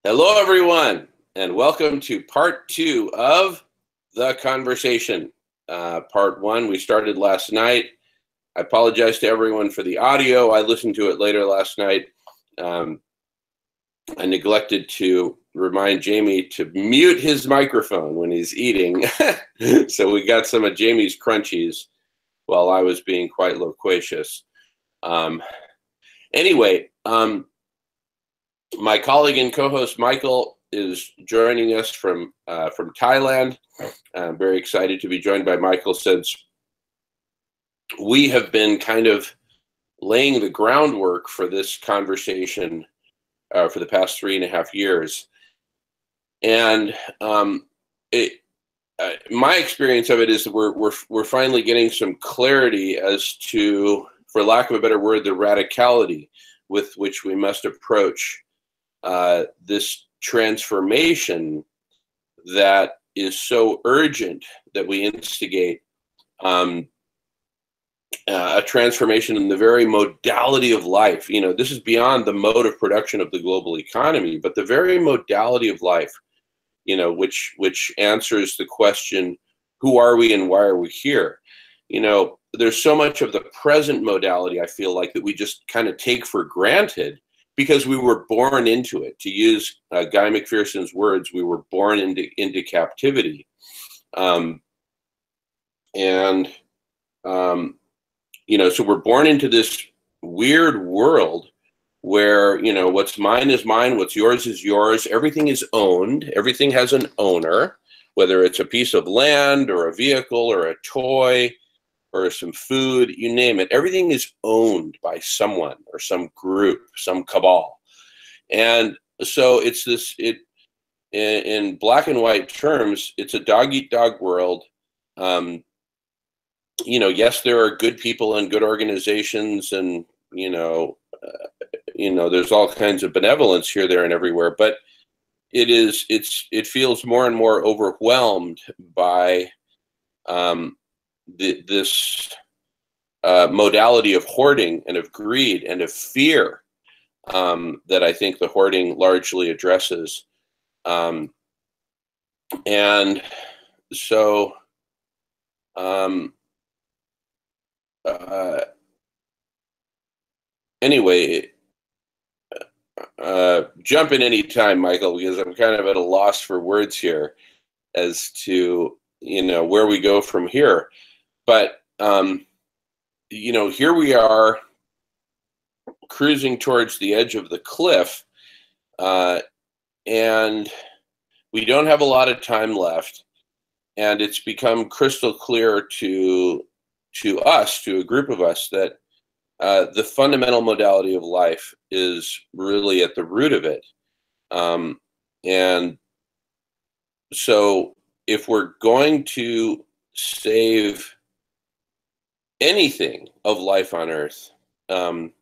Hello, everyone, and welcome to part 2 of The Conversation. Part 1, we started last night. I apologize to everyone for the audio. I listened to it later last night. I neglected to remind Jamie to mute his microphone when he's eating. So we got some of Jamie's crunchies while I was being quite loquacious. Anyway, my colleague and co-host Michael is joining us from Thailand. I'm very excited to be joined by Michael since we have been kind of laying the groundwork for this conversation for the past 3.5 years. And my experience of it is that we're finally getting some clarity as to, for lack of a better word, the radicality with which we must approach this transformation that is so urgent that we instigate, a transformation in the very modality of life. You know, this is beyond the mode of production of the global economy, but the very modality of life, you know, which answers the question, who are we and why are we here? You know, there's so much of the present modality, I feel like, that we just kind of take for granted because we were born into it. To use Guy McPherson's words, we were born into captivity. You know, so we're born into this weird world where, you know, what's mine is mine, what's yours is yours. Everything is owned. Everything has an owner, whether it's a piece of land or a vehicle or a toy or some food, you name it. Everything is owned by someone or some group, some cabal. And so it's this, in black and white terms, it's a dog-eat-dog world. You know, yes, there are good people and good organizations, and you know, there's all kinds of benevolence here, there, and everywhere. But it feels more and more overwhelmed by this modality of hoarding and of greed and of fear that I think the hoarding largely addresses. And so anyway, jump in any time, Michael, because I'm kind of at a loss for words here as to, you know, where we go from here. But you know, here we are cruising towards the edge of the cliff, and we don't have a lot of time left, and it's become crystal clear to us, to a group of us, that the fundamental modality of life is really at the root of it. And so if we're going to save anything of life on Earth, I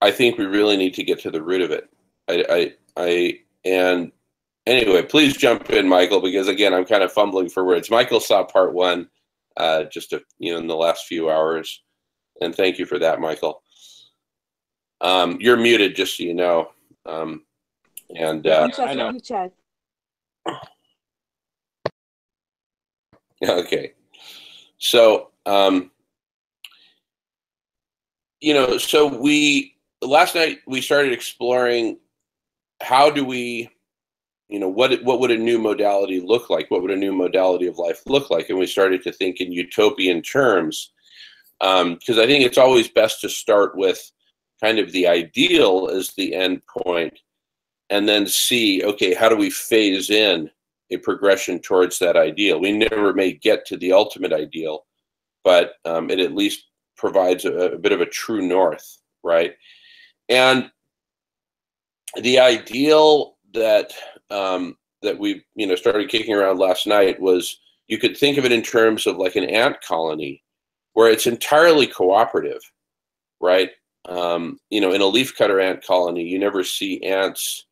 think we really need to get to the root of it. And anyway, please jump in, Michael, because again, I'm kind of fumbling for words. Michael saw part 1 just in the last few hours, and thank you for that, Michael. You're muted, just so you know. I know. Okay, so you know, so last night we started exploring how do we, you know, what would a new modality look like? What would a new modality of life look like? And we started to think in utopian terms, because I think it's always best to start with kind of the ideal as the end point, and then see, okay, how do we phase in a progression towards that ideal? We never may get to the ultimate ideal, but it at least provides a bit of a true north, right? And the ideal that we, you know, started kicking around last night was, you could think of it in terms of like an ant colony where it's entirely cooperative, right? You know, in a leafcutter ant colony, you never see ants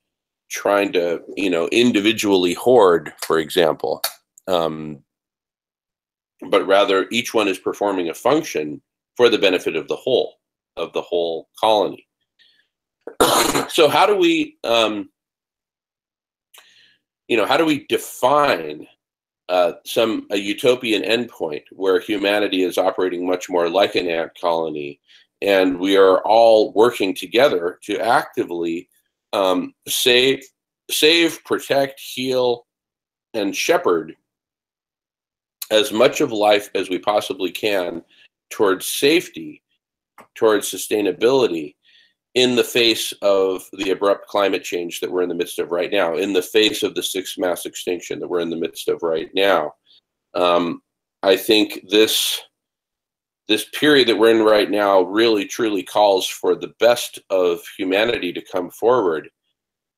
trying to, you know, individually hoard, for example, but rather each one is performing a function for the benefit of the whole colony. So how do we, how do we define a utopian endpoint where humanity is operating much more like an ant colony, and we are all working together to actively save, protect, heal, and shepherd as much of life as we possibly can towards safety, towards sustainability, in the face of the abrupt climate change that we're in the midst of right now, in the face of the sixth mass extinction that we're in the midst of right now. I think this period that we're in right now really truly calls for the best of humanity to come forward.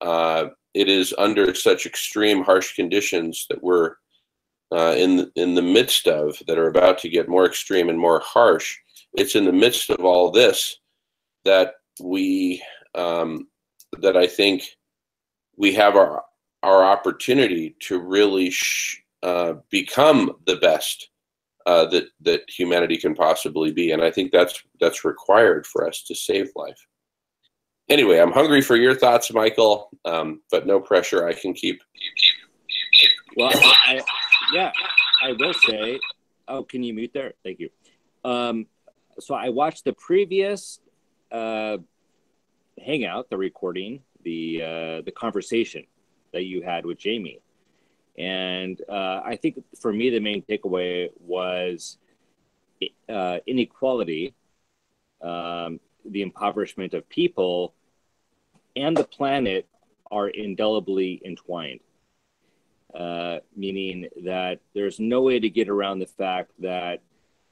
It is under such extreme, harsh conditions that we're in the midst of, that are about to get more extreme and more harsh. It's in the midst of all this that that I think we have our opportunity to really become the best that humanity can possibly be, and I think that's required for us to save life. Anyway, I'm hungry for your thoughts, Michael, but no pressure. I can keep. Well, I will say. Oh, can you mute there? Thank you. So I watched the previous hangout, the recording, the conversation that you had with Jamie, and I think for me the main takeaway was inequality, the impoverishment of people, and the planet are indelibly entwined. Meaning that there's no way to get around the fact that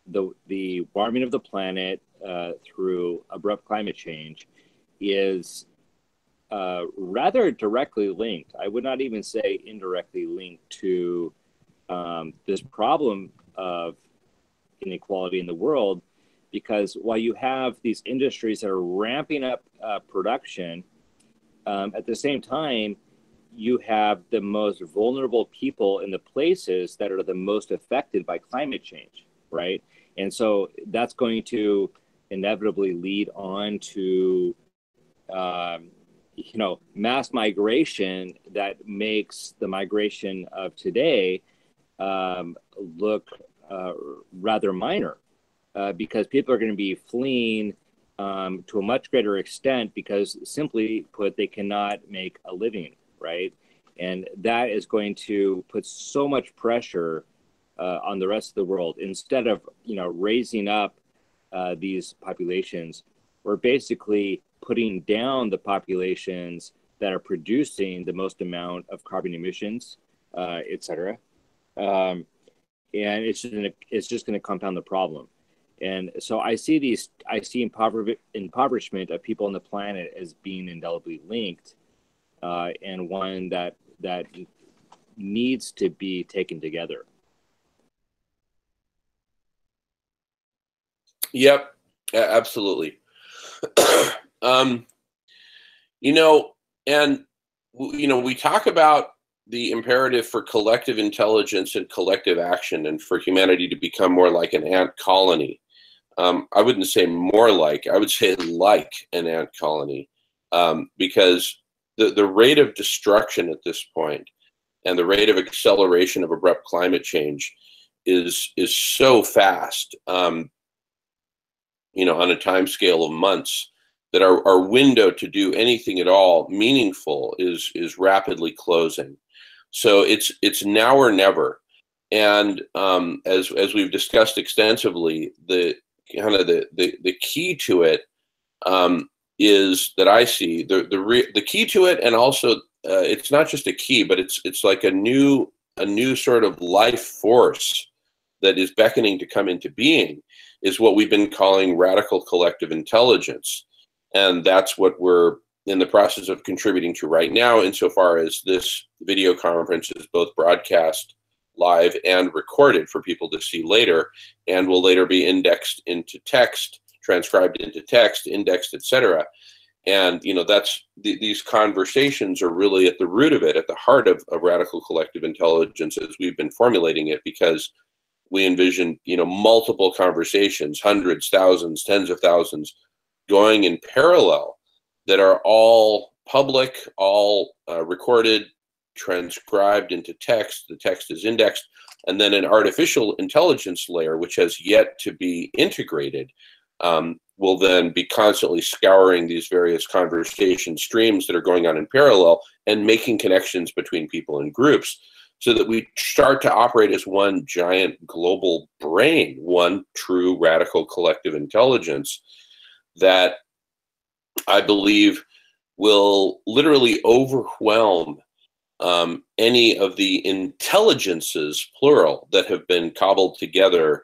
the warming of the planet through abrupt climate change is rather directly linked. I would not even say indirectly linked to this problem of inequality in the world, because while you have these industries that are ramping up production, at the same time, you have the most vulnerable people in the places that are the most affected by climate change, right? And so that's going to inevitably lead on to, mass migration that makes the migration of today look rather minor, because people are going to be fleeing to a much greater extent because, simply put, they cannot make a living, right? And that is going to put so much pressure on the rest of the world. Instead of raising up these populations, we're basically putting down the populations that are producing the most amount of carbon emissions, et cetera. And it's just going to compound the problem. And so I see impoverishment of people on the planet as being indelibly linked, and one that needs to be taken together. Yep, absolutely. We talk about the imperative for collective intelligence and collective action, and for humanity to become more like an ant colony. I wouldn't say more like, I would say like an ant colony, because the rate of destruction at this point and the rate of acceleration of abrupt climate change is so fast, on a time scale of months, that our window to do anything at all meaningful is rapidly closing. So it's now or never. And as we've discussed extensively, the key to it is that I see the key to it, and also it's not just a key, but it's like a new sort of life force that is beckoning to come into being, is what we've been calling radical collective intelligence. And that's what we're in the process of contributing to right now, insofar as this video conference is both broadcast live and recorded for people to see later, and will later be indexed into text, transcribed into text, indexed, etc. And that's these conversations are really at the root of it, at the heart of radical collective intelligence as we've been formulating it, because we envision multiple conversations, hundreds, thousands, tens of thousands, going in parallel, that are all public, all recorded, transcribed into text. The text is indexed, and then an artificial intelligence layer, which has yet to be integrated, will then be constantly scouring these various conversation streams that are going on in parallel and making connections between people and groups, so that we start to operate as one giant global brain, one true radical collective intelligence that I believe will literally overwhelm any of the intelligences, plural, that have been cobbled together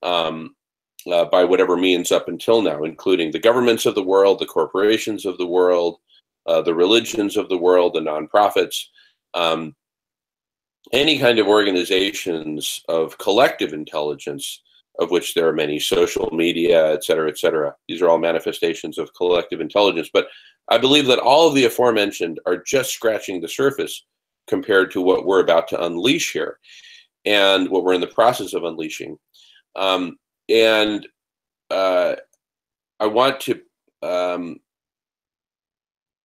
by whatever means up until now, including the governments of the world, the corporations of the world, the religions of the world, the nonprofits, any kind of organizations of collective intelligence, of which there are many, social media, et cetera, et cetera. These are all manifestations of collective intelligence. But I believe that all of the aforementioned are just scratching the surface compared to what we're about to unleash here and what we're in the process of unleashing. I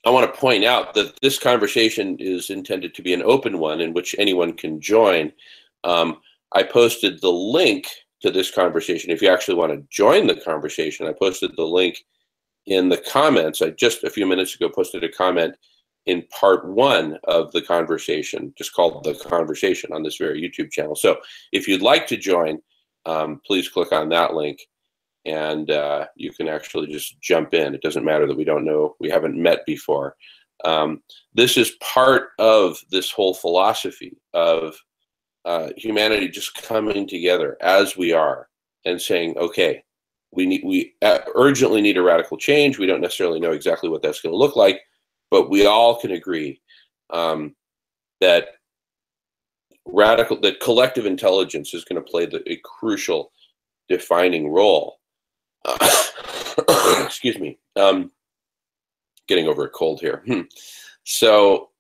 want to point out that this conversation is intended to be an open one in which anyone can join. I posted the link to this conversation. If you actually want to join the conversation, I posted the link in the comments. I just a few minutes ago posted a comment in part 1 of the conversation, just called The Conversation, on this very YouTube channel. So if you'd like to join, please click on that link, and you can actually just jump in. It doesn't matter that we don't know, we haven't met before. This is part of this whole philosophy of humanity just coming together as we are and saying, okay, we urgently need a radical change. We don't necessarily know exactly what that's going to look like, but we all can agree that collective intelligence is going to play a crucial defining role. Excuse me. Getting over a cold here. So,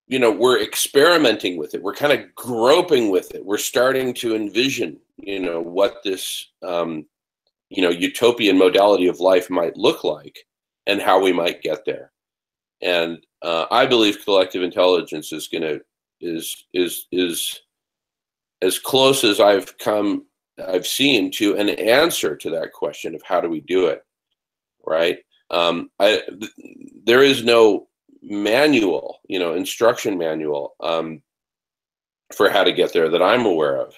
you know, we're experimenting with it. We're kind of groping with it. We're starting to envision, you know, what this, you know, utopian modality of life might look like and how we might get there. And I believe collective intelligence is is as close as I've seen to an answer to that question of how do we do it, right? There is no manual, you know, instruction manual for how to get there that I'm aware of.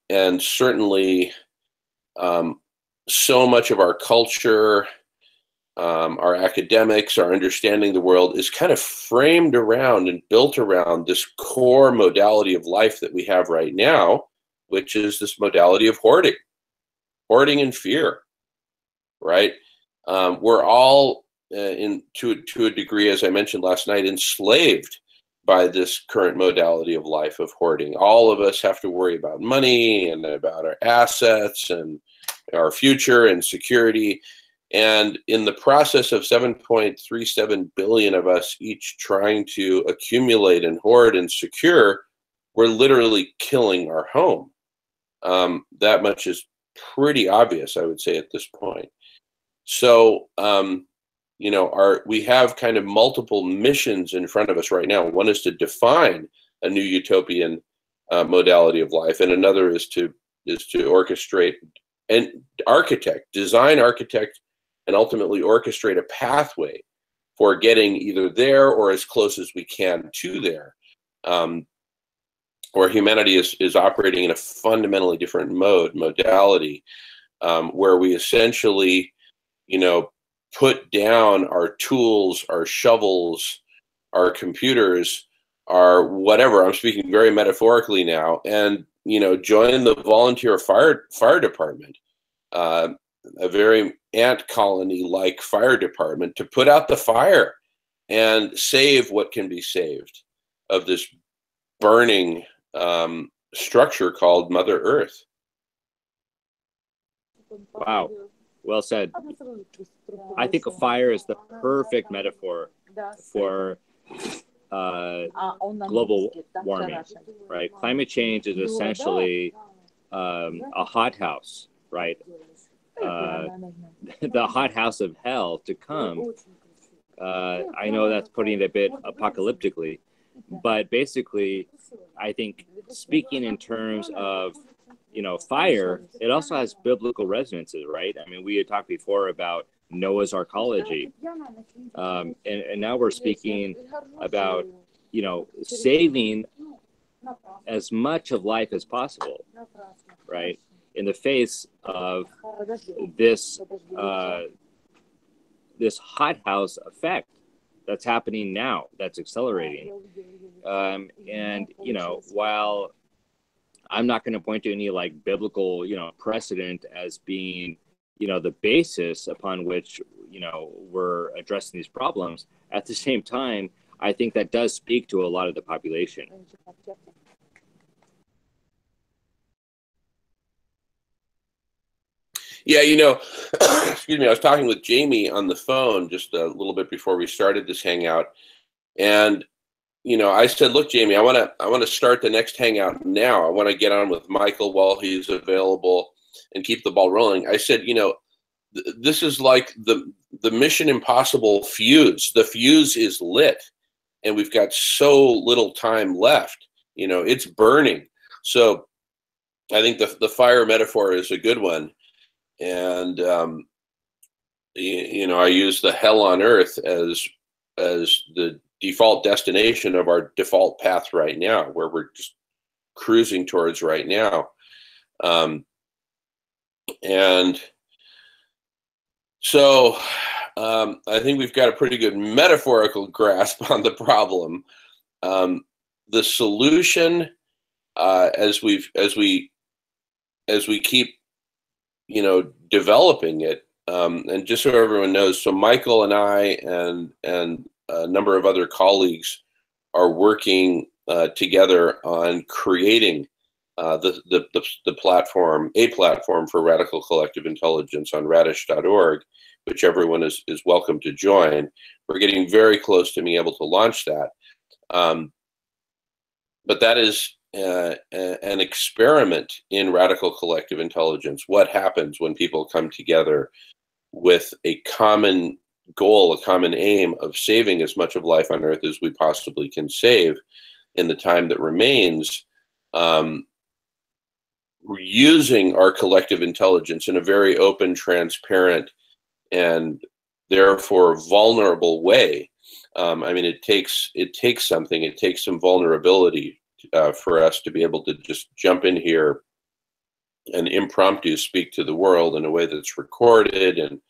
And certainly so much of our culture, our academics, our understanding the world is kind of framed around and built around this core modality of life that we have right now, which is this modality of hoarding and fear, right? We're all to a degree, as I mentioned last night, enslaved by this current modality of life of hoarding. All of us have to worry about money and about our assets and our future and security. And in the process of 7.37 billion of us each trying to accumulate and hoard and secure, we're literally killing our home. That much is pretty obvious, I would say, at this point. So, you know, we have kind of multiple missions in front of us right now. One is to define a new utopian modality of life, and another is to orchestrate and design, architect, and ultimately orchestrate a pathway for getting either there or as close as we can to there, where humanity is operating in a fundamentally different modality, where we essentially, you know, put down our tools, our shovels, our computers, our whatever. I'm speaking very metaphorically now, and, you know, join the volunteer fire department, a very ant colony-like fire department, to put out the fire and save what can be saved of this burning structure called Mother Earth. Wow. Well said. I think a fire is the perfect metaphor for global warming, right? Climate change is essentially a hothouse, right? the hothouse of hell to come. I know that's putting it a bit apocalyptically, but basically, I think speaking in terms of, fire, it also has biblical resonances, right? I mean, we had talked before about Noah's arcology, and now we're speaking about, saving as much of life as possible, right? In the face of this this hothouse effect that's happening now, that's accelerating. And while I'm not going to point to any like biblical, precedent as being, the basis upon which, we're addressing these problems, at the same time, I think that does speak to a lot of the population. Yeah, excuse me, I was talking with Jamie on the phone just a little bit before we started this hangout, and I said, "Look, Jamie, I want to start the next hangout now. I want to get on with Michael while he's available and keep the ball rolling." I said, this is like the Mission Impossible fuse. The fuse is lit, and we've got so little time left. It's burning. So I think the fire metaphor is a good one. And I use the hell on earth as the default destination of our default path right now, where we're just cruising towards right now. And so I think we've got a pretty good metaphorical grasp on the problem. The solution, as we keep developing it, and just so everyone knows, so Michael and I and a number of other colleagues are working together on creating the platform, a platform for radical collective intelligence on radish.org, which everyone is welcome to join. We're getting very close to being able to launch that. But that is an experiment in radical collective intelligence. What happens when people come together with a common goal, a common aim of saving as much of life on Earth as we possibly can save in the time that remains, using our collective intelligence in a very open, transparent, and therefore vulnerable way. It takes something. It takes some vulnerability for us to be able to just jump in here and impromptu speak to the world in a way that's recorded, and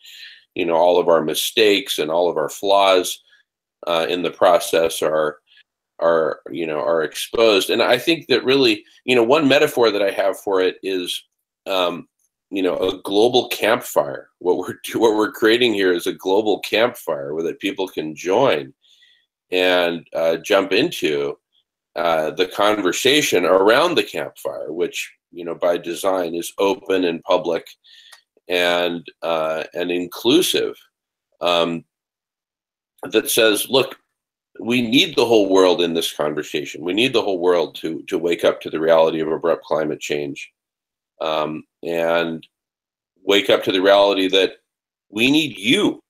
all of our mistakes and all of our flaws in the process are exposed. And I think that really, one metaphor that I have for it is a global campfire. What we're creating here is a global campfire where that people can join and jump into the conversation around the campfire, which by design is open and public and inclusive. That says, look, we need the whole world in this conversation. We need the whole world to wake up to the reality of abrupt climate change, and wake up to the reality that we need you.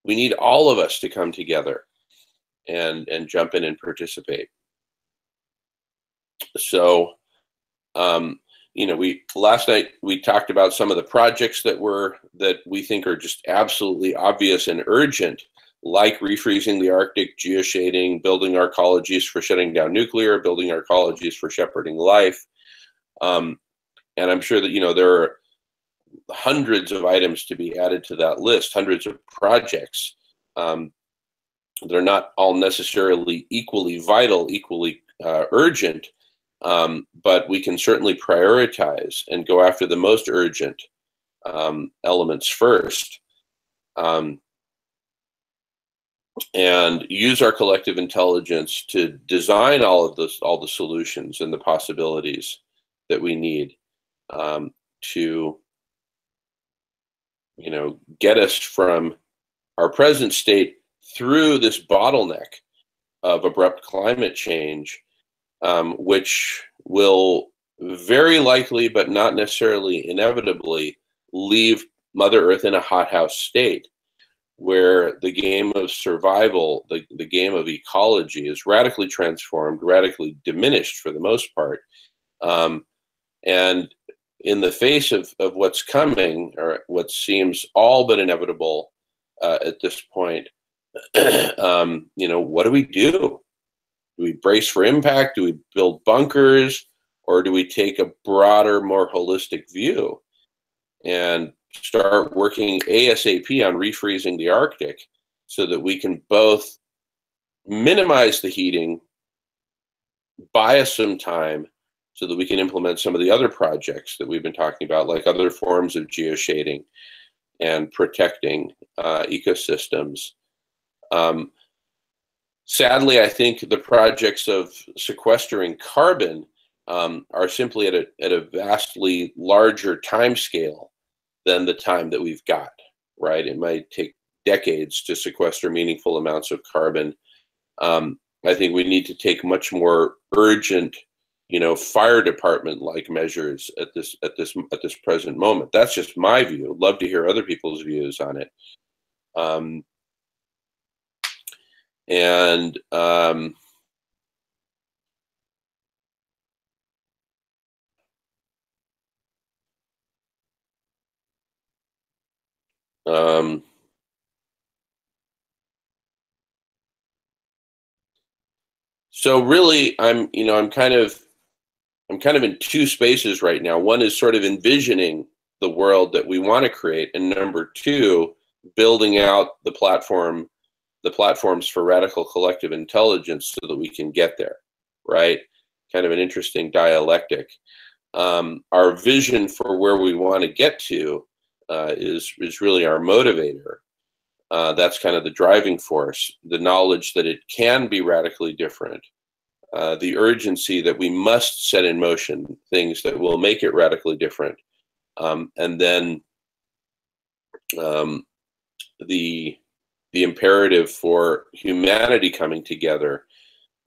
We need all of us to come together and jump in and participate. So, last night we talked about some of the projects that we think are just absolutely obvious and urgent, like refreezing the Arctic, geoshading, building arcologies for shutting down nuclear, building arcologies for shepherding life. And I'm sure that, there are hundreds of items to be added to that list, hundreds of projects. They're not all necessarily equally vital, equally urgent, but we can certainly prioritize and go after the most urgent elements first. And use our collective intelligence to design all the solutions and the possibilities that we need to, get us from our present state through this bottleneck of abrupt climate change, which will very likely, but not necessarily inevitably, leave Mother Earth in a hothouse state, where the game of survival, the game of ecology is radically transformed, radically diminished for the most part. And in the face of what's coming, or what seems all but inevitable at this point, what do we do? Do we brace for impact? Do we build bunkers? Or do we take a broader, more holistic view and start working ASAP on refreezing the Arctic so that we can both minimize the heating, buy us some time so that we can implement some of the other projects that we've been talking about, like other forms of geoshading and protecting ecosystems. Sadly, I think the projects of sequestering carbon are simply at a vastly larger time scale than the time that we've got, right? It might take decades to sequester meaningful amounts of carbon. I think we need to take much more urgent, fire department-like measures at this present moment. That's just my view. Love to hear other people's views on it. So really, I'm kind of in two spaces right now. One is sort of envisioning the world that we want to create, and number two, building out the platforms for radical collective intelligence so that we can get there, right? Kind of an interesting dialectic. Our vision for where we want to get to is really our motivator. That's kind of the driving force, the knowledge that it can be radically different, the urgency that we must set in motion things that will make it radically different, and then the imperative for humanity coming together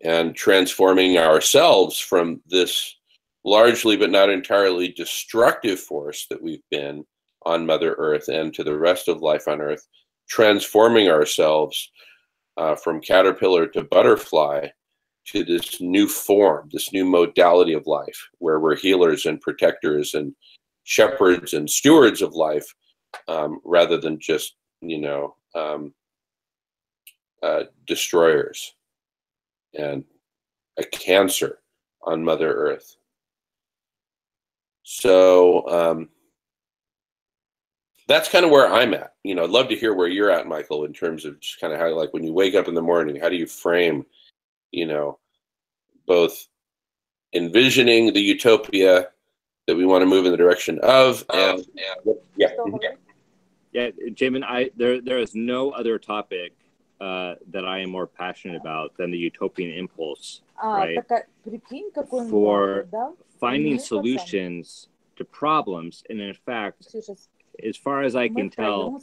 and transforming ourselves from this largely but not entirely destructive force that we've been on Mother Earth and to the rest of life on Earth, transforming ourselves from caterpillar to butterfly to this new form, this new modality of life, where we're healers and protectors and shepherds and stewards of life, rather than just, destroyers and a cancer on Mother Earth. So that's kind of where I'm at. I'd love to hear where you're at, Michael, in terms of just kind of how, like, when you wake up in the morning, how do you frame, both envisioning the utopia that we want to move in the direction of, and yeah. Yeah, Jamin, there is no other topic that I am more passionate about than the utopian impulse, right? For finding solutions to problems, and in fact, as far as I can tell,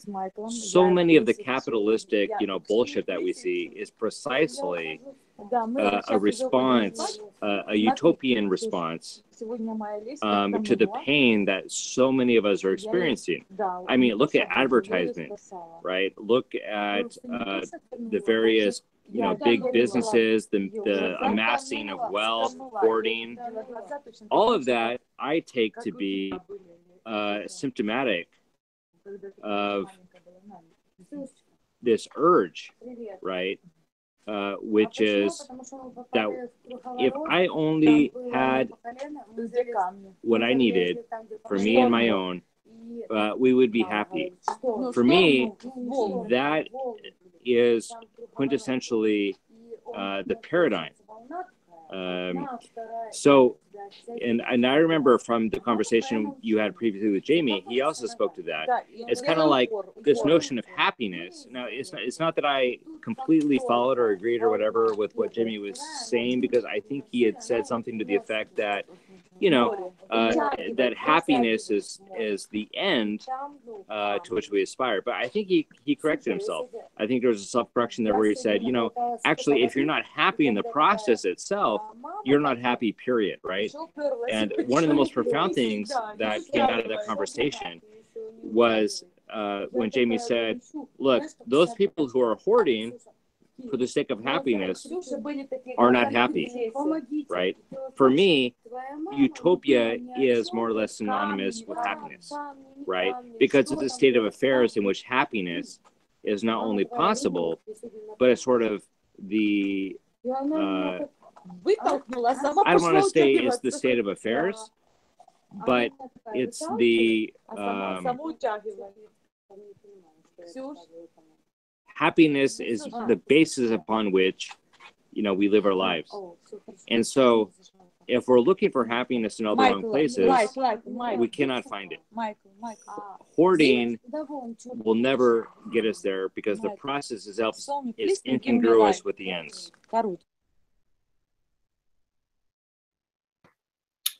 so many of the capitalistic, bullshit that we see is precisely a response, a utopian response to the pain that so many of us are experiencing. I mean, look at advertisement, right? Look at the various, big businesses, the amassing of wealth, hoarding. All of that I take to be symptomatic of this urge, right? Which is that if I only had what I needed for me and my own, we would be happy. For me, that is quintessentially the paradigm. And I remember from the conversation you had previously with Jamie, he also spoke to that. It's kind of like this notion of happiness. Now, it's not that I completely followed or agreed or whatever with what Jamie was saying, because I think he had said something to the effect that, that happiness is the end to which we aspire. But I think he corrected himself. I think there was a self-correction there where he said, actually, if you're not happy in the process itself, you're not happy, period, right? And one of the most profound things that came out of that conversation was when Jamie said, look, those people who are hoarding for the sake of happiness are not happy, right? For me, utopia is more or less synonymous with happiness, right? Because it's a state of affairs in which happiness is not only possible, but it's sort of the, I don't want to say it's the state of affairs, but it's the happiness is the basis upon which, you know, we live our lives. And so if we're looking for happiness in all the wrong places, we cannot find it. Hoarding will never get us there because the process itself is incongruous with the ends.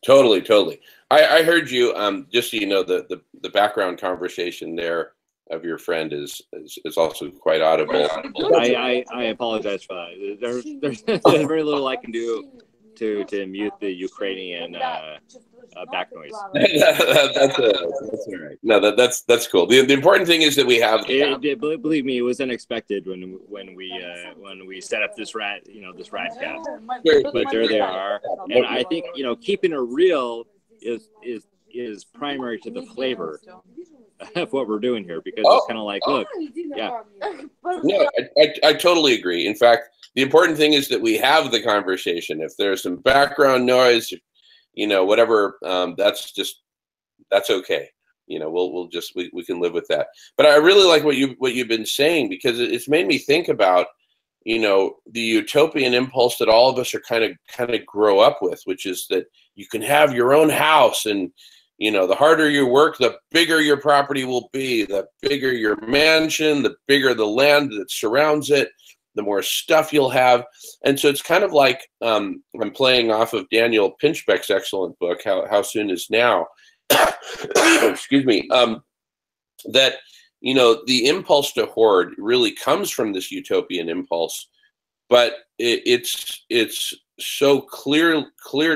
Totally. I heard you. Just so you know, the background conversation there of your friend is also quite audible. I apologize for that. There's very little I can do to mute the Ukrainian back noise. That's all right. No, that's cool. The important thing is that we have. Believe me, it was unexpected when we set up this rat cast. But there they are, and I think, you know, keeping it real is primary to the flavor of what we're doing here, because it's kind of like, look, yeah. No, I totally agree. In fact, the important thing is that we have the conversation. If there's some background noise, you know, whatever, that's okay. You know, we can live with that. But I really like what you've been saying, because it's made me think about, you know, the utopian impulse that all of us are kind of grow up with, which is that you can have your own house, and, you know, the harder you work, the bigger your property will be, the bigger your mansion, the bigger the land that surrounds it, the more stuff you'll have. And so it's kind of like, I'm playing off of Daniel Pinchbeck's excellent book, How Soon Is Now. Excuse me. That, you know, the impulse to hoard really comes from this utopian impulse, but it's so clear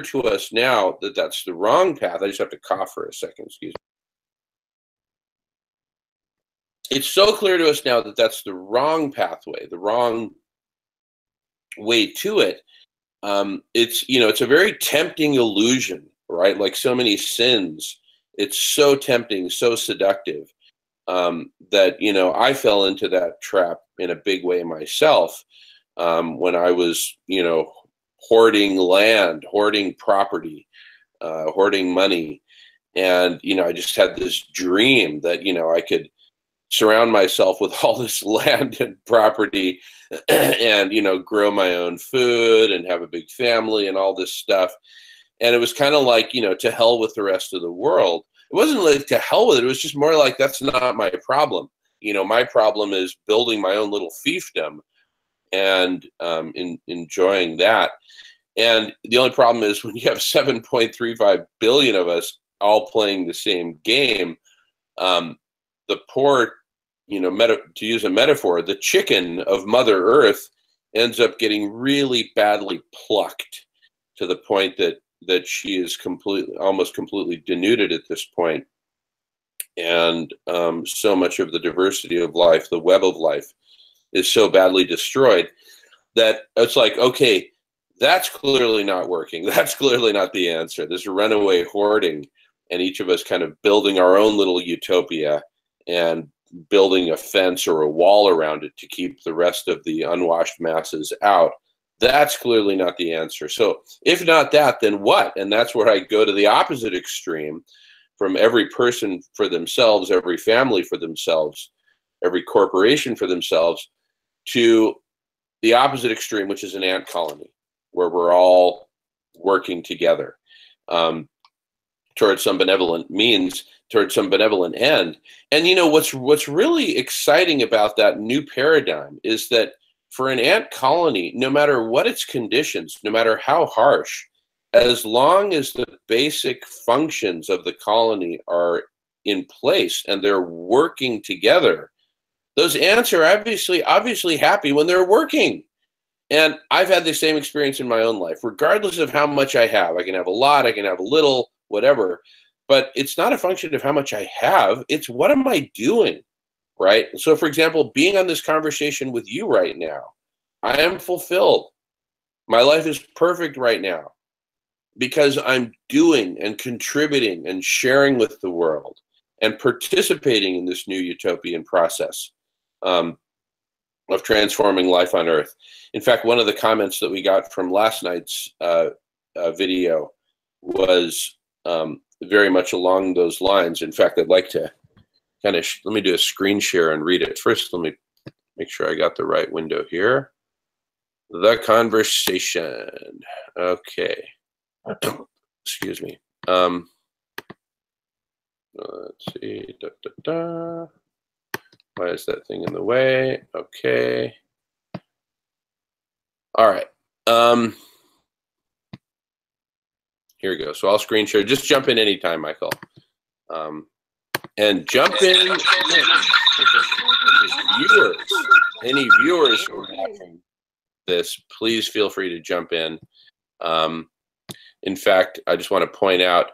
to us now that that's the wrong path. I just have to cough for a second, excuse me. It's so clear to us now that that's the wrong pathway, the wrong way to it. It's, you know, it's a very tempting illusion, right? Like so many sins, it's so tempting, so seductive, that, you know, I fell into that trap in a big way myself, when I was, you know, hoarding land, hoarding property, hoarding money. And, you know, I just had this dream that, you know, I could surround myself with all this land and property and, you know, grow my own food and have a big family and all this stuff. And it was kind of like, you know, to hell with the rest of the world. It wasn't like to hell with it. It was just more like, that's not my problem. You know, my problem is building my own little fiefdom and enjoying that. And the only problem is when you have 7.35 billion of us all playing the same game, the poor, you know, to use a metaphor, the chicken of Mother Earth ends up getting really badly plucked to the point that she is almost completely denuded at this point. And so much of the diversity of life, the web of life, is so badly destroyed that it's like, okay, that's clearly not working. That's clearly not the answer. This runaway hoarding, and each of us kind of building our own little utopia and building a fence or a wall around it to keep the rest of the unwashed masses out. That's clearly not the answer. So if not that, then what? And that's where I go to the opposite extreme, from every person for themselves, every family for themselves, every corporation for themselves, to the opposite extreme, which is an ant colony, where we're all working together towards some benevolent means, towards some benevolent end. And you know, what's really exciting about that new paradigm is that for an ant colony, no matter what its conditions, no matter how harsh, as long as the basic functions of the colony are in place and they're working together, those ants are obviously happy when they're working. And I've had the same experience in my own life. Regardless of how much I have, I can have a lot, I can have a little, whatever. but it's not a function of how much I have. It's what am I doing, right? So, for example, being on this conversation with you right now, I am fulfilled. My life is perfect right now because I'm doing and contributing and sharing with the world and participating in this new utopian process of transforming life on Earth. In fact, one of the comments that we got from last night's video was very much along those lines. In fact, I'd like to kind of, let me do a screen share and read it. First, let me make sure I got the right window here. The conversation. Okay. Excuse me. Let's see. Why is that thing in the way? Okay. All right. Here we go. So I'll screen share. Just jump in anytime, Michael. And jump in. Viewers, any viewers who are watching this, please feel free to jump in. In fact, I just want to point out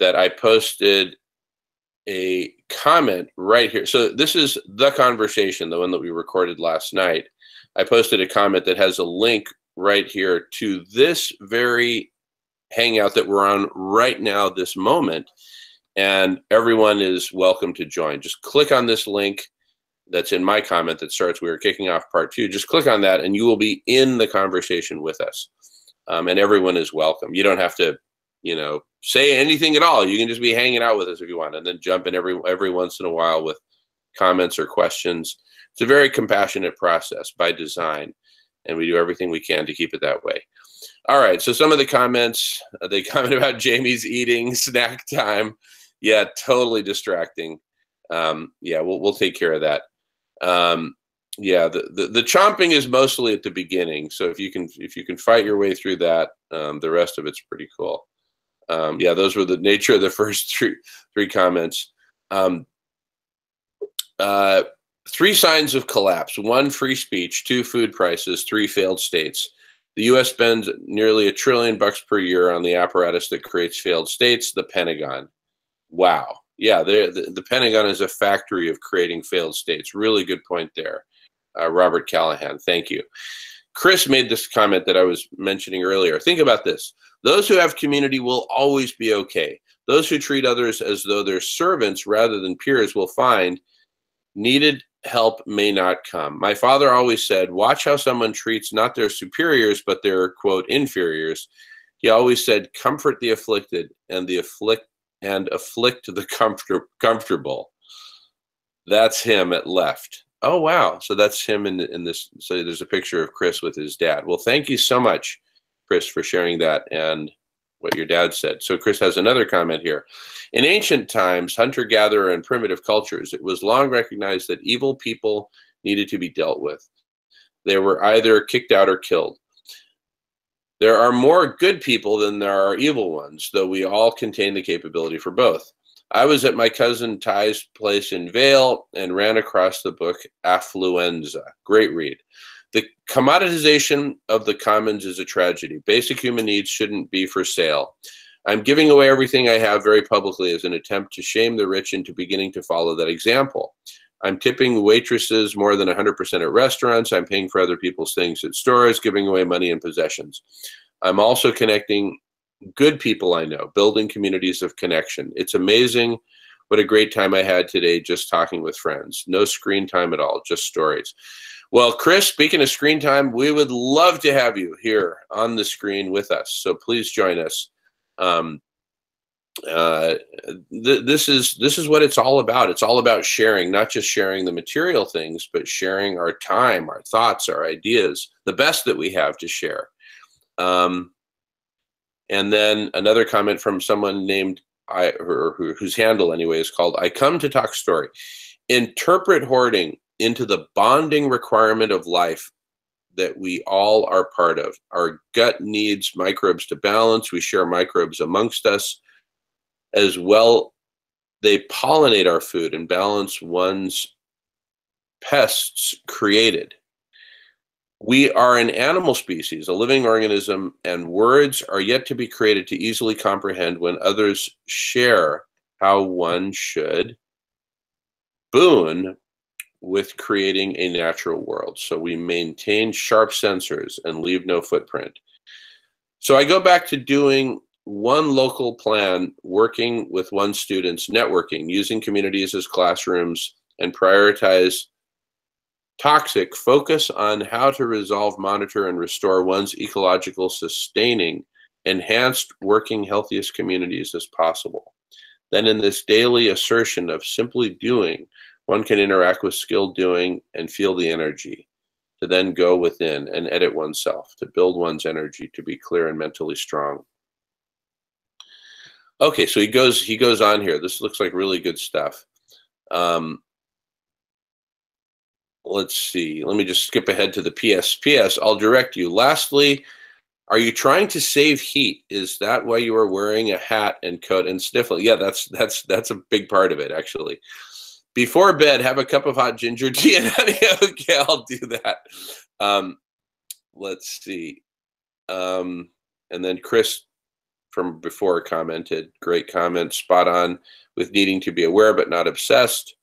that I posted a comment right here. So this is the conversation, the one that we recorded last night. I posted a comment that has a link right here to this very hangout that we're on right now, this moment. And everyone is welcome to join. Just click on this link that's in my comment that starts, we are kicking off part 2. Just click on that and you will be in the conversation with us. And everyone is welcome. You don't have to, you know, say anything at all. You can just be hanging out with us if you want, and then jump in every once in a while with comments or questions. It's a very compassionate process by design, and we do everything we can to keep it that way. All right, so some of the comments, they comment about Jamie's eating, snack time. Yeah, totally distracting. Yeah, we'll take care of that. Yeah, the chomping is mostly at the beginning. So if you can fight your way through that, the rest of it's pretty cool. Yeah, those were the nature of the first three comments. 3 signs of collapse: 1, free speech; 2, food prices; 3, failed states. The U.S. spends nearly $1 trillion per year on the apparatus that creates failed states, the Pentagon. Wow. Yeah, the Pentagon is a factory of creating failed states. Really good point there. Robert Callahan, thank you. Chris made this comment that I was mentioning earlier. Think about this. Those who have community will always be okay. Those who treat others as though they're servants rather than peers will find needed help may not come. My father always said, watch how someone treats not their superiors, but their, quote, inferiors. He always said, comfort the afflicted and afflict the comfortable. That's him at left. Oh, wow. So that's him in this. So there's a picture of Chris with his dad. Well, thank you so much, Chris, for sharing that and what your dad said. So Chris has another comment here. In ancient times, hunter-gatherer and primitive cultures, it was long recognized that evil people needed to be dealt with. They were either kicked out or killed. There are more good people than there are evil ones, though we all contain the capability for both. I was at my cousin Ty's place in Vail and ran across the book Affluenza. Great read. The commoditization of the commons is a tragedy. Basic human needs shouldn't be for sale. I'm giving away everything I have very publicly as an attempt to shame the rich into beginning to follow that example. I'm tipping waitresses more than 100% at restaurants. I'm paying for other people's things at stores, giving away money and possessions. I'm also connecting good people I know, building communities of connection. It's amazing what a great time I had today just talking with friends. No screen time at all, just stories. Well, Chris, speaking of screen time, we would love to have you here on the screen with us. So please join us. This is what it's all about. It's all about sharing, not just sharing the material things, but sharing our time, our thoughts, our ideas, the best that we have to share. And then another comment from someone named, whose handle anyway is called, I come to talk story. Interpret hoarding into the bonding requirement of life that we all are part of. Our gut needs microbes to balance. We share microbes amongst us as well. They pollinate our food and balance one's pests created. We are an animal species, a living organism, and words are yet to be created to easily comprehend when others share how one should boon with creating a natural world. So we maintain sharp sensors and leave no footprint. So I go back to doing one local plan, working with one student's networking, using communities as classrooms, and prioritize toxic, focus on how to resolve, monitor, and restore one's ecological sustaining, enhanced working healthiest communities as possible. Then in this daily assertion of simply doing, one can interact with skilled doing and feel the energy to then go within and edit oneself, to build one's energy, to be clear and mentally strong. Okay, so he goes on here. This looks like really good stuff. Let's see. Let me just skip ahead to the PS. I'll direct you. Lastly, are you trying to save heat? Is that why you are wearing a hat and coat and sniffling? Yeah, that's a big part of it, actually. Before bed, have a cup of hot ginger tea and honey. Okay, I'll do that. Let's see. And then Chris from before commented, great comment, spot on with needing to be aware but not obsessed.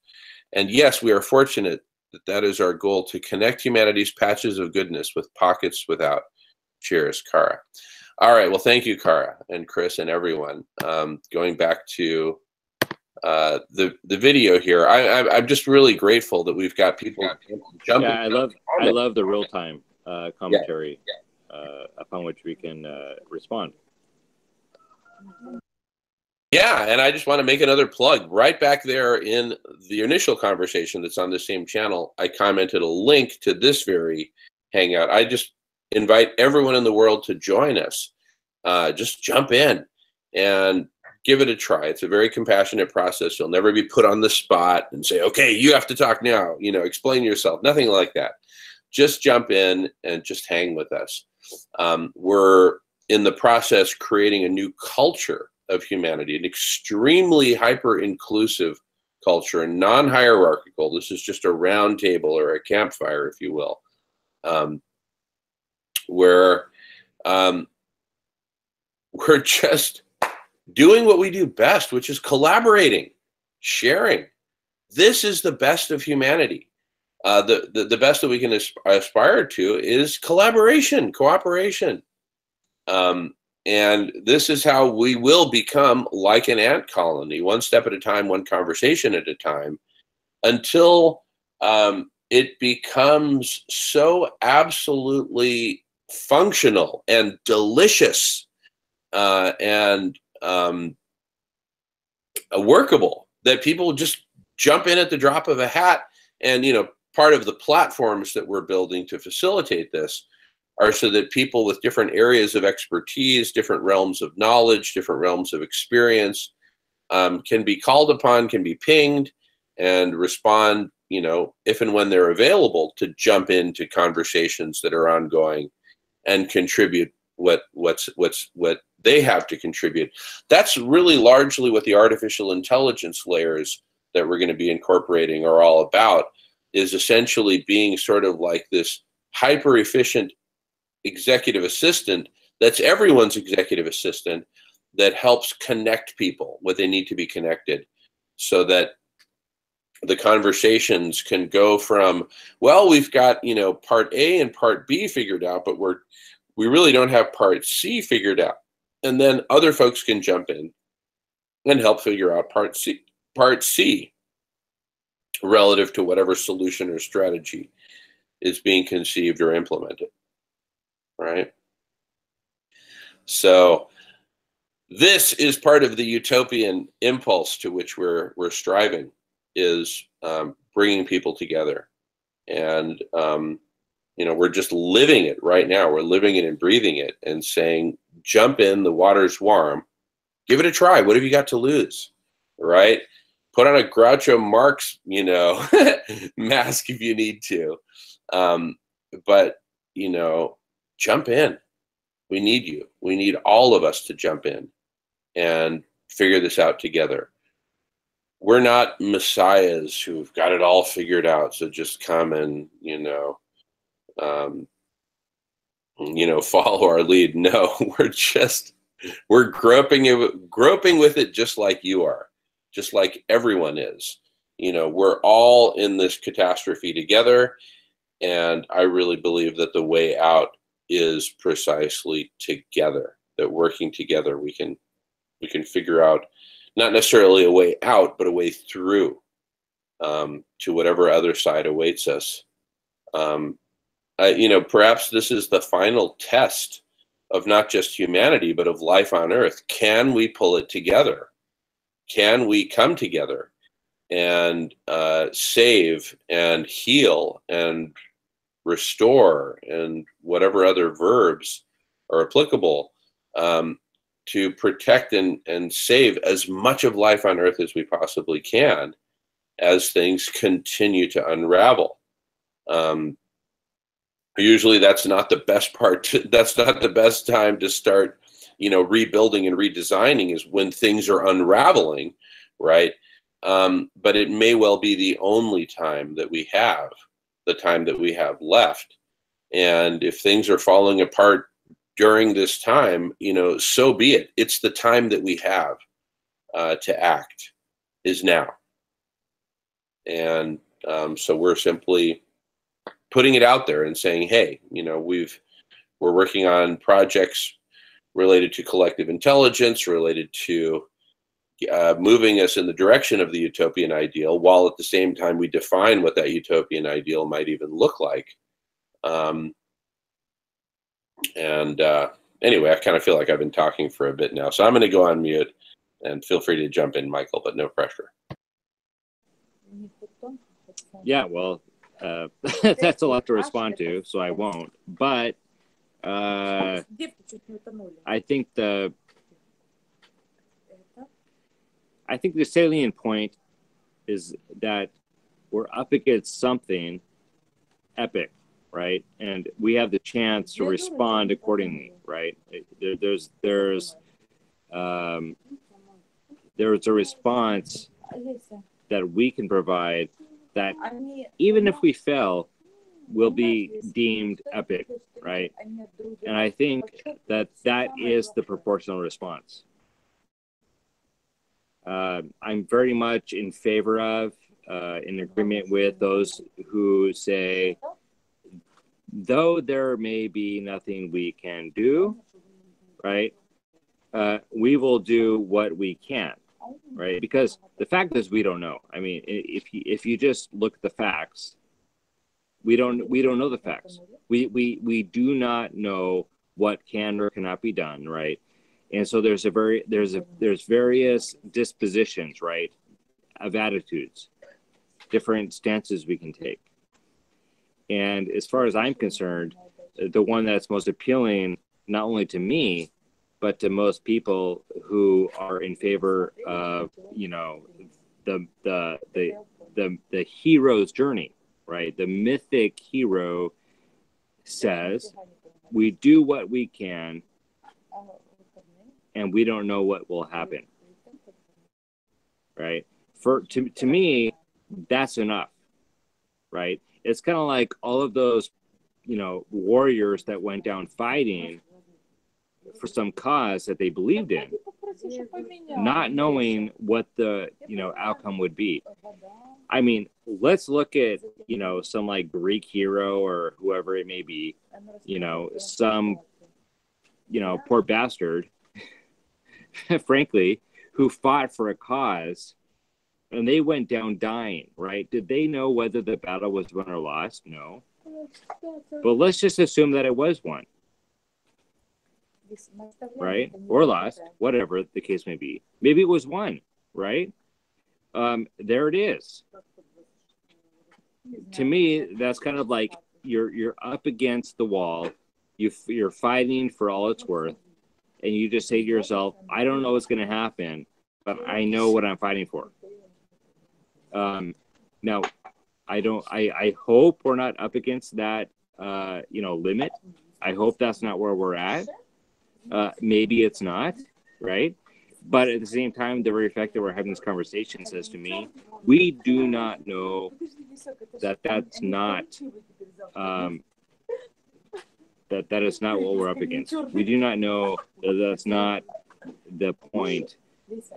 And yes, we are fortunate that is our goal, to connect humanity's patches of goodness with pockets without. Cheers, Kara. All right, well, thank you, Kara and Chris and everyone. Going back to the video here, I'm just really grateful that we've got people jumping. Yeah, I love the real time commentary upon which we can respond. Yeah, and I just want to make another plug. Right back there in the initial conversation that's on the same channel, I commented a link to this very hangout. I just invite everyone in the world to join us. Just jump in and give it a try. It's a very compassionate process. You'll never be put on the spot and say, okay, you have to talk now, explain yourself. Nothing like that. Just jump in and just hang with us. We're in the process creating a new culture of humanity, an extremely hyper-inclusive culture, non-hierarchical. This is just a round table or a campfire, if you will, where we're just doing what we do best, which is collaborating, sharing. This is the best of humanity. The best that we can aspire to is collaboration, cooperation. And this is how we will become like an ant colony, one step at a time, one conversation at a time, until it becomes so absolutely functional and delicious and workable that people just jump in at the drop of a hat. And, part of the platforms that we're building to facilitate this are so that people with different areas of expertise, different realms of knowledge, different realms of experience can be called upon, can be pinged, and respond, if and when they're available, to jump into conversations that are ongoing and contribute what they have to contribute. That's really largely what the artificial intelligence layers that we're going to be incorporating are all about, is essentially being sort of like this hyper efficient executive assistant that's everyone's executive assistant that helps connect people what they need to be connected, so that the conversations can go from, well, we've got part A and part B figured out, but we really don't have part C figured out, and then other folks can jump in and help figure out part C relative to whatever solution or strategy is being conceived or implemented. Right? So this is part of the utopian impulse to which we're striving, is bringing people together. And, we're just living it right now. We're living it and breathing it and saying, jump in, the water's warm, give it a try. What have you got to lose? Right? Put on a Groucho Marx, mask if you need to. But, jump in. We need you. We need all of us to jump in and figure this out together. We're not messiahs who've got it all figured out. So just come and, follow our lead. No, we're groping with it just like you are, just like everyone is. We're all in this catastrophe together, and I really believe that the way out is precisely together. That working together, we can figure out not necessarily a way out, but a way through to whatever other side awaits us. Perhaps this is the final test of not just humanity, but of life on Earth. Can we pull it together? Can we come together and save and heal and restore and whatever other verbs are applicable to protect and save as much of life on Earth as we possibly can as things continue to unravel? Usually that's not the best part. That's not the best time to start, rebuilding and redesigning, is when things are unraveling, right? But it may well be the only time that we have, the time that we have left. And if things are falling apart during this time, so be it. It's the time that we have to act is now. And so we're simply putting it out there and saying, hey, we're working on projects related to collective intelligence, related to moving us in the direction of the utopian ideal, while at the same time we define what that utopian ideal might even look like. Anyway, I kind of feel like I've been talking for a bit now, so I'm going to go on mute, and feel free to jump in, Michael, but no pressure. Yeah, well, that's a lot to respond to, so I won't. But I think the salient point is that we're up against something epic, right? And we have the chance to respond accordingly, right? There's a response that we can provide that, even if we fail, will be deemed epic, right? And I think that is the proportional response. I'm very much in favor of, in agreement with those who say, though there may be nothing we can do, right, we will do what we can, right? Because the fact is, we don't know. I mean, if you just look at the facts, we don't know the facts. We do not know what can or cannot be done, right? And so there's various dispositions, right, of attitudes, different stances we can take. And as far as I'm concerned, the one that's most appealing, not only to me, but to most people who are in favor of, the hero's journey, right? The mythic hero says, we do what we can, and we don't know what will happen, right? To me, that's enough, right? It's kind of like all of those, warriors that went down fighting for some cause that they believed in, not knowing what the, outcome would be. I mean, let's look at, some like Greek hero or whoever it may be, some, poor bastard, frankly, who fought for a cause and they went down dying, right? Did they know whether the battle was won or lost? No. But let's just assume that it was won, right? Or lost, whatever the case may be. Maybe it was won, right? There it is. To me, that's kind of like you're up against the wall. You're fighting for all it's worth. And you just say to yourself, I don't know what's going to happen, but I know what I'm fighting for. Now, I hope we're not up against that, limit. I hope that's not where we're at. Maybe it's not, right? But at the same time, the very fact that we're having this conversation says to me, we do not know that that's not that is not what we're up against. We do not know that that's not the point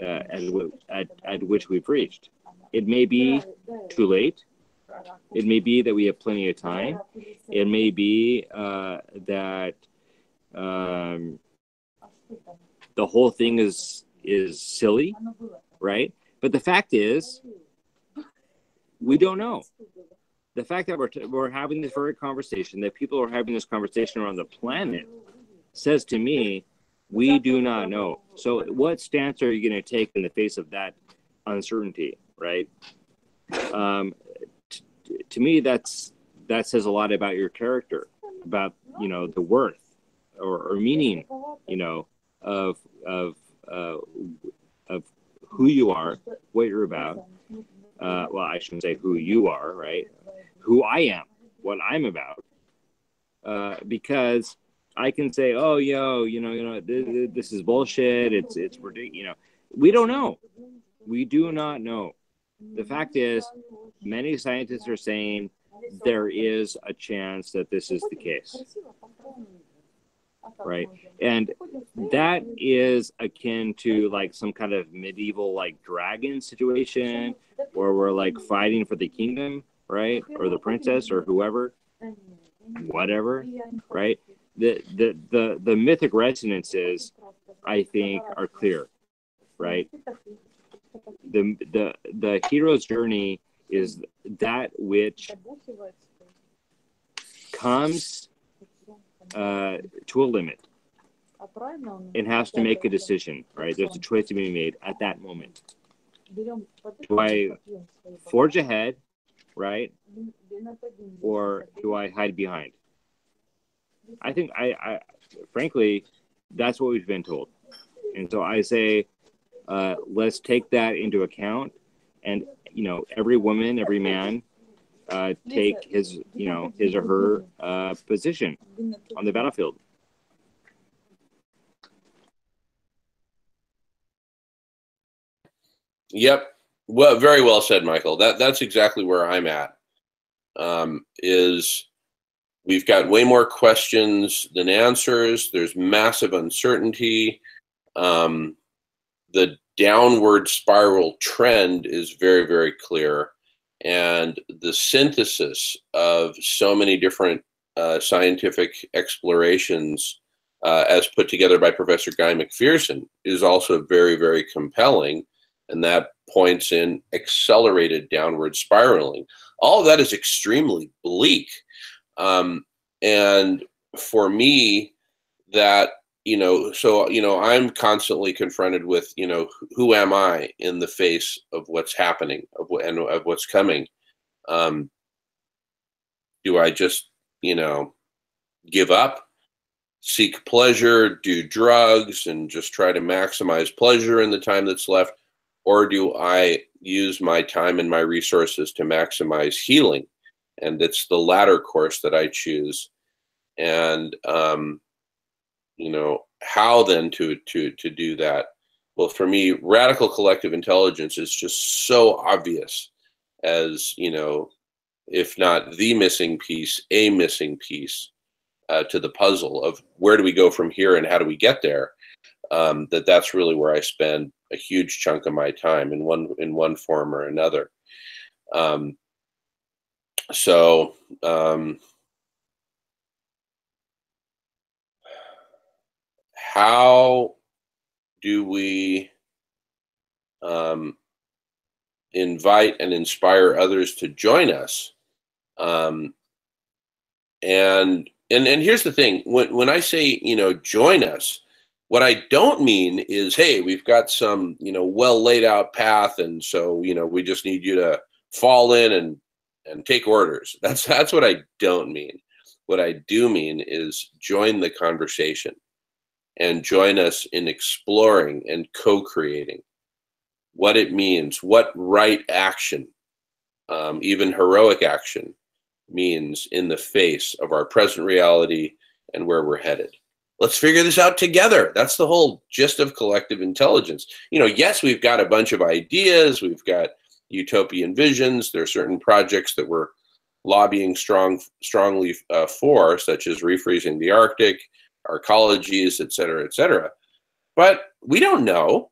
at which we've reached. It may be too late. It may be that we have plenty of time. It may be that the whole thing is silly, right? But the fact is, we don't know. The fact that we're having this very conversation, that people are having this conversation around the planet, says to me, we do not know. So what stance are you going to take in the face of that uncertainty, right? To me, that says a lot about your character, about, you know, the worth or meaning, you know, of who you are, what you're about. Well, I shouldn't say who you are, right? Who I am, what I'm about. Because I can say, oh, this is bullshit. It's ridiculous. You know, we don't know. We do not know. The fact is, many scientists are saying there is a chance that this is the case, right? And that is akin to like some kind of medieval like dragon situation where we're like fighting for the kingdom, right? Or the princess or whoever, whatever, right? The mythic resonances, I think, are clear, right? The hero's journey is that which comes to a limit and has to make a decision, right? There's a choice to be made at that moment. Do I forge ahead, right? Or do I hide behind? I think I frankly, that's what we've been told. And so I say, let's take that into account, and, you know, every woman, every man, take his or her position on the battlefield. Yep. Well, very well said, Michael. That's exactly where I'm at. Is we've got way more questions than answers. There's massive uncertainty. The downward spiral trend is very, very clear. And the synthesis of so many different scientific explorations as put together by Professor Guy McPherson is also very, very compelling. And that points in accelerated downward spiraling. All of that is extremely bleak. And for me, that, I'm constantly confronted with, who am I in the face of what's happening, of what's coming? Do I just, give up, seek pleasure, do drugs, and just try to maximize pleasure in the time that's left? Or do I use my time and my resources to maximize healing? And it's the latter course that I choose. And, how then to do that? Well, for me, radical collective intelligence is just so obvious as, if not the missing piece, a missing piece to the puzzle of where do we go from here and how do we get there? That's really where I spend a huge chunk of my time in one form or another. How do we invite and inspire others to join us? And here's the thing: when I say join us, what I don't mean is, hey, we've got some well laid out path, and so we just need you to fall in and take orders. That's what I don't mean. What I do mean is join the conversation and join us in exploring and co-creating what it means, what right action, even heroic action, means in the face of our present reality and where we're headed. Let's figure this out together. That's the whole gist of collective intelligence. Yes, we've got a bunch of ideas. We've got utopian visions. There are certain projects that we're lobbying strongly for, such as refreezing the Arctic, our ecologies, et cetera, et cetera. But we don't know.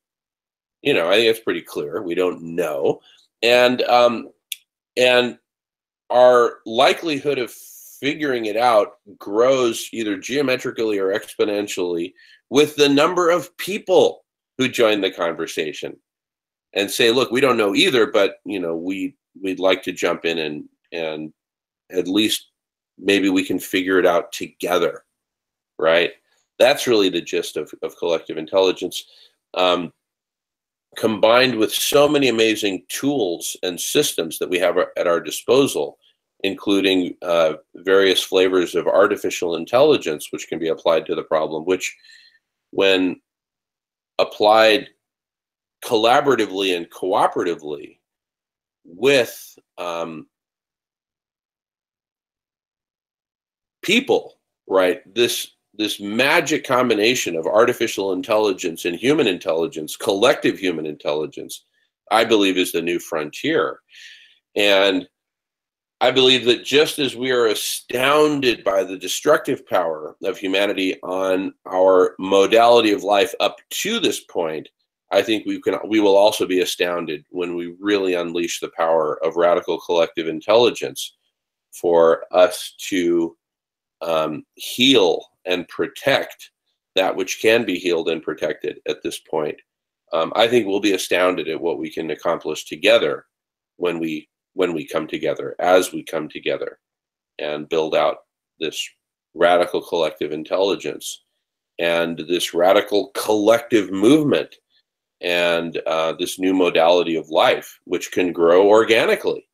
I think it's pretty clear. We don't know. And our likelihood of figuring it out grows either geometrically or exponentially with the number of people who join the conversation and say, look, we don't know either, but we'd like to jump in and at least maybe we can figure it out together, right? That's really the gist of collective intelligence, combined with so many amazing tools and systems that we have at our disposal, including various flavors of artificial intelligence, which can be applied to the problem, which, when applied collaboratively and cooperatively with people, right? This magic combination of artificial intelligence and human intelligence, collective human intelligence, I believe is the new frontier. And I believe that just as we are astounded by the destructive power of humanity on our modality of life up to this point, I think we will also be astounded when we really unleash the power of radical collective intelligence for us to heal and protect that which can be healed and protected at this point. I think we'll be astounded at what we can accomplish together when we come together, as we come together and build out this radical collective intelligence and this radical collective movement and this new modality of life, which can grow organically.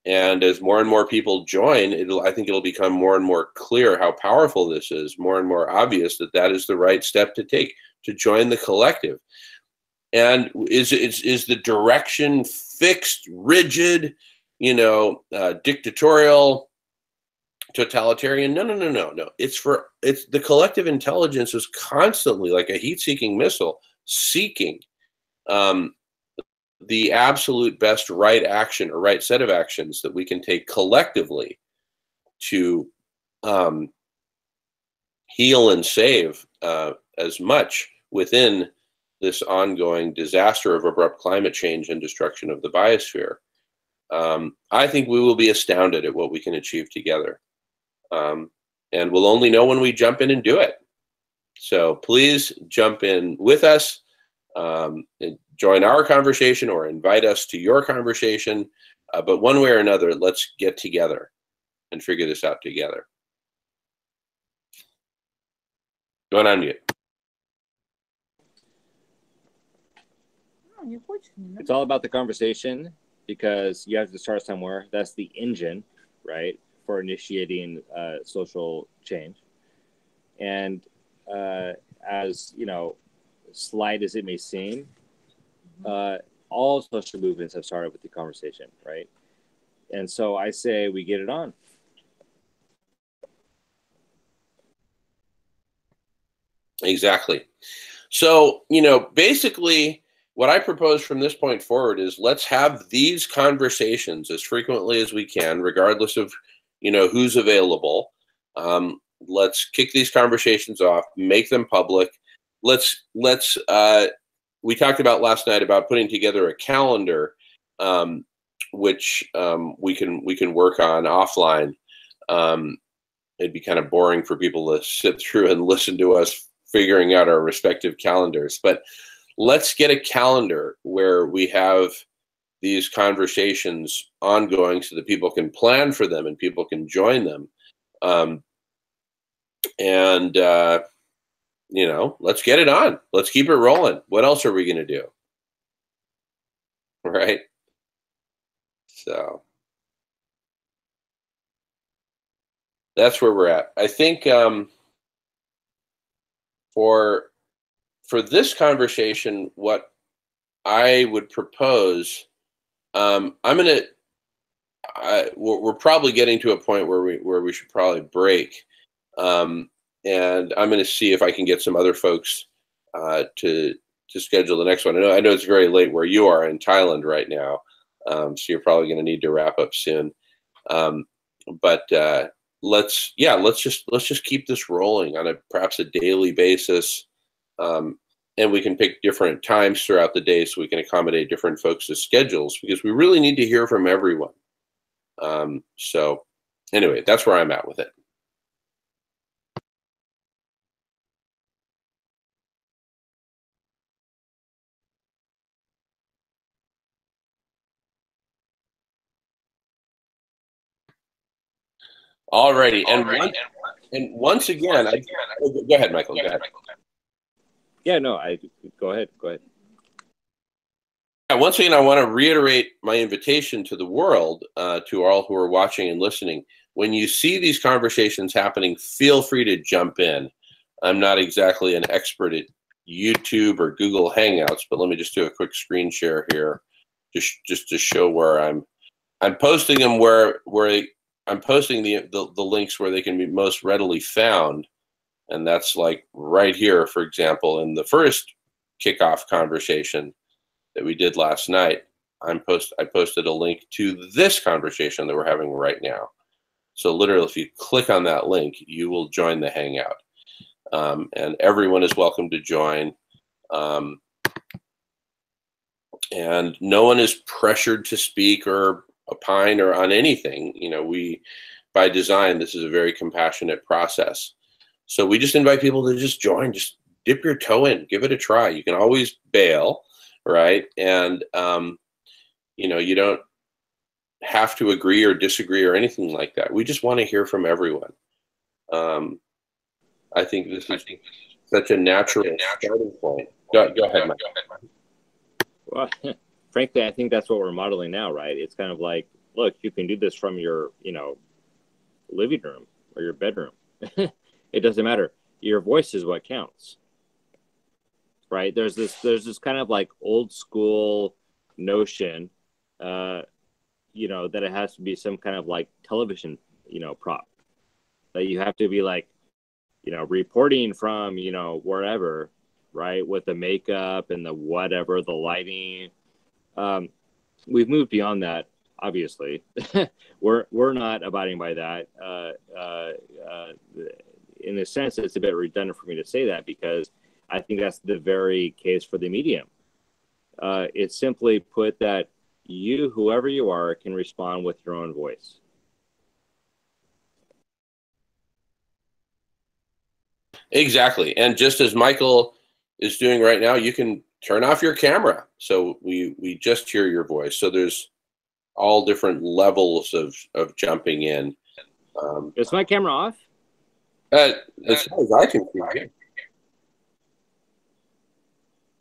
And as more and more people join, I think it'll become more and more clear how powerful this is, more and more obvious that that is the right step to take, to join the collective. And is the direction fixed, rigid, dictatorial, totalitarian? No. It's the collective intelligence is constantly, like a heat-seeking missile, seeking the absolute best right action or right set of actions that we can take collectively to heal and save as much within this ongoing disaster of abrupt climate change and destruction of the biosphere. I think we will be astounded at what we can achieve together. And we'll only know when we jump in and do it. So please jump in with us. And join our conversation or invite us to your conversation. But one way or another, let's get together and figure this out together. Going on mute. It's all about the conversation, because you have to start somewhere. That's the engine, right, for initiating social change. And as slight as it may seem, all social movements have started with the conversation, right? And so I say we get it on. Exactly. So, basically what I propose from this point forward is let's have these conversations as frequently as we can, regardless of, who's available. Let's kick these conversations off, make them public. We talked about last night about putting together a calendar, which we can work on offline. It'd be kind of boring for people to sit through and listen to us figuring out our respective calendars, but let's get a calendar where we have these conversations ongoing so that people can plan for them and people can join them. Let's get it on. Let's keep it rolling. What else are we going to do? Right? So that's where we're at. I think for this conversation, what I would propose, we're probably getting to a point where we should probably break. And I'm going to see if I can get some other folks to schedule the next one. I know it's very late where you are in Thailand right now, so you're probably going to need to wrap up soon. but let's just keep this rolling on perhaps a daily basis, and we can pick different times throughout the day so we can accommodate different folks' schedules, because we really need to hear from everyone. So anyway, that's where I'm at with it. Alrighty, and once again, go ahead, Michael. Go ahead. Yeah, no, go ahead. Yeah, once again, I want to reiterate my invitation to the world, to all who are watching and listening. When you see these conversations happening, feel free to jump in. I'm not exactly an expert at YouTube or Google Hangouts, but let me just do a quick screen share here, just to show where I'm posting them where I'm posting the links where they can be most readily found. And that's like right here, for example, in the first kickoff conversation that we did last night, I posted a link to this conversation that we're having right now. So literally, if you click on that link, you will join the Hangout. And everyone is welcome to join. And no one is pressured to speak or opine or on anything. By design, this is a very compassionate process. So we just invite people to just join, just dip your toe in, give it a try. You can always bail, right? And, you don't have to agree or disagree or anything like that. We just want to hear from everyone. I think this is such a natural starting point. Go ahead, Mike. Well, frankly, I think that's what we're modeling now, right? It's kind of like, look, you can do this from your, living room or your bedroom. It doesn't matter. Your voice is what counts, right? There's this kind of like old school notion, that it has to be some kind of like television, prop, that you have to be like, reporting from, wherever, right? With the makeup and the whatever, the lighting. We've moved beyond that, obviously. We're not abiding by that. In a sense, it's a bit redundant for me to say that, because I think that's the very case for the medium. It's simply put that you, whoever you are, can respond with your own voice. Exactly. And just as Michael is doing right now, you can turn off your camera. So we just hear your voice. So there's all different levels of jumping in. Is my camera off? As far as I can see it.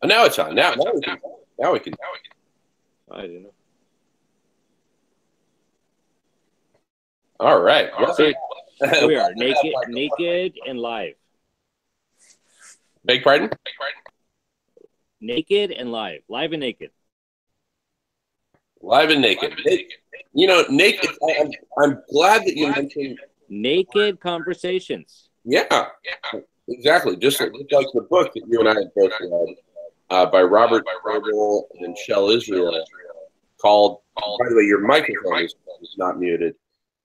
Oh, now it's on. Now we can. I don't know. All right. Here we are, naked and live. Beg pardon? Naked and live and naked. Live and naked. Naked. I'm glad that you mentioned naked conversations. Yeah, exactly. Just like the book that you and I had both read, by Robert Vogel and Shel Israel, called. By the way, your microphone is not muted.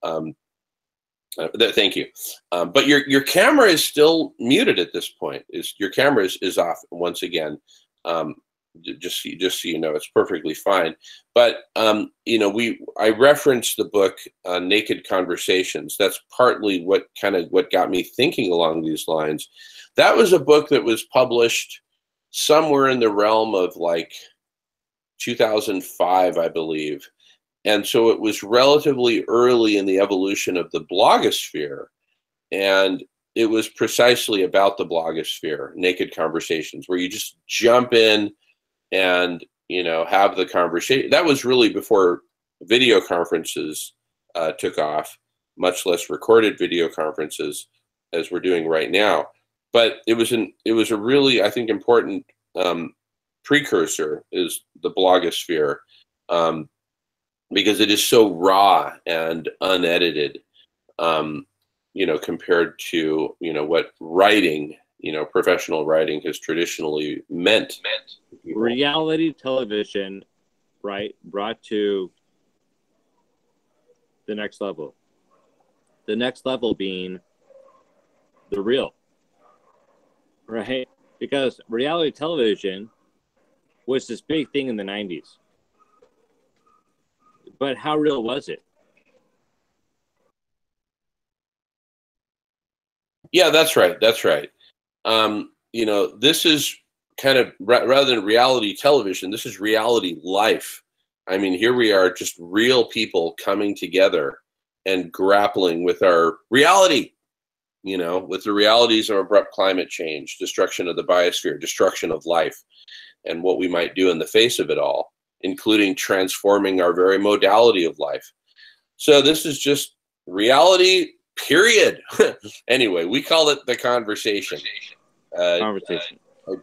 Thank you. But your camera is still muted at this point. Your camera is off once again. Just so you know, it's perfectly fine. But I referenced the book Naked Conversations. That's partly what got me thinking along these lines. That was a book that was published somewhere in the realm of like 2005, I believe. And so it was relatively early in the evolution of the blogosphere. And it was precisely about the blogosphere, Naked Conversations, where you just jump in and, have the conversation. That was really before video conferences took off, much less recorded video conferences as we're doing right now. But it was a really, I think, important precursor is the blogosphere. Because it is so raw and unedited, compared to, what writing, professional writing has traditionally meant. Reality television, right, brought to the next level. The next level being the real, right? Because reality television was this big thing in the 90s. But how real was it? Yeah, that's right. That's right. This is kind of rather than reality television, this is reality life. I mean, here we are, just real people coming together and grappling with our reality, with the realities of abrupt climate change, destruction of the biosphere, destruction of life, and what we might do in the face of it all, including transforming our very modality of life. So this is just reality, period. Anyway, we call it The Conversation. A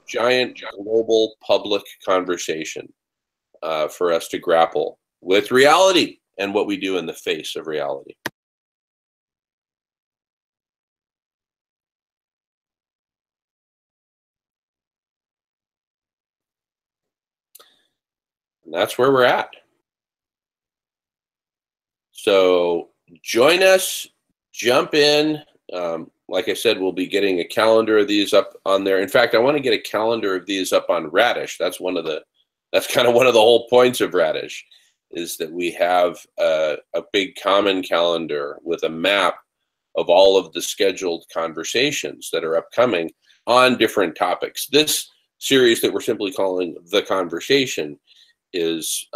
giant global public conversation for us to grapple with reality and what we do in the face of reality. And that's where we're at. So join us, jump in. Like I said, we'll be getting a calendar of these up on there. In fact, I want to get a calendar of these up on Radish. That's kind of one of the whole points of Radish, is that we have a big common calendar with a map of all of the scheduled conversations that are upcoming on different topics. This series that we're simply calling The Conversation is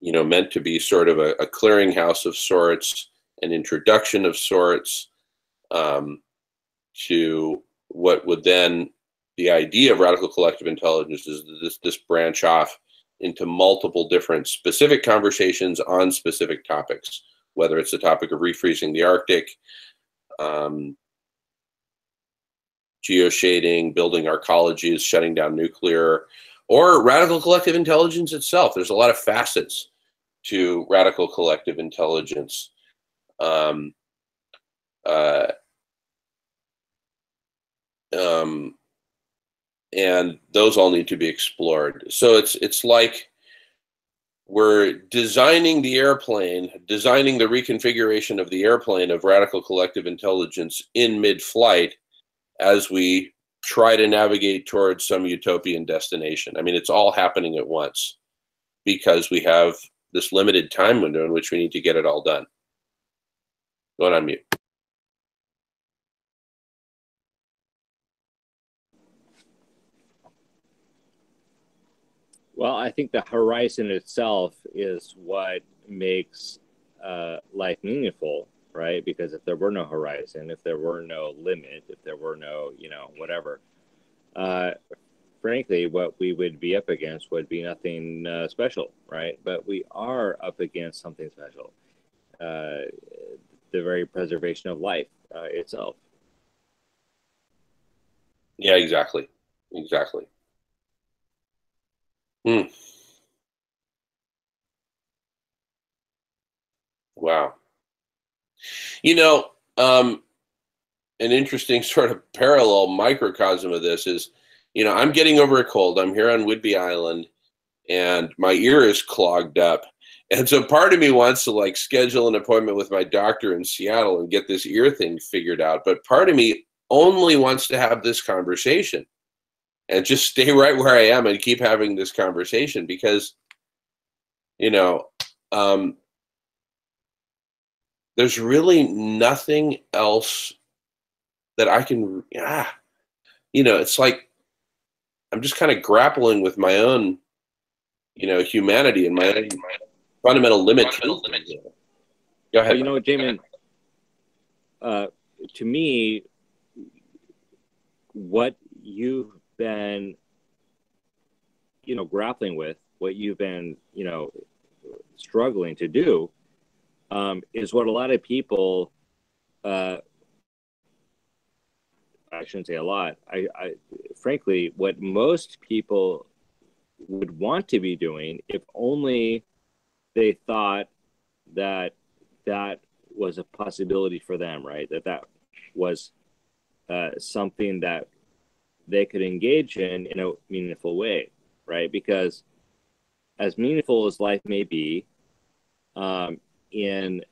meant to be sort of a clearinghouse of sorts, an introduction of sorts to what would then, the idea of radical collective intelligence is this branch off into multiple different specific conversations on specific topics, whether it's the topic of refreezing the Arctic, geoshading, building our colleges, shutting down nuclear, or radical collective intelligence itself. There's a lot of facets to radical collective intelligence. And those all need to be explored. So it's like we're designing the airplane, designing the reconfiguration of the airplane of radical collective intelligence in mid-flight as we try to navigate towards some utopian destination. I mean, it's all happening at once because we have this limited time window in which we need to get it all done. Going on mute. Well, I think the horizon itself is what makes life meaningful, right? Because if there were no horizon, if there were no limit, if there were no, whatever, frankly, what we would be up against would be nothing special, right? But we are up against something special, the very preservation of life itself. Yeah, exactly. Exactly. Wow. An interesting sort of parallel microcosm of this is, I'm getting over a cold. I'm here on Whidbey Island and my ear is clogged up. And so part of me wants to schedule an appointment with my doctor in Seattle and get this ear thing figured out. But part of me only wants to have this conversation and just stay right where I am and keep having this conversation because, there's really nothing else that I can, it's like I'm just kind of grappling with my own, humanity and my own fundamental limitations. Go ahead. Well, Jamin, to me, what you've been, grappling with, what you've been, struggling to do, is what a lot of people, I shouldn't say a lot, I frankly, what most people would want to be doing if only they thought that that was a possibility for them, right? That was something that they could engage in a meaningful way, right? Because as meaningful as life may be, in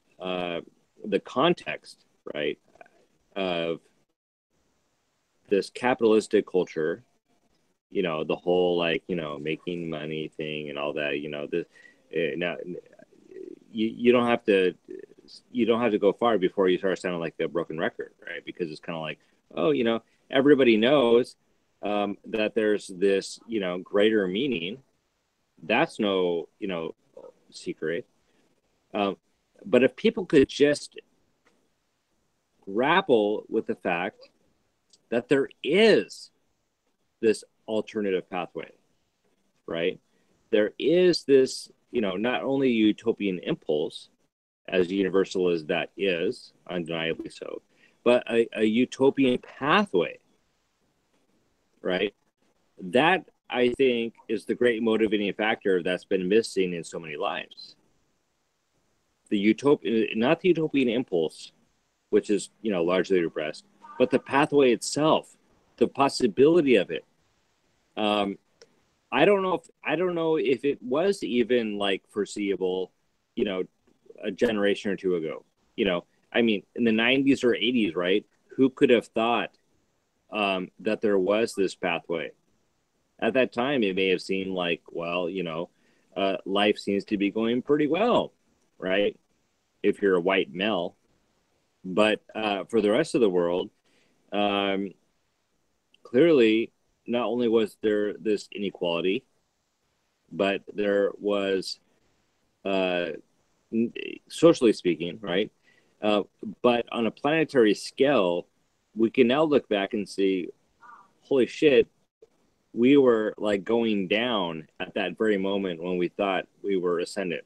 the context, right, of this capitalistic culture, the whole, like, making money thing and all that, now you don't have to go far before you start sounding like a broken record, right? Because it's kind of like, oh, everybody knows that there's this, greater meaning. That's no, secret. But if people could just grapple with the fact that there is this alternative pathway, right? There is this, not only utopian impulse, as universal as that is, undeniably so, but a utopian pathway, right? That, I think, is the great motivating factor that's been missing in so many lives. The not the utopian impulse, which is, largely repressed, but the pathway itself, the possibility of it. I don't know if it was even like foreseeable, a generation or two ago. I mean, in the 90s or 80s, right? Who could have thought that there was this pathway? At that time, it may have seemed like, well, life seems to be going pretty well, right? If you're a white male. But for the rest of the world, clearly, not only was there this inequality, but there was, socially speaking, right? But on a planetary scale, we can now look back and see, holy shit, we were like going down at that very moment when we thought we were ascendant,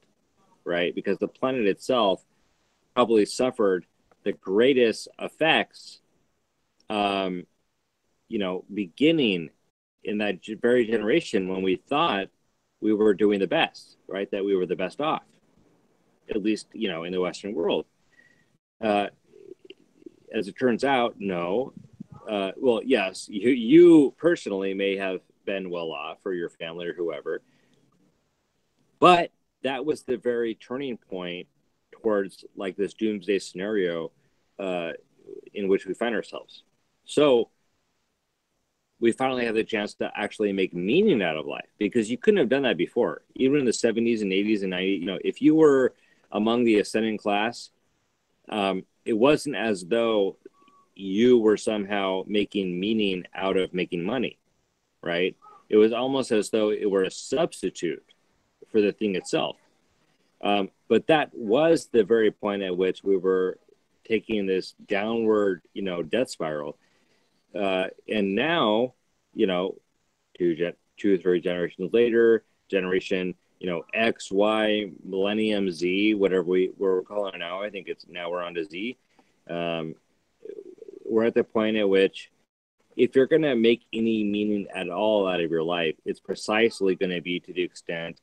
right? Because the planet itself probably suffered the greatest effects, beginning in that very generation when we thought we were doing the best, right? That we were the best off, at least, in the Western world. As it turns out, no. Well, yes, you personally may have been well off, or your family or whoever, but that was the very turning point towards like this doomsday scenario in which we find ourselves. So we finally have the chance to actually make meaning out of life, because you couldn't have done that before. Even in the 70s and 80s and 90s, if you were among the ascendant class, it wasn't as though you were somehow making meaning out of making money, right? It was almost as though it were a substitute for the thing itself. But that was the very point at which we were taking this downward, death spiral. And now, two or three generations later, generation, X, Y, Millennium, Z, whatever we're calling it now. I think we're on to Z. We're at the point at which, if you're going to make any meaning at all out of your life, it's precisely going to be to the extent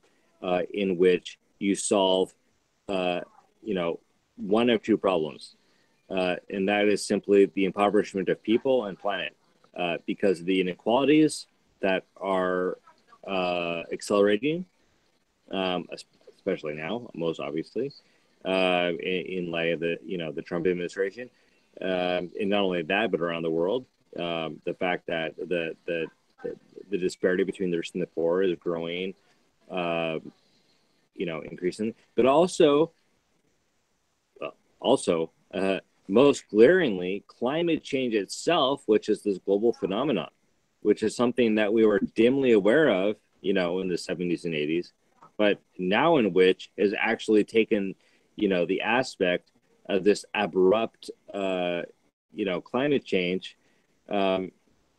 in which you solve, one of two problems. And that is simply the impoverishment of people and planet, because of the inequalities that are accelerating, especially now, most obviously, in light of the Trump administration. And not only that, but around the world, the fact that the disparity between the rich and the poor is growing, increasing, but also, most glaringly, climate change itself, which is this global phenomenon, which is something that we were dimly aware of, in the 70s and 80s, but now in which is actually taken, the aspect of this abrupt, climate change,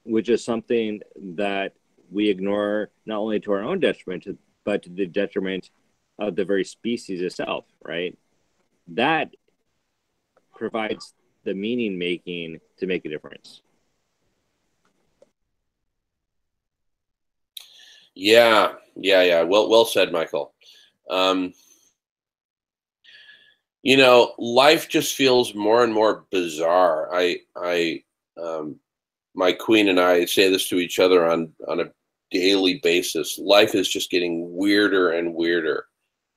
which is something that we ignore not only to our own detriment, but to the detriment of the very species itself, right? That provides the meaning making to make a difference. Yeah. Well said, Michael. Life just feels more and more bizarre. My queen and I say this to each other on a daily basis. Life is just getting weirder and weirder.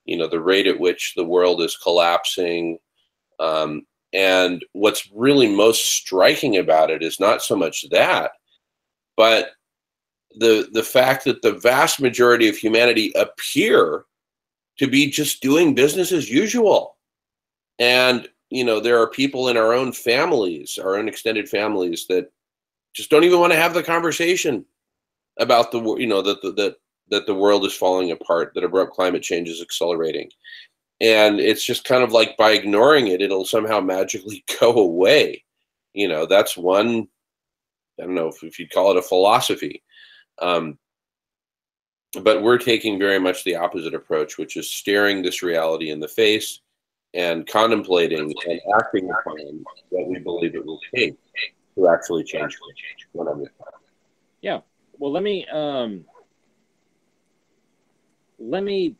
The rate at which the world is collapsing, And what's really most striking about it is not so much that, but the fact that the vast majority of humanity appear to be just doing business as usual. And there are people in our own families, our own extended families, that just don't even want to have the conversation about that the world is falling apart, that abrupt climate change is accelerating. And it's just kind of like, by ignoring it, it'll somehow magically go away. That's one, I don't know if you'd call it a philosophy. But we're taking very much the opposite approach, which is staring this reality in the face and contemplating and acting upon what we believe it will take to actually change things. Yeah. Well, let me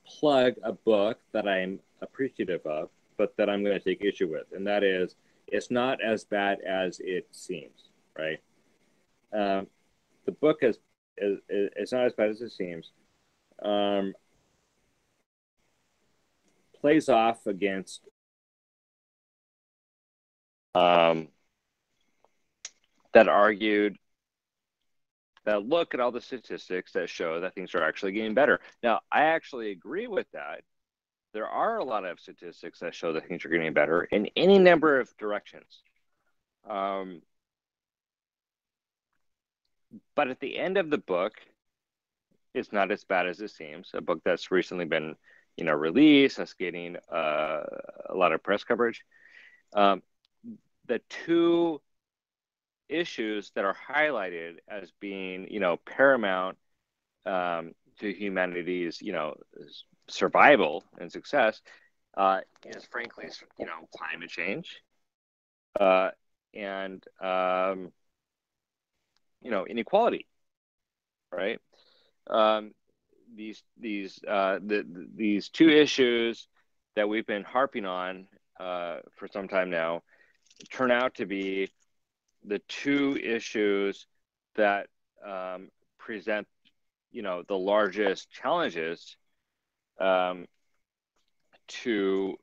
plug a book that I'm appreciative of, but that I'm going to take issue with, and that is, It's Not as Bad as It Seems. Right. The book is It's Not as Bad as It Seems. Plays off against that argued that look at all the statistics that show that things are actually getting better. Now, I actually agree with that. There are a lot of statistics that show that things are getting better in any number of directions. But at the end of the book, It's Not as Bad as It Seems, a book that's recently been, released, that's getting a lot of press coverage. The two issues that are highlighted as being, paramount to humanity's, survival and success is, frankly, climate change and, inequality, right? These two issues that we've been harping on for some time now turn out to be the two issues that present, the largest challenges to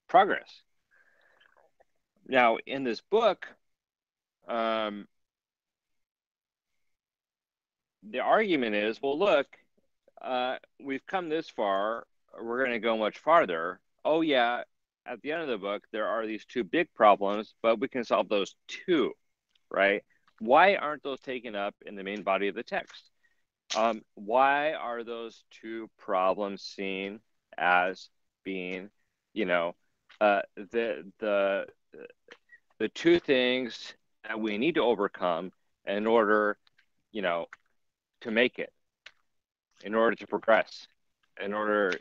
progress. Now, in this book, the argument is, well, look, we've come this far, we're going to go much farther. Oh, yeah, at the end of the book, there are these two big problems, but we can solve those too, right? Why aren't those taken up in the main body of the text? Why are those two problems seen as being, the two things that we need to overcome in order, to make it, in order to progress, in order,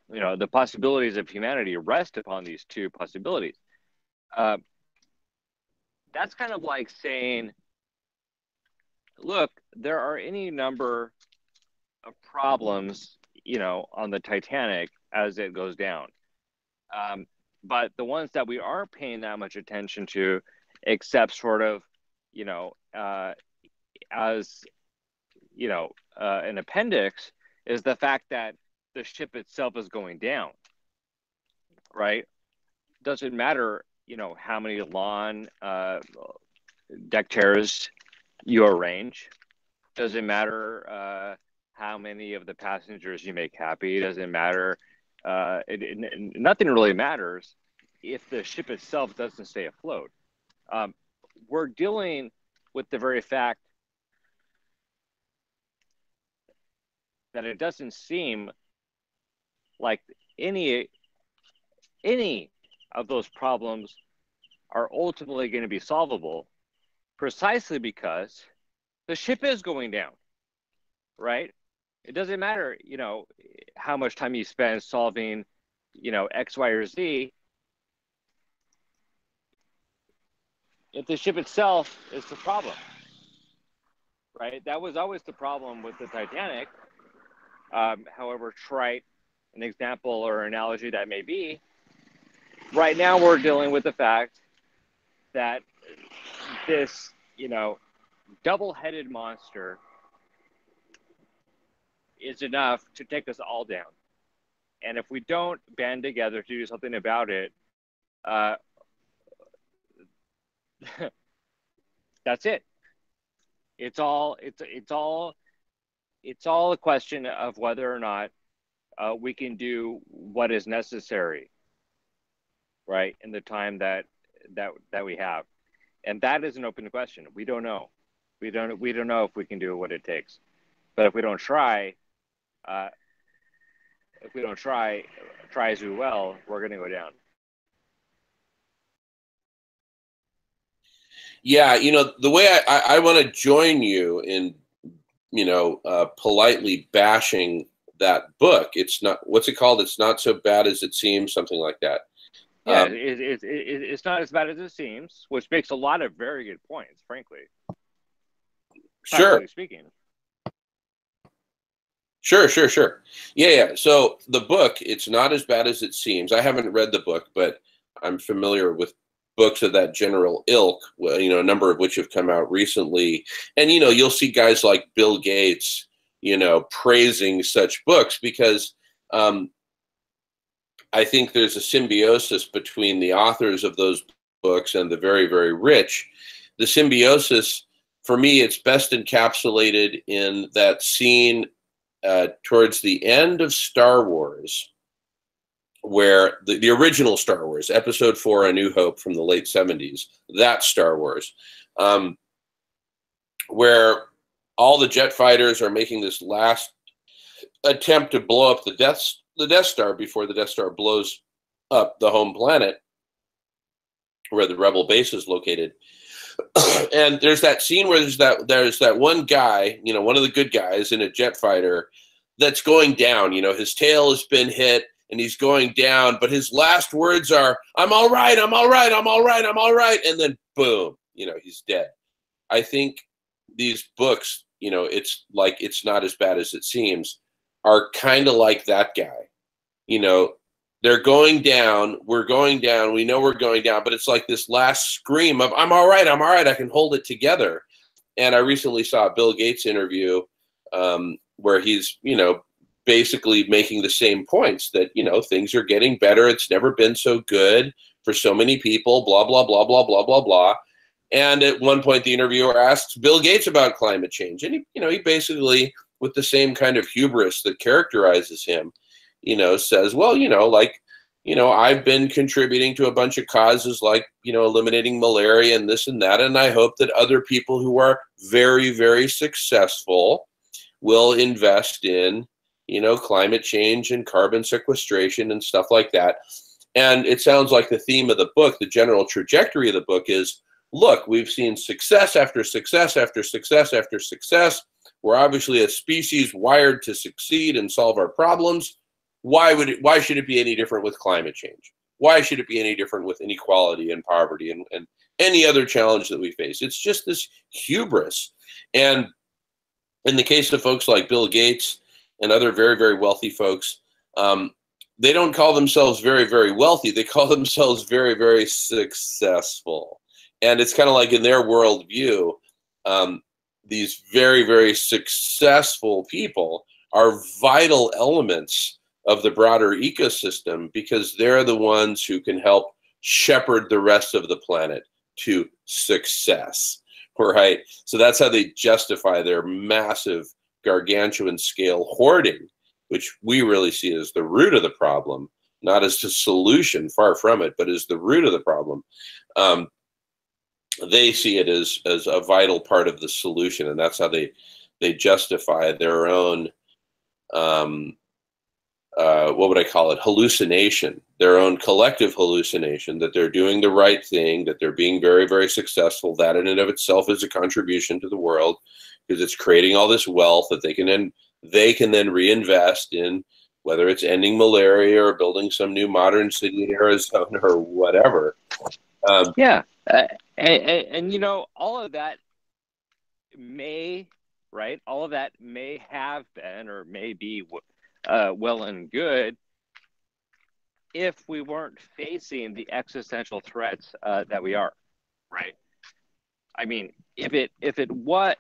the possibilities of humanity rest upon these two possibilities. That's kind of like saying, look, there are any number of problems, on the Titanic as it goes down. But the ones that we aren't paying that much attention to, except sort of, as, an appendix, is the fact that the ship itself is going down, right? Doesn't matter, how many lawn deck chairs you arrange. Doesn't matter how many of the passengers you make happy. Doesn't matter. Nothing really matters if the ship itself doesn't stay afloat. We're dealing with the very fact that it doesn't seem like any of those problems are ultimately going to be solvable, precisely because the ship is going down, right? It doesn't matter, how much time you spend solving, X, Y, or Z. If the ship itself is the problem, right? That was always the problem with the Titanic. However trite an example or analogy that may be, right now we're dealing with the fact that this, double-headed monster is enough to take us all down. And if we don't band together to do something about it, uh, that's it. It's all a question of whether or not we can do what is necessary, right, in the time that we have, and that is an open question. We don't know. We don't know if we can do what it takes. But if we don't try, uh, try as we will, we're going to go down. Yeah, the way I want to join you in, politely bashing that book. It's not, what's it called? It's Not So Bad as It Seems, something like that. Yeah, it's not as bad as it seems, which makes a lot of very good points, frankly. Sure. Speaking. Sure. Yeah. So the book, It's Not As Bad As It Seems. I haven't read the book, but I'm familiar with books of that general ilk, a number of which have come out recently. And, you'll see guys like Bill Gates, praising such books because I think there's a symbiosis between the authors of those books and the very, very rich. The symbiosis, for me, it's best encapsulated in that scene towards the end of Star Wars, where the original Star Wars, Episode 4, A New Hope from the late 70s, that Star Wars, where all the jet fighters are making this last attempt to blow up the Death Star before the Death Star blows up the home planet where the rebel base is located. And there's that scene where there's that one guy, one of the good guys in a jet fighter that's going down. His tail has been hit and he's going down, but his last words are, "I'm all right, I'm all right, I'm all right, I'm all right." And then boom, he's dead. I think these books, it's like It's Not As Bad As It Seems, are kind of like that guy. They're going down, we're going down, we know we're going down, but it's like this last scream of, I'm all right, I can hold it together. And I recently saw a Bill Gates interview where he's, basically making the same points that, things are getting better. It's never been so good for so many people, blah, blah, blah, blah, blah, blah, blah. And at one point, the interviewer asks Bill Gates about climate change. And he basically, with the same kind of hubris that characterizes him, says, well, I've been contributing to a bunch of causes like, eliminating malaria and this and that. And I hope that other people who are very, very successful will invest in, climate change and carbon sequestration and stuff like that. And it sounds like the theme of the book, the general trajectory of the book is, look, we've seen success after success after success after success. We're obviously a species wired to succeed and solve our problems. Why should it be any different with climate change? Why should it be any different with inequality and poverty and any other challenge that we face? It's just this hubris. And in the case of folks like Bill Gates and other very, very wealthy folks, they don't call themselves very, very wealthy. They call themselves very, very successful. And it's kind of like in their worldview, these very, very successful people are vital elements of the broader ecosystem because they're the ones who can help shepherd the rest of the planet to success, right? So that's how they justify their massive gargantuan scale hoarding, which we really see as the root of the problem, not as the solution, far from it, but as the root of the problem. They see it as a vital part of the solution, and that's how they justify their own what would I call it? Hallucination, their own collective hallucination that they're doing the right thing, that they're being very, very successful. That in and of itself is a contribution to the world because it's creating all this wealth that they can then reinvest in, whether it's ending malaria or building some new modern city in Arizona or whatever. Yeah. And all of that all of that may have been or may be well and good if we weren't facing the existential threats that we are, right? I mean, if it were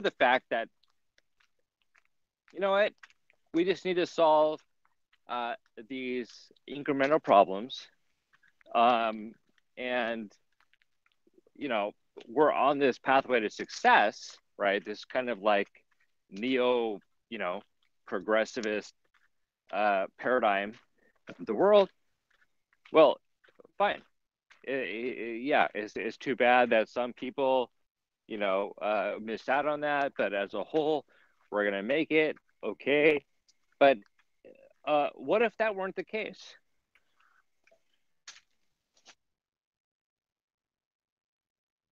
the fact that, we just need to solve these incremental problems, and we're on this pathway to success, right? This kind of like neo, progressivist paradigm of the world. Well, fine. Yeah, it's too bad that some people, missed out on that. But as a whole, we're gonna make it. Okay. But what if that weren't the case?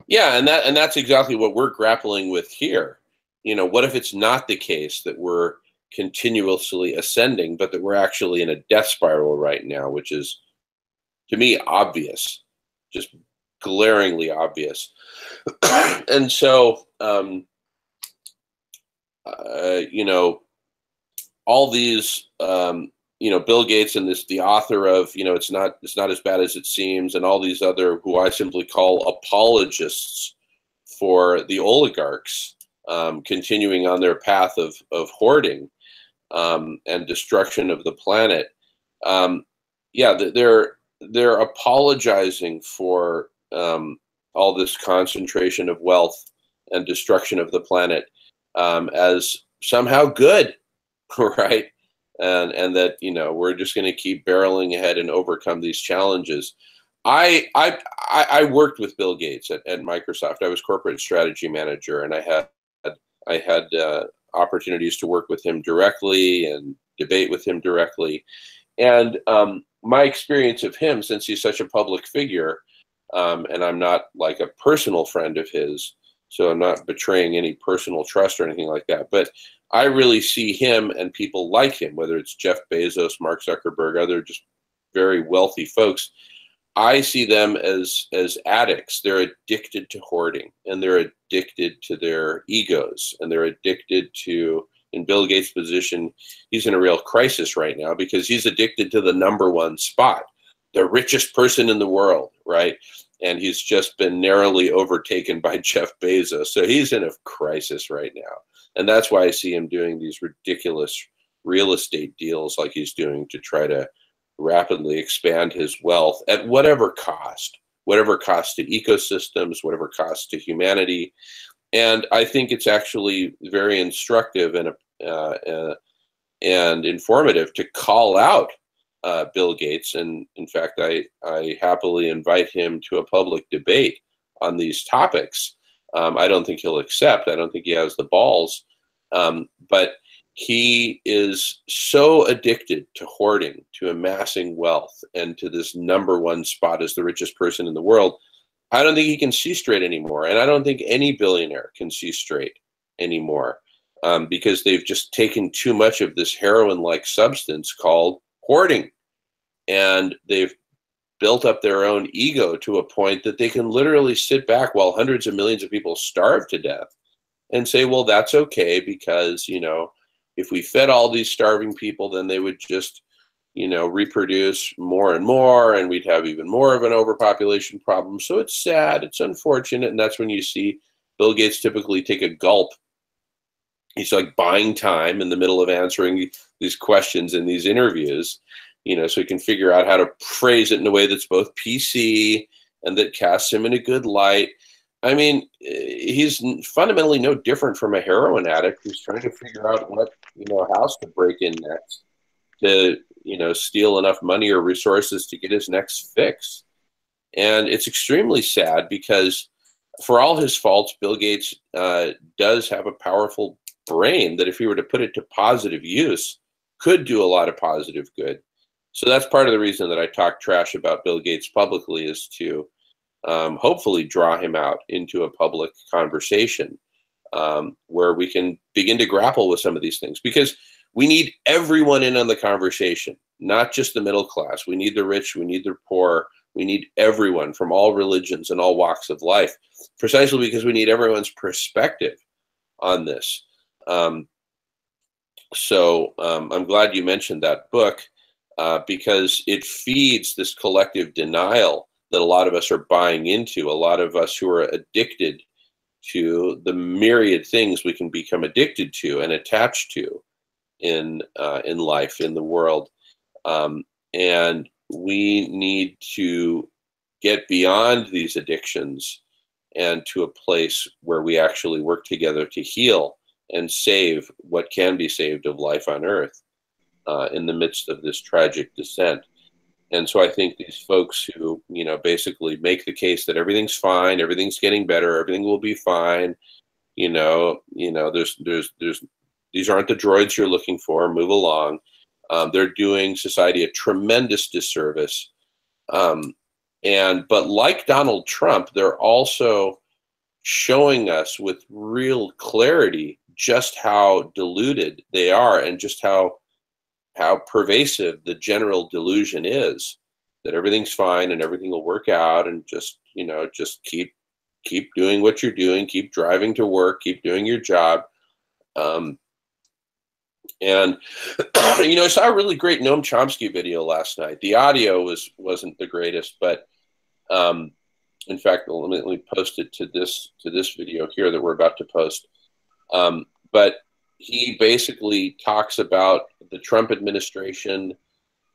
Yeah, and that's exactly what we're grappling with here. What if it's not the case that we're continuously ascending, but that we're actually in a death spiral right now, which is, to me, obvious, just glaringly obvious. And so, all these, Bill Gates and the author of, it's not as bad as it seems, and all these other who I simply call apologists for the oligarchs, continuing on their path of hoarding, and destruction of the planet. Yeah, they're apologizing for all this concentration of wealth and destruction of the planet as somehow good, right? And that we're just going to keep barreling ahead and overcome these challenges. I worked with Bill Gates at Microsoft. I was corporate strategy manager, and I had opportunities to work with him directly and debate with him directly. And my experience of him, since he's such a public figure, and I'm not like a personal friend of his, so I'm not betraying any personal trust or anything like that, but I really see him and people like him, whether it's Jeff Bezos, Mark Zuckerberg, other just very wealthy folks. I see them as addicts. They're addicted to hoarding, and they're addicted to their egos, and they're addicted to, in Bill Gates' position, he's in a real crisis right now because he's addicted to the #1 spot, the richest person in the world, right? And he's just been narrowly overtaken by Jeff Bezos. So he's in a crisis right now. And that's why I see him doing these ridiculous real estate deals like he's doing to try to rapidly expand his wealth at whatever cost to ecosystems, whatever cost to humanity. And I think it's actually very instructive and informative to call out Bill Gates. And in fact, I happily invite him to a public debate on these topics. I don't think he'll accept. I don't think he has the balls. But he is so addicted to hoarding, to amassing wealth, and to this #1 spot as the richest person in the world. I don't think he can see straight anymore. And I don't think any billionaire can see straight anymore, because they've just taken too much of this heroin-like substance called hoarding. And they've built up their own ego to a point that they can literally sit back while hundreds of millions of people starve to death and say, well, that's okay, because, if we fed all these starving people, then they would just, reproduce more and more, and we'd have even more of an overpopulation problem. So it's sad, it's unfortunate. And that's when you see Bill Gates typically take a gulp. He's like buying time in the middle of answering these questions in these interviews, so he can figure out how to phrase it in a way that's both PC and that casts him in a good light. I mean, he's fundamentally no different from a heroin addict who's trying to figure out what, house to break in next to, steal enough money or resources to get his next fix. And it's extremely sad because, for all his faults, Bill Gates does have a powerful brain that, if he were to put it to positive use, could do a lot of positive good. So that's part of the reason that I talk trash about Bill Gates publicly, is to hopefully draw him out into a public conversation where we can begin to grapple with some of these things, because we need everyone in on the conversation, not just the middle class. We need the rich, we need the poor, we need everyone from all religions and all walks of life, precisely because we need everyone's perspective on this. So I'm glad you mentioned that book, because it feeds this collective denial that a lot of us are buying into, a lot of us who are addicted to the myriad things we can become addicted to and attached to in life, in the world. And we need to get beyond these addictions and to a place where we actually work together to heal and save what can be saved of life on earth in the midst of this tragic descent. And so I think these folks who, basically make the case that everything's fine, everything's getting better, everything will be fine, there's these aren't the droids you're looking for, move along. They're doing society a tremendous disservice. But like Donald Trump, they're also showing us with real clarity just how deluded they are and just how pervasive the general delusion is that everything's fine and everything will work out, and just keep doing what you're doing, keep driving to work, keep doing your job. And I saw a really great Noam Chomsky video last night. The audio wasn't the greatest, but in fact, let me post it to this video here that we're about to post. But he basically talks about the Trump administration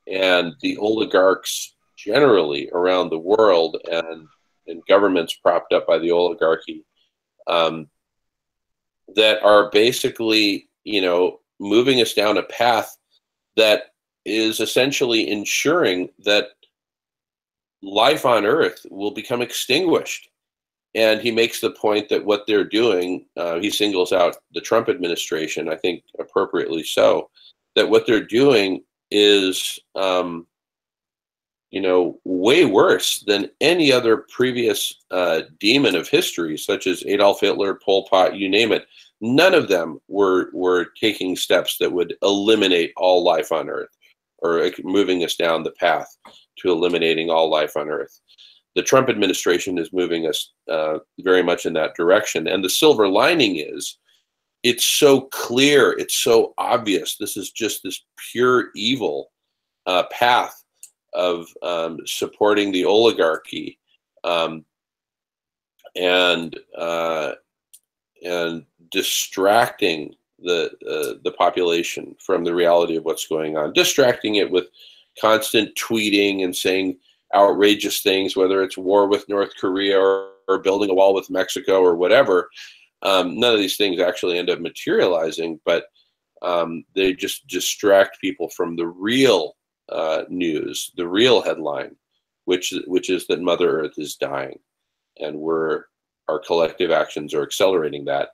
and the oligarchs generally around the world, and governments propped up by the oligarchy, that are basically, moving us down a path that is essentially ensuring that life on Earth will become extinguished. And he makes the point that what they're doing, he singles out the Trump administration, I think appropriately so, that what they're doing is, way worse than any other previous demon of history, such as Adolf Hitler, Pol Pot, you name it. None of them were taking steps that would eliminate all life on Earth, or moving us down the path to eliminating all life on Earth. The Trump administration is moving us very much in that direction. And the silver lining is, it's so clear, it's so obvious. This is just this pure evil path of supporting the oligarchy and distracting the population from the reality of what's going on, distracting it with constant tweeting and saying outrageous things, whether it's war with North Korea or building a wall with Mexico or whatever. None of these things actually end up materializing, but they just distract people from the real news, the real headline, which is that Mother Earth is dying, and our collective actions are accelerating that.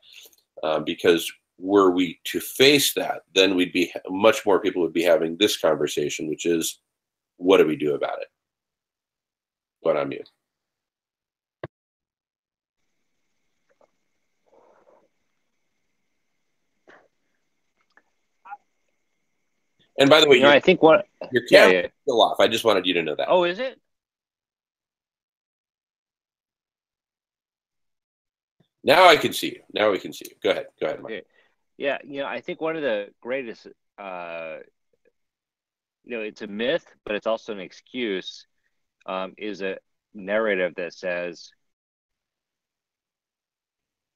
Because were we to face that, then much more people would be having this conversation, which is, what do we do about it? What on mute. And by the way, I think your camera is still off. I just wanted you to know that. Oh, is it? Now I can see you. Now we can see you. Go ahead, Mike. Okay. Yeah, I think one of the greatest, it's a myth, but it's also an excuse, is a narrative that says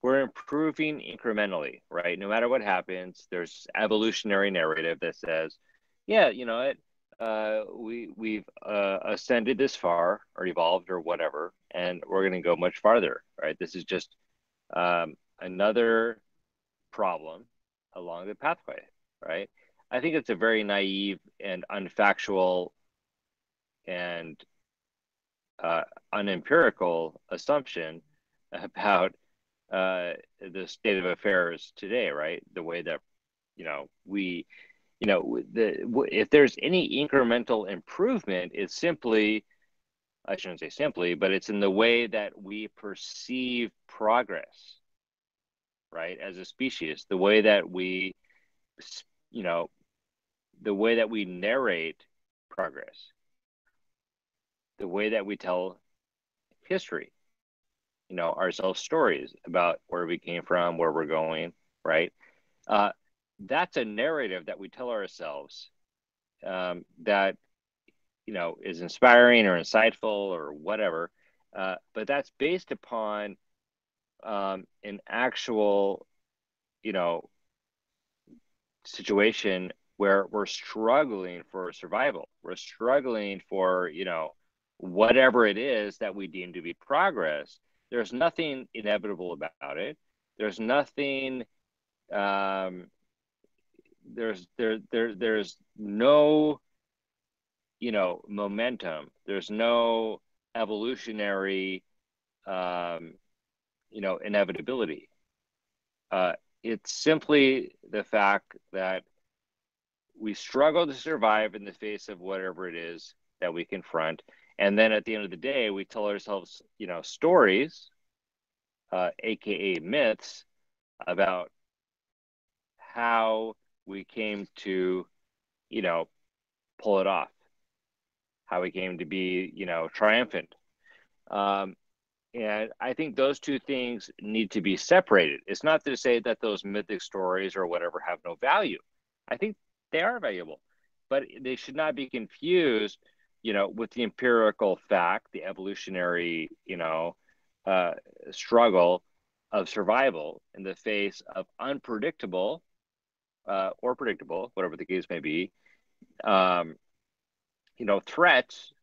we're improving incrementally, right? No matter what happens, there's evolutionary narrative that says, yeah, we've ascended this far, or evolved, or whatever, and we're going to go much farther, right? This is just another problem along the pathway, right? I think it's a very naive and unfactual and unempirical assumption about the state of affairs today, right? The way that if there's any incremental improvement, it's simply, I shouldn't say simply, but it's in the way that we perceive progress, right? As a species, the way that we narrate progress, the way that we tell history, ourselves stories about where we came from, where we're going, right? That's a narrative that we tell ourselves that, is inspiring or insightful or whatever. But that's based upon an actual, situation where we're struggling for survival. We're struggling for, whatever it is that we deem to be progress. There's nothing inevitable about it. There's nothing, there's no, momentum. There's no evolutionary, inevitability. It's simply the fact that we struggle to survive in the face of whatever it is that we confront. And then at the end of the day, we tell ourselves, stories, AKA myths, about how we came to, pull it off, how we came to be, triumphant. And I think those two things need to be separated. It's not to say that those mythic stories or whatever have no value. I think they are valuable, but they should not be confused, with the empirical fact, the evolutionary, struggle of survival in the face of unpredictable or predictable, whatever the case may be, threats.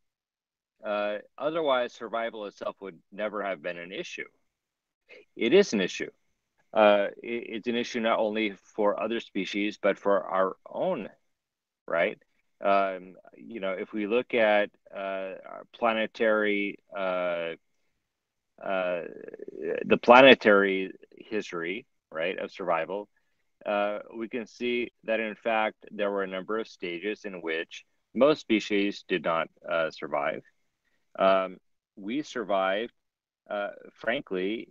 Otherwise, survival itself would never have been an issue. It is an issue. It's an issue not only for other species, but for our own, right? If we look at our planetary, the planetary history, right, of survival, we can see that, in fact, there were a number of stages in which most species did not survive. We survived, frankly,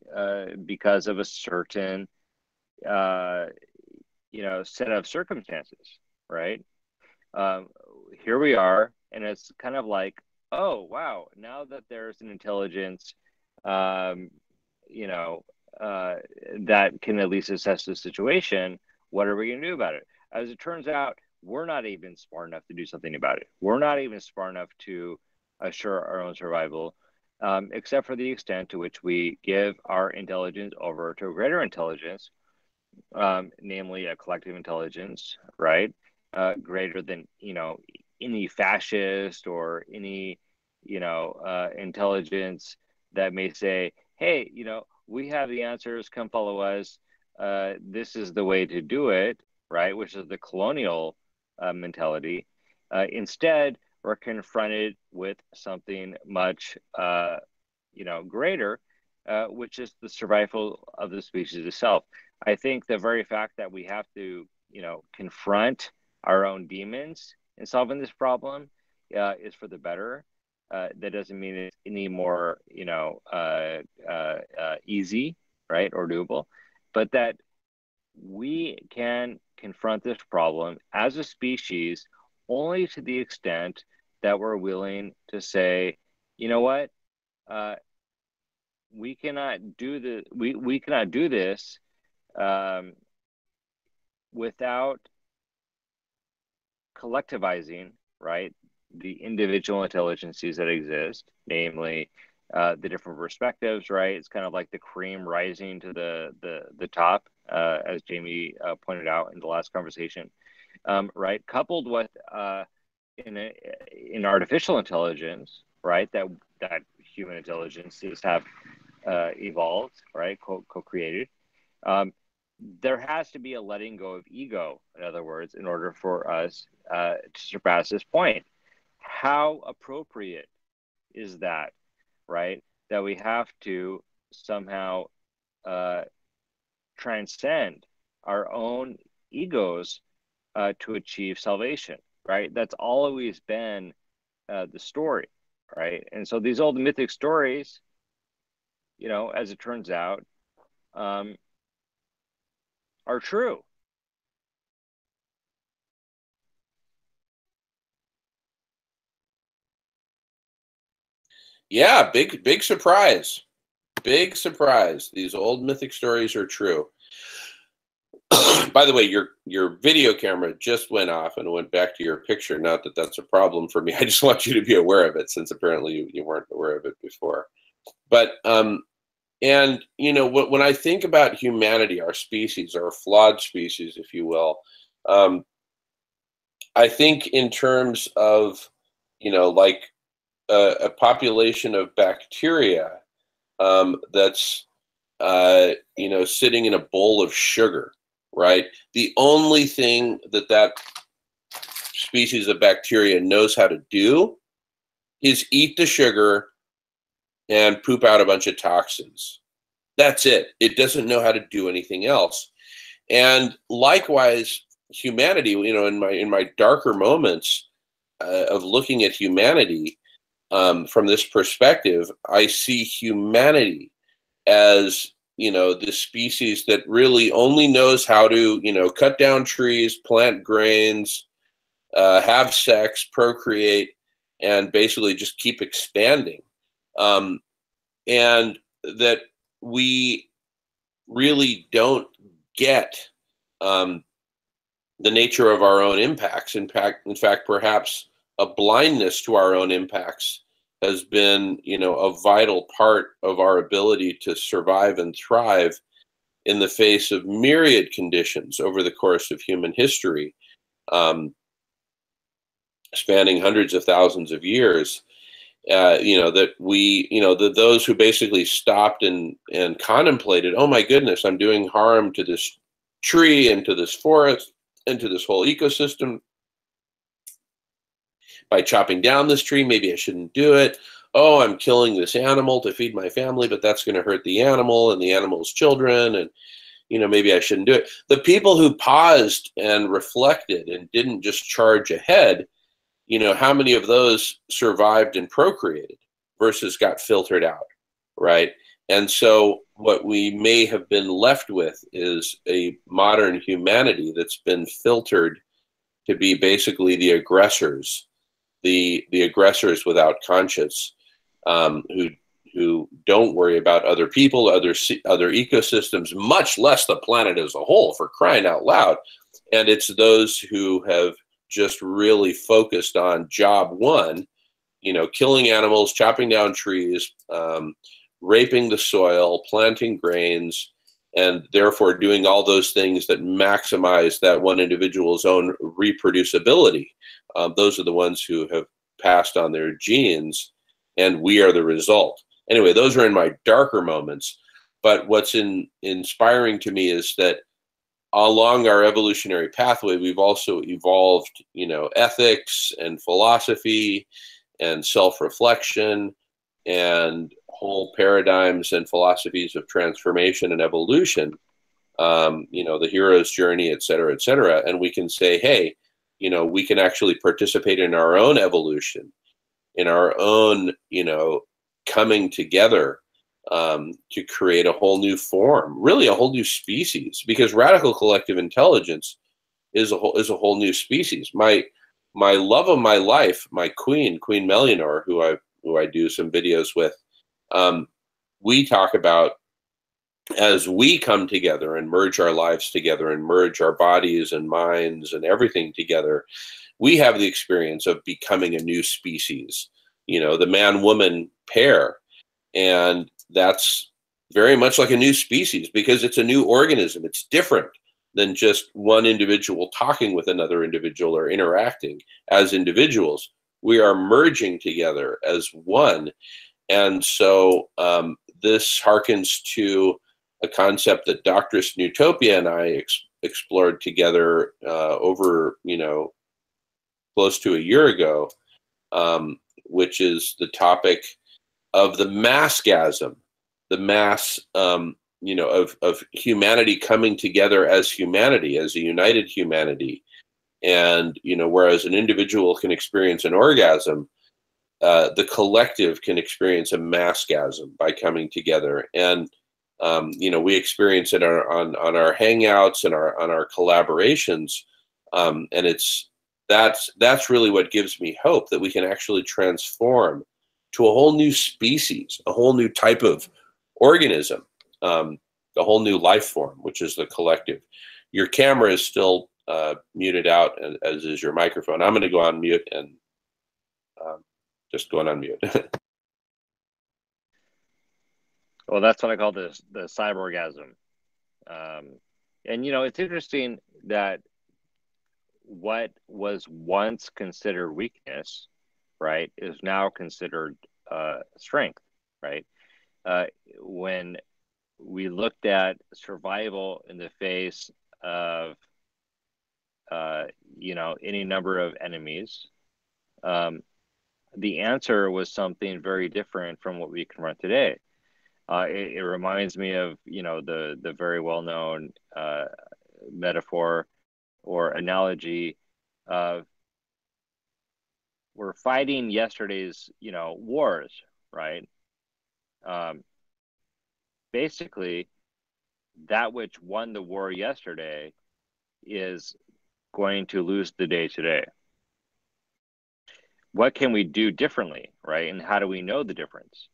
because of a certain, set of circumstances, right? Here we are, and it's kind of like, oh, wow, now that there's an intelligence, that can at least assess the situation, what are we going to do about it? As it turns out, we're not even smart enough to do something about it. We're not even smart enough to assure our own survival, except for the extent to which we give our intelligence over to a greater intelligence, namely a collective intelligence, right? Greater than, any fascist or any, intelligence that may say, hey, we have the answers, come follow us. This is the way to do it, right? Which is the colonial mentality. Instead, we're confronted with something much, greater, which is the survival of the species itself. I think the very fact that we have to, confront our own demons in solving this problem is for the better. That doesn't mean it's any more, easy, right, or doable, but that we can confront this problem as a species only to the extent that we're willing to say, you know what, we cannot do we cannot do this without collectivizing, right, the individual intelligences that exist, namely the different perspectives, right? It's kind of like the cream rising to the top, as Jamie pointed out in the last conversation, right? Coupled with in artificial intelligence, right? That human intelligences have evolved, right? Co-created. There has to be a letting go of ego, in other words, in order for us to surpass this point. How appropriate is that, right? That we have to somehow transcend our own egos to achieve salvation, right? That's always been the story, right? And so these old mythic stories, as it turns out, are true. Yeah, big surprise. Big surprise. These old mythic stories are true. By the way, your video camera just went off and went back to your picture. Not that that's a problem for me. I just want you to be aware of it, since apparently you weren't aware of it before. But and when I think about humanity, our species, our flawed species, if you will, I think in terms of, like a population of bacteria that's, sitting in a bowl of sugar, right? The only thing that species of bacteria knows how to do is eat the sugar and poop out a bunch of toxins. That's it. It doesn't know how to do anything else. And likewise, humanity, in my darker moments of looking at humanity from this perspective, I see humanity as, the species that really only knows how to, cut down trees, plant grains, have sex, procreate, and basically just keep expanding. And that we really don't get um, the nature of our own impacts. In fact, perhaps a blindness to our own impacts has been, a vital part of our ability to survive and thrive in the face of myriad conditions over the course of human history, spanning hundreds of thousands of years. That we, those who basically stopped and contemplated, oh my goodness, I'm doing harm to this tree and to this forest and to this whole ecosystem by chopping down this tree. Maybe I shouldn't do it. Oh, I'm killing this animal to feed my family, but that's going to hurt the animal and the animal's children. And, maybe I shouldn't do it. The people who paused and reflected and didn't just charge ahead, how many of those survived and procreated versus got filtered out, right? And so what we may have been left with is a modern humanity that's been filtered to be basically the aggressors, the aggressors without conscience, who don't worry about other people, other ecosystems, much less the planet as a whole, for crying out loud. And it's those who have just really focused on job one, killing animals, chopping down trees, raping the soil, planting grains, and therefore doing all those things that maximize that one individual's own reproducibility. Those are the ones who have passed on their genes, and we are the result. Anyway, those are in my darker moments. But what's inspiring to me is that along our evolutionary pathway, we've also evolved, ethics and philosophy and self-reflection and whole paradigms and philosophies of transformation and evolution, the hero's journey, et cetera, et cetera. And we can say, hey, we can actually participate in our own evolution, in our own, coming together to create a whole new form, really a whole new species, because radical collective intelligence is a whole new species. My love of my life, my Queen Melianor, who I do some videos with, we talk about, as we come together and merge our lives together and merge our bodies and minds and everything together, we have the experience of becoming a new species, the man-woman pair. And that's very much like a new species because it's a new organism. It's different than just one individual talking with another individual or interacting as individuals. We are merging together as one. And so this harkens to a concept that Dr. Newtopia and I explored together over, close to a year ago, which is the topic of the massgasm, the mass, of humanity coming together as humanity, as a united humanity. And, whereas an individual can experience an orgasm, the collective can experience a massgasm by coming together. And, we experience it on our hangouts and on our collaborations. And that's really what gives me hope that we can actually transform to a whole new species, a whole new type of organism, a whole new life form, which is the collective. Your camera is still muted out, as is your microphone. I'm going to go on mute and just going on mute. Well, that's what I call the cyborgasm. And, it's interesting that what was once considered weakness, right, is now considered strength, right? When we looked at survival in the face of any number of enemies, the answer was something very different from what we confront today. It reminds me of the very well known metaphor or analogy of we're fighting yesterday's wars, right? Um, Basically, that which won the war yesterday is going to lose the day today. What can we do differently, right? And how do we know the difference?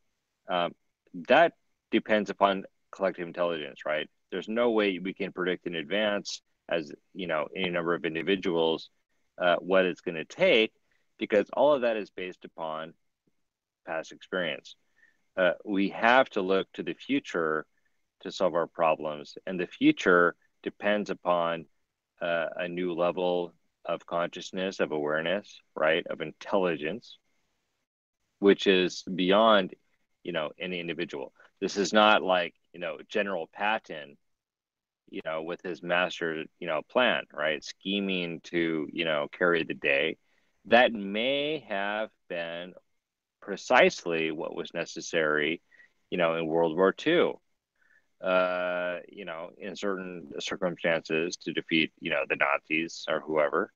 That depends upon collective intelligence, right? There's no way we can predict in advance, as any number of individuals, what it's going to take, because all of that is based upon past experience. We have to look to the future to solve our problems, and the future depends upon a new level of consciousness, of awareness, right, of intelligence, which is beyond any individual. This is not like General Patton with his master plan, right, scheming to carry the day. That may have been precisely what was necessary in World War II, in certain circumstances to defeat the Nazis or whoever.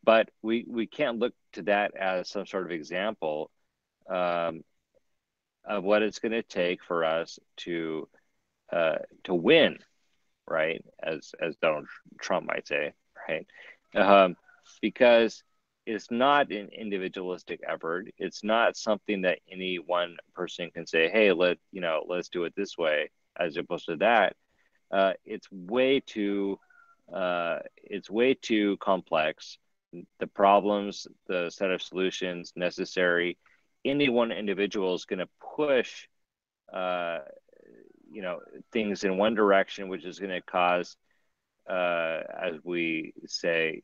But we can't look to that as some sort of example of what it's going to take for us to win, right? As Donald Trump might say, right? Because it's not an individualistic effort. It's not something that any one person can say, "Hey, let's do it this way," as opposed to that. It's way too complex. The problems, the set of solutions necessary, any one individual is going to push things in one direction, which is going to cause, as we say,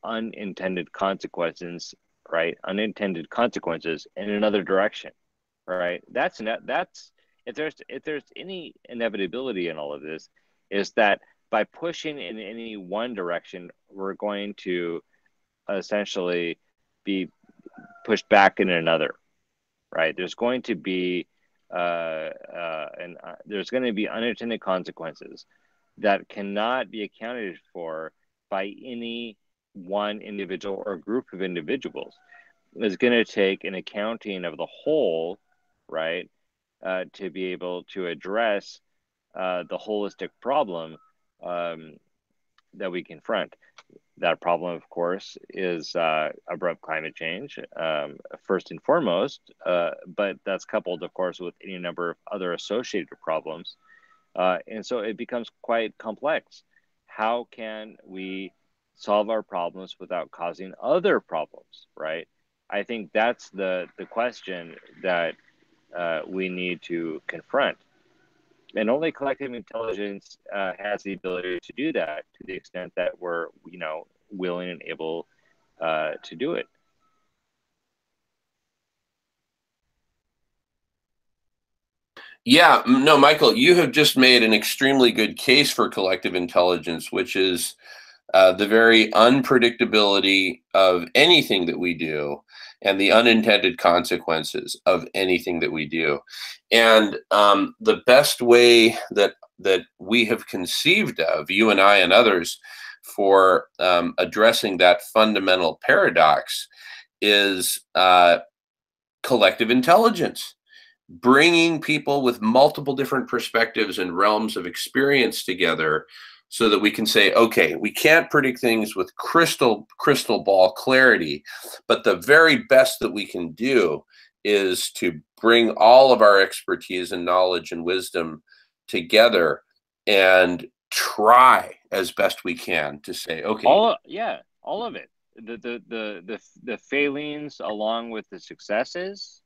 unintended consequences, right? Unintended consequences in another direction, right? That's if there's any inevitability in all of this, is that by pushing in any one direction, we're going to essentially be pushed back in another, right? There's going to be there's going to be unintended consequences that cannot be accounted for by any one individual or group of individuals. It's going to take an accounting of the whole, right, to be able to address the holistic problem that we confront. That problem, of course, is abrupt climate change, first and foremost, but that's coupled, of course, with any number of other associated problems. And so it becomes quite complex. How can we solve our problems without causing other problems, right? I think that's the question that we need to confront. And only collective intelligence has the ability to do that to the extent that we're, willing and able to do it. Yeah, no, Michael, you have just made an extremely good case for collective intelligence, which is the very unpredictability of anything that we do and the unintended consequences of anything that we do. And the best way that we have conceived of, you and I and others, for addressing that fundamental paradox is collective intelligence, bringing people with multiple different perspectives and realms of experience together so that we can say, okay, we can't predict things with crystal ball clarity, but the very best that we can do is to bring all of our expertise and knowledge and wisdom together and try as best we can to say, okay, all of it, the failings along with the successes,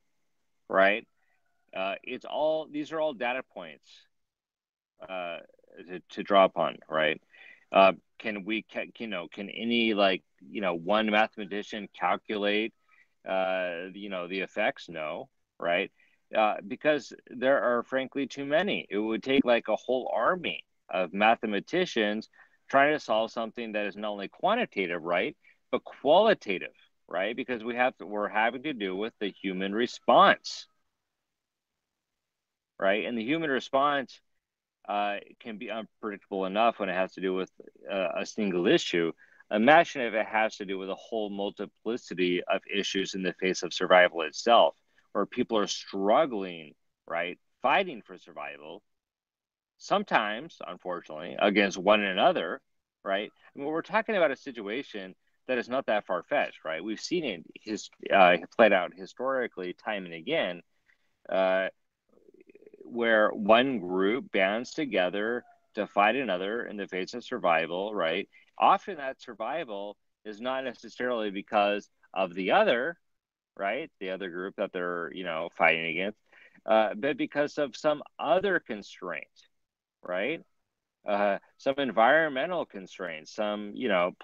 right? These are all data points to draw upon, right? Can any one mathematician calculate the effects? No, right? Because there are frankly too many. It would take like a whole army of mathematicians trying to solve something that is not only quantitative, right, but qualitative, right? Because we're having to do with the human response, right? And the human response can be unpredictable enough when it has to do with a single issue. Imagine if it has to do with a whole multiplicity of issues in the face of survival itself, where people are struggling, right, fighting for survival, sometimes, unfortunately, against one another, right? I mean, we're talking about a situation that is not that far-fetched, right? We've seen it played out historically time and again, uh, where one group bands together to fight another in the face of survival, right? Often that survival is not necessarily because of the other, right? The other group that they're, fighting against, but because of some other constraint, right? Some environmental constraints, some,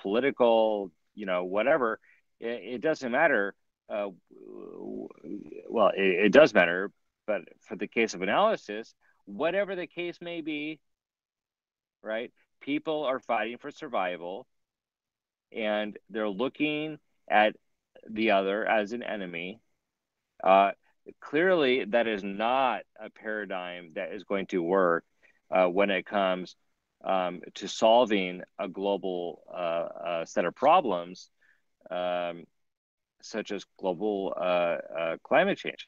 political, whatever. It doesn't matter. Well, it does matter, but for the case of analysis, whatever the case may be, right? People are fighting for survival, and they're looking at the other as an enemy. Clearly, that is not a paradigm that is going to work when it comes to solving a global set of problems, such as global climate change.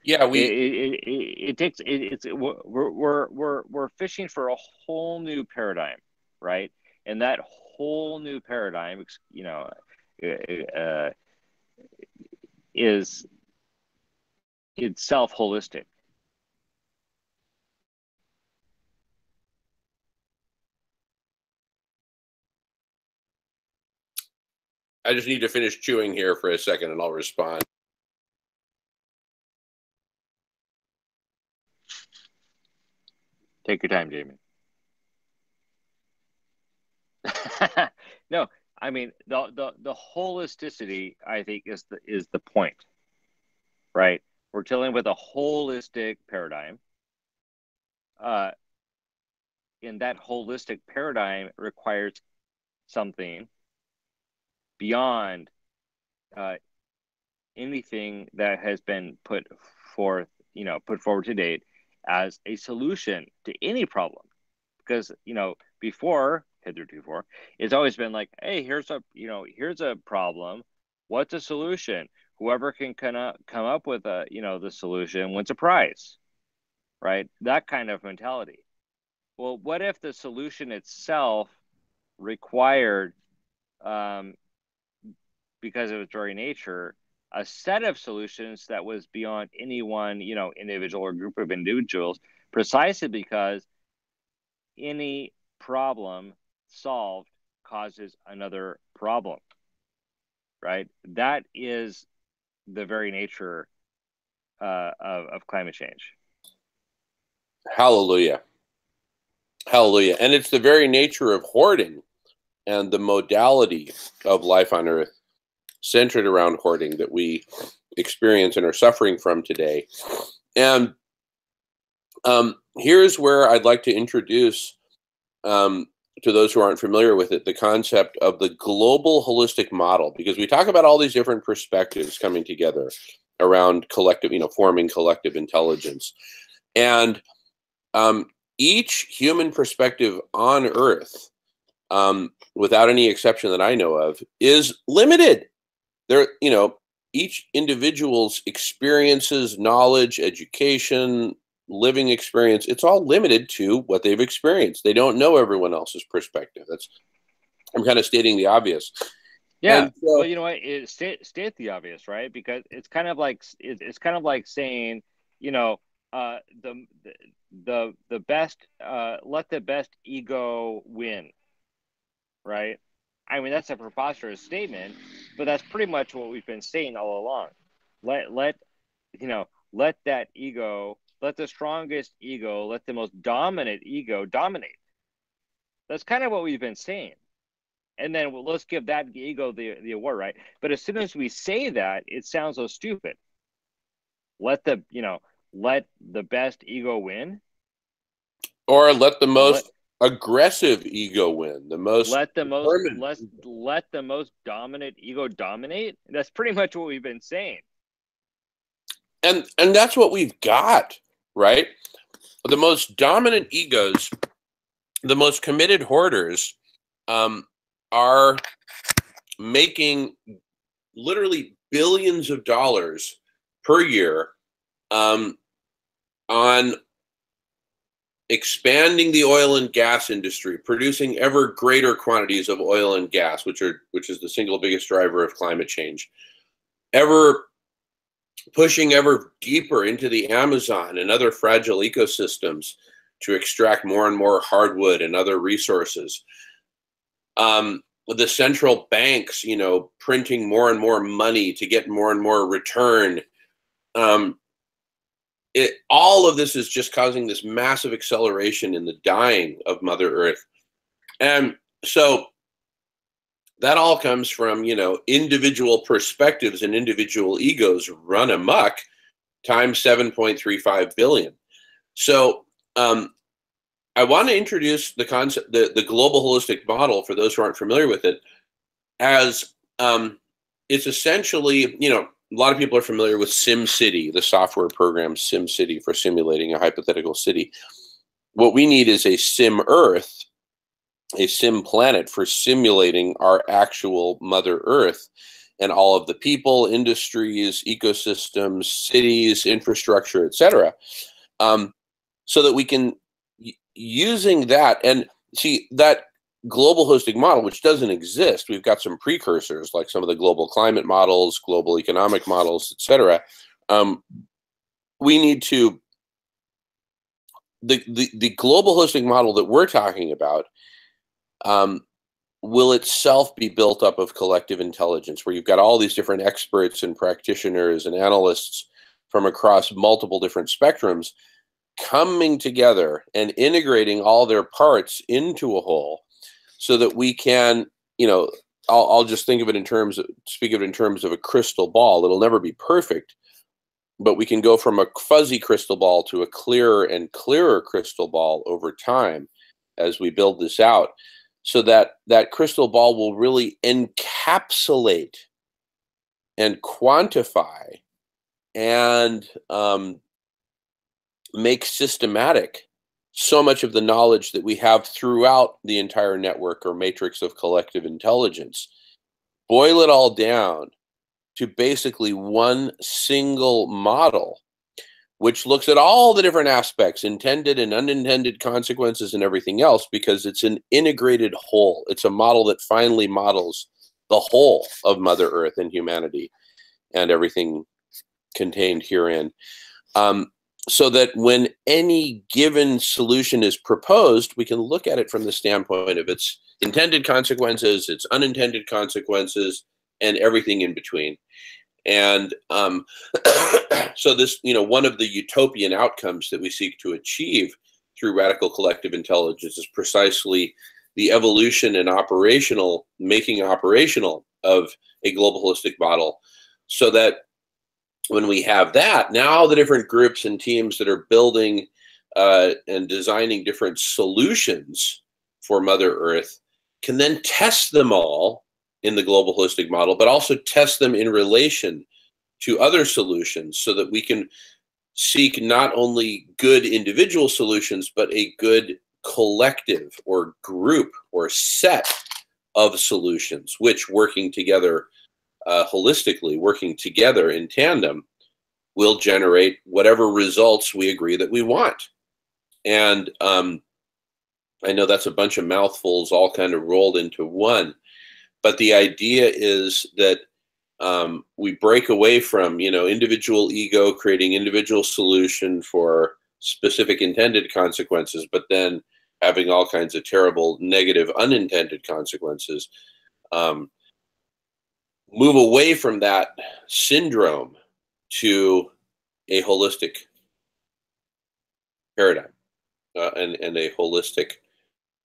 Yeah, it takes it's we're fishing for a whole new paradigm, right? And that whole new paradigm, uh, is itself holistic. I just need to finish chewing here for a second, and I'll respond. Take your time, Jamie. No, I mean the holisticity, I think, is the point, right? We're dealing with a holistic paradigm. Uh, and that holistic paradigm requires something beyond uh, anything that has been put forward to date as a solution to any problem. Because hitherto, it's always been like, hey, here's a problem. What's a solution? Whoever can come up with the solution wins a prize, right? That kind of mentality. Well, what if the solution itself required, um, because of its very nature, a set of solutions that was beyond any one, individual or group of individuals, precisely because any problem solved causes another problem, right? That is the very nature of climate change. Hallelujah. Hallelujah. And it's the very nature of hoarding and the modality of life on Earth centered around hoarding that we experience and are suffering from today. And here's where I'd like to introduce, to those who aren't familiar with it, the concept of the global holistic model, because we talk about all these different perspectives coming together around collective, forming collective intelligence. And each human perspective on Earth, without any exception that I know of, is limited. There, each individual's experiences, knowledge, education, living experience, it's all limited to what they've experienced. They don't know everyone else's perspective. I'm kind of stating the obvious. Yeah. Well, you know what? State the obvious, right? Because it's kind of like saying, the best, let the best ego win, right? I mean, that's a preposterous statement, but that's pretty much what we've been saying all along. Let that ego, let the strongest ego, let the most dominant ego dominate. That's kind of what we've been saying. And then let's give that ego the award, right? But as soon as we say that, it sounds so stupid. Let the best ego win, or let the most aggressive ego win, the most let the determined. most dominant ego dominate. That's pretty much what we've been saying. And that's what we've got, right? The most dominant egos, the most committed hoarders, are making literally billions of dollars per year on expanding the oil and gas industry, producing ever greater quantities of oil and gas, which is the single biggest driver of climate change, ever pushing ever deeper into the Amazon and other fragile ecosystems to extract more and more hardwood and other resources. The central banks, printing more and more money to get more and more return. All of this is just causing this massive acceleration in the dying of Mother Earth. And so that all comes from, individual perspectives and individual egos run amok times 7.35 billion. So I want to introduce the concept, the global holistic model, for those who aren't familiar with it, as it's essentially, a lot of people are familiar with SimCity, the software program SimCity for simulating a hypothetical city. What we need is a Sim Earth, a Sim planet for simulating our actual Mother Earth and all of the people, industries, ecosystems, cities, infrastructure, etc. So that we can, using that, and see that global holistic model, which doesn't exist. We've got some precursors like some of the global climate models, global economic models, etc. We need to, the global holistic model that we're talking about will itself be built up of collective intelligence, where you've got all these different experts and practitioners and analysts from across multiple different spectrums coming together and integrating all their parts into a whole, so that we can, I'll just speak of it in terms of a crystal ball. It'll never be perfect, but we can go from a fuzzy crystal ball to a clearer and clearer crystal ball over time as we build this out, so that that crystal ball will really encapsulate and quantify and make systematic so much of the knowledge that we have throughout the entire network or matrix of collective intelligence. Boil it all down to basically one single model, which looks at all the different aspects, intended and unintended consequences and everything else, because it's an integrated whole. It's a model that finally models the whole of Mother Earth and humanity and everything contained herein. So that when any given solution is proposed, we can look at it from the standpoint of its intended consequences, its unintended consequences, and everything in between. And so this, one of the utopian outcomes that we seek to achieve through radical collective intelligence is precisely the evolution and making operational of a global holistic model, so that when we have that, now the different groups and teams that are building and designing different solutions for Mother Earth can then test them all in the global holistic model, but also test them in relation to other solutions, so that we can seek not only good individual solutions, but a good collective or group or set of solutions, which, working together holistically, working together in tandem, will generate whatever results we agree that we want. And I know that's a bunch of mouthfuls all kind of rolled into one, but the idea is that we break away from, individual ego creating individual solution for specific intended consequences, but then having all kinds of terrible negative unintended consequences. Move away from that syndrome to a holistic paradigm and a holistic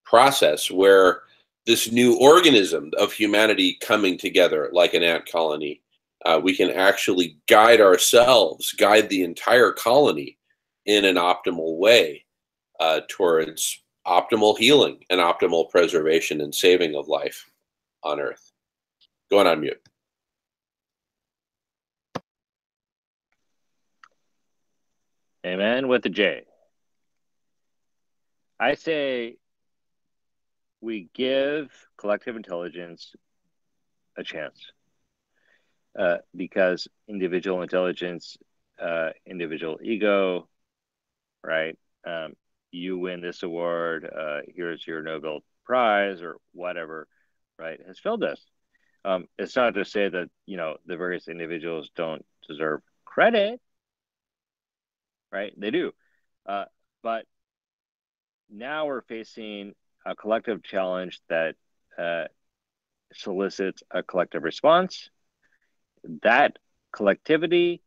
process where this new organism of humanity coming together like an ant colony, we can actually guide ourselves, guide the entire colony in an optimal way towards optimal healing and optimal preservation and saving of life on Earth. Going on mute. Amen with the J. I say we give collective intelligence a chance because individual intelligence, individual ego, right? You win this award, here's your Nobel Prize or whatever, right, has failed us. It's not to say that, the various individuals don't deserve credit, right? They do. But now we're facing a collective challenge that solicits a collective response. That collectivity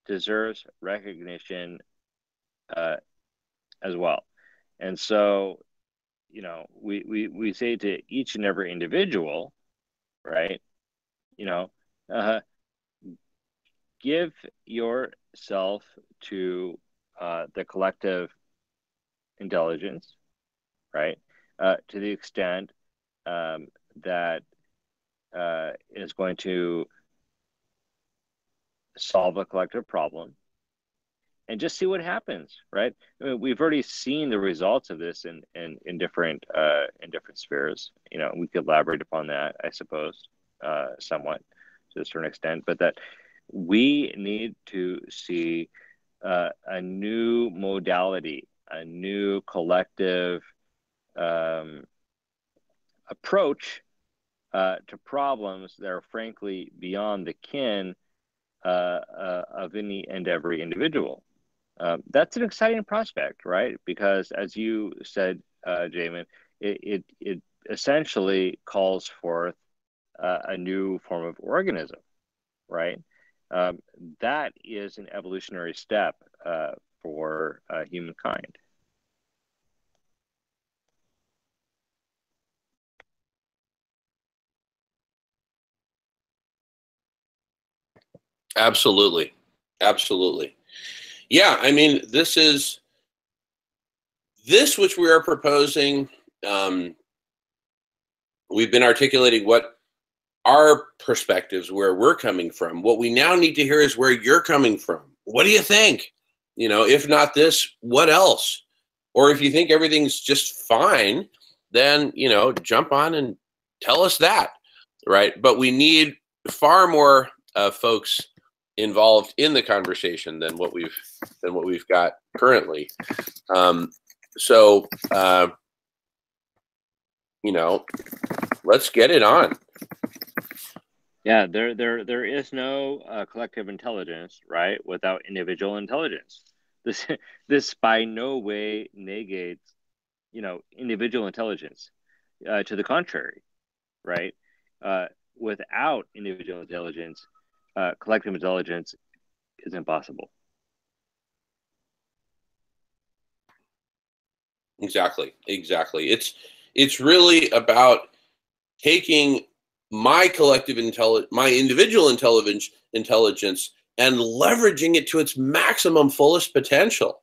deserves recognition as well. And so, we say to each and every individual, right, give yourself to the collective intelligence, right, to the extent that is going to solve a collective problem, and just see what happens, right? I mean, we've already seen the results of this in different spheres. We could elaborate upon that, I suppose, somewhat to a certain extent, but that we need to see a new modality, a new collective approach to problems that are frankly beyond the ken of any and every individual. That's an exciting prospect, right? Because as you said, Jamin, it essentially calls forth a new form of organism, right? That is an evolutionary step for humankind. Absolutely. Absolutely. Yeah, I mean, this which we are proposing, we've been articulating what our perspectives, where we're coming from. What we now need to hear is where you're coming from. What do you think? If not this, what else? Or if you think everything's just fine, then, jump on and tell us that, right? But we need far more folks involved in the conversation than what we've got currently. So let's get it on. Yeah, there is no collective intelligence, right, without individual intelligence. This by no way negates, individual intelligence. To the contrary, right? Without individual intelligence, collective intelligence is impossible. Exactly. It's really about taking my my individual intelligence and leveraging it to its maximum fullest potential.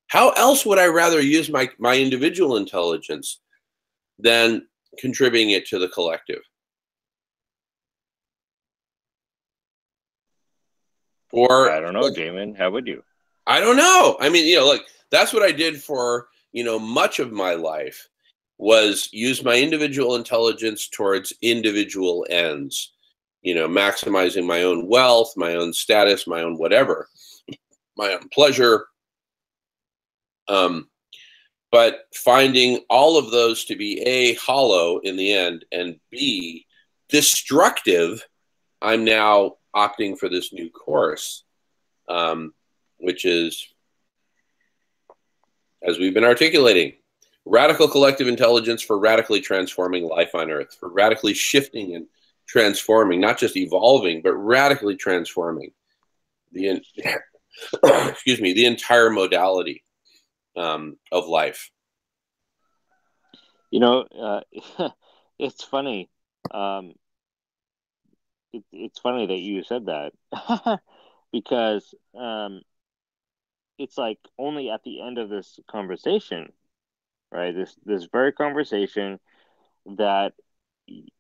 How else would I rather use my individual intelligence than contributing it to the collective? Or I don't know, Jamin, how would you? I don't know. I mean, look, that's what I did for, much of my life, was use my individual intelligence towards individual ends, maximizing my own wealth, my own status, my own whatever, my own pleasure. But finding all of those to be A, hollow in the end, and B, destructive, I'm now opting for this new course, which is, as we've been articulating, radical collective intelligence for radically transforming life on Earth, for radically shifting and transforming, not just evolving, but radically transforming the entire modality. of life. You know, it's funny. It's funny that you said that because it's like only at the end of this conversation, right? This very conversation that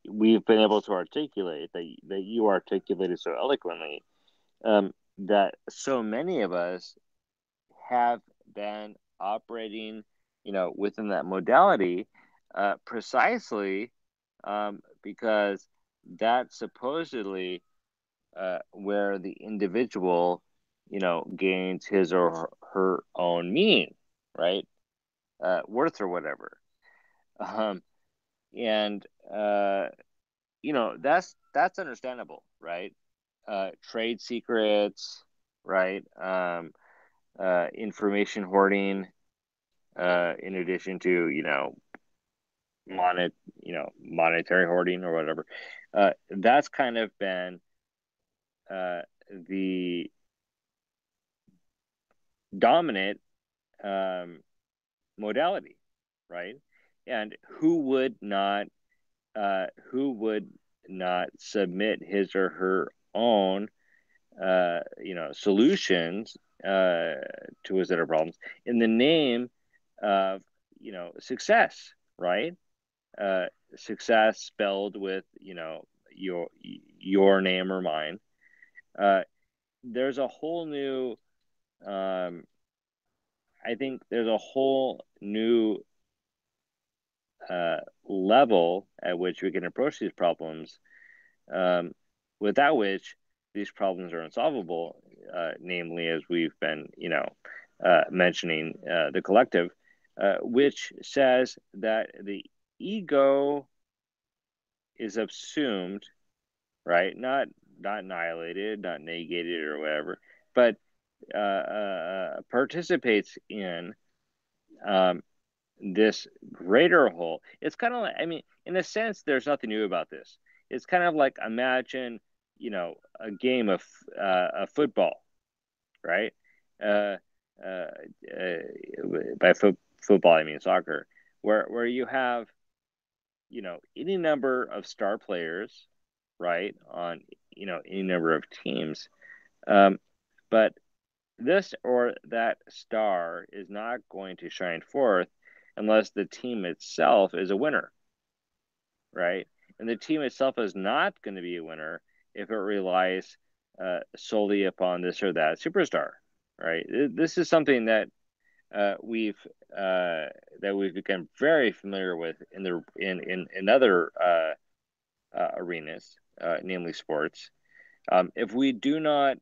we've been able to articulate, that you articulated so eloquently, that so many of us have been operating, within that modality, precisely because that's supposedly where the individual, gains his or her own meaning, right? Worth or whatever. Um, and that's understandable, right? Trade secrets, right? Information hoarding, in addition to monetary hoarding or whatever. That's kind of been the dominant modality, right? And who would not submit his or her own solutions to his or her problems in the name of success, right? Success spelled with your name or mine. There's a whole new I think there's a whole new level at which we can approach these problems, without which these problems are unsolvable, namely, as we've been, mentioning, the collective, which says that the ego is assumed, right? Not annihilated, not negated or whatever, but participates in this greater whole. It's kind of like, I mean, in a sense, there's nothing new about this. It's kind of like, imagine, a game of football, right? Uh, uh, football, I mean soccer, where you have, any number of star players, right, on, any number of teams. But this or that star is not going to shine forth unless the team itself is a winner, right? And the team itself is not going to be a winner if it relies solely upon this or that superstar, right? This is something that we've become very familiar with in other arenas, namely sports. If we do not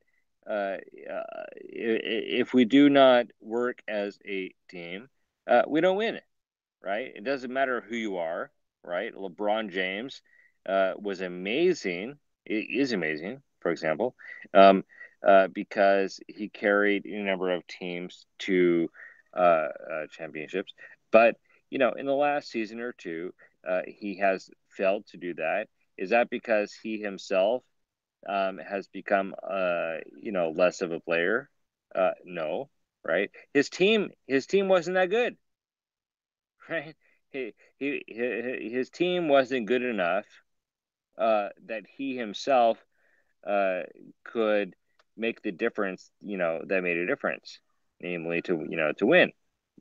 work as a team, we don't win, right? It doesn't matter who you are, right? LeBron James was amazing. It is amazing, for example, because he carried a number of teams to championships. But in the last season or two, he has failed to do that. Is that because he himself has become less of a player? No, right? His team wasn't that good, right? His team wasn't good enough that he himself could make the difference, that made a difference, namely to win.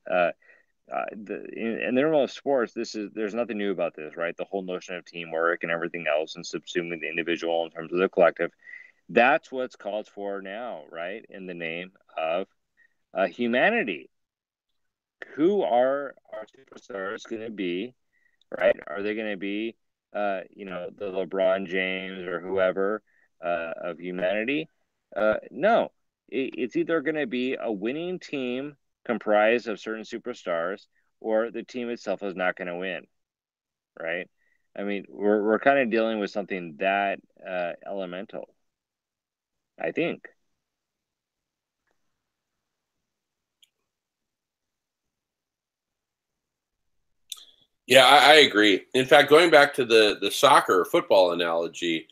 In the realm of sports, there's nothing new about this, right? The whole notion of teamwork and everything else, and subsuming the individual in terms of the collective. That's what's called for now, right? In the name of humanity. Who are our superstars going to be, right? Are they going to be, the LeBron James or whoever of humanity? No. It's either going to be a winning team comprised of certain superstars, or the team itself is not going to win, right? I mean, we're kind of dealing with something that elemental, I think. Yeah, I agree. In fact, going back to the soccer or football analogy,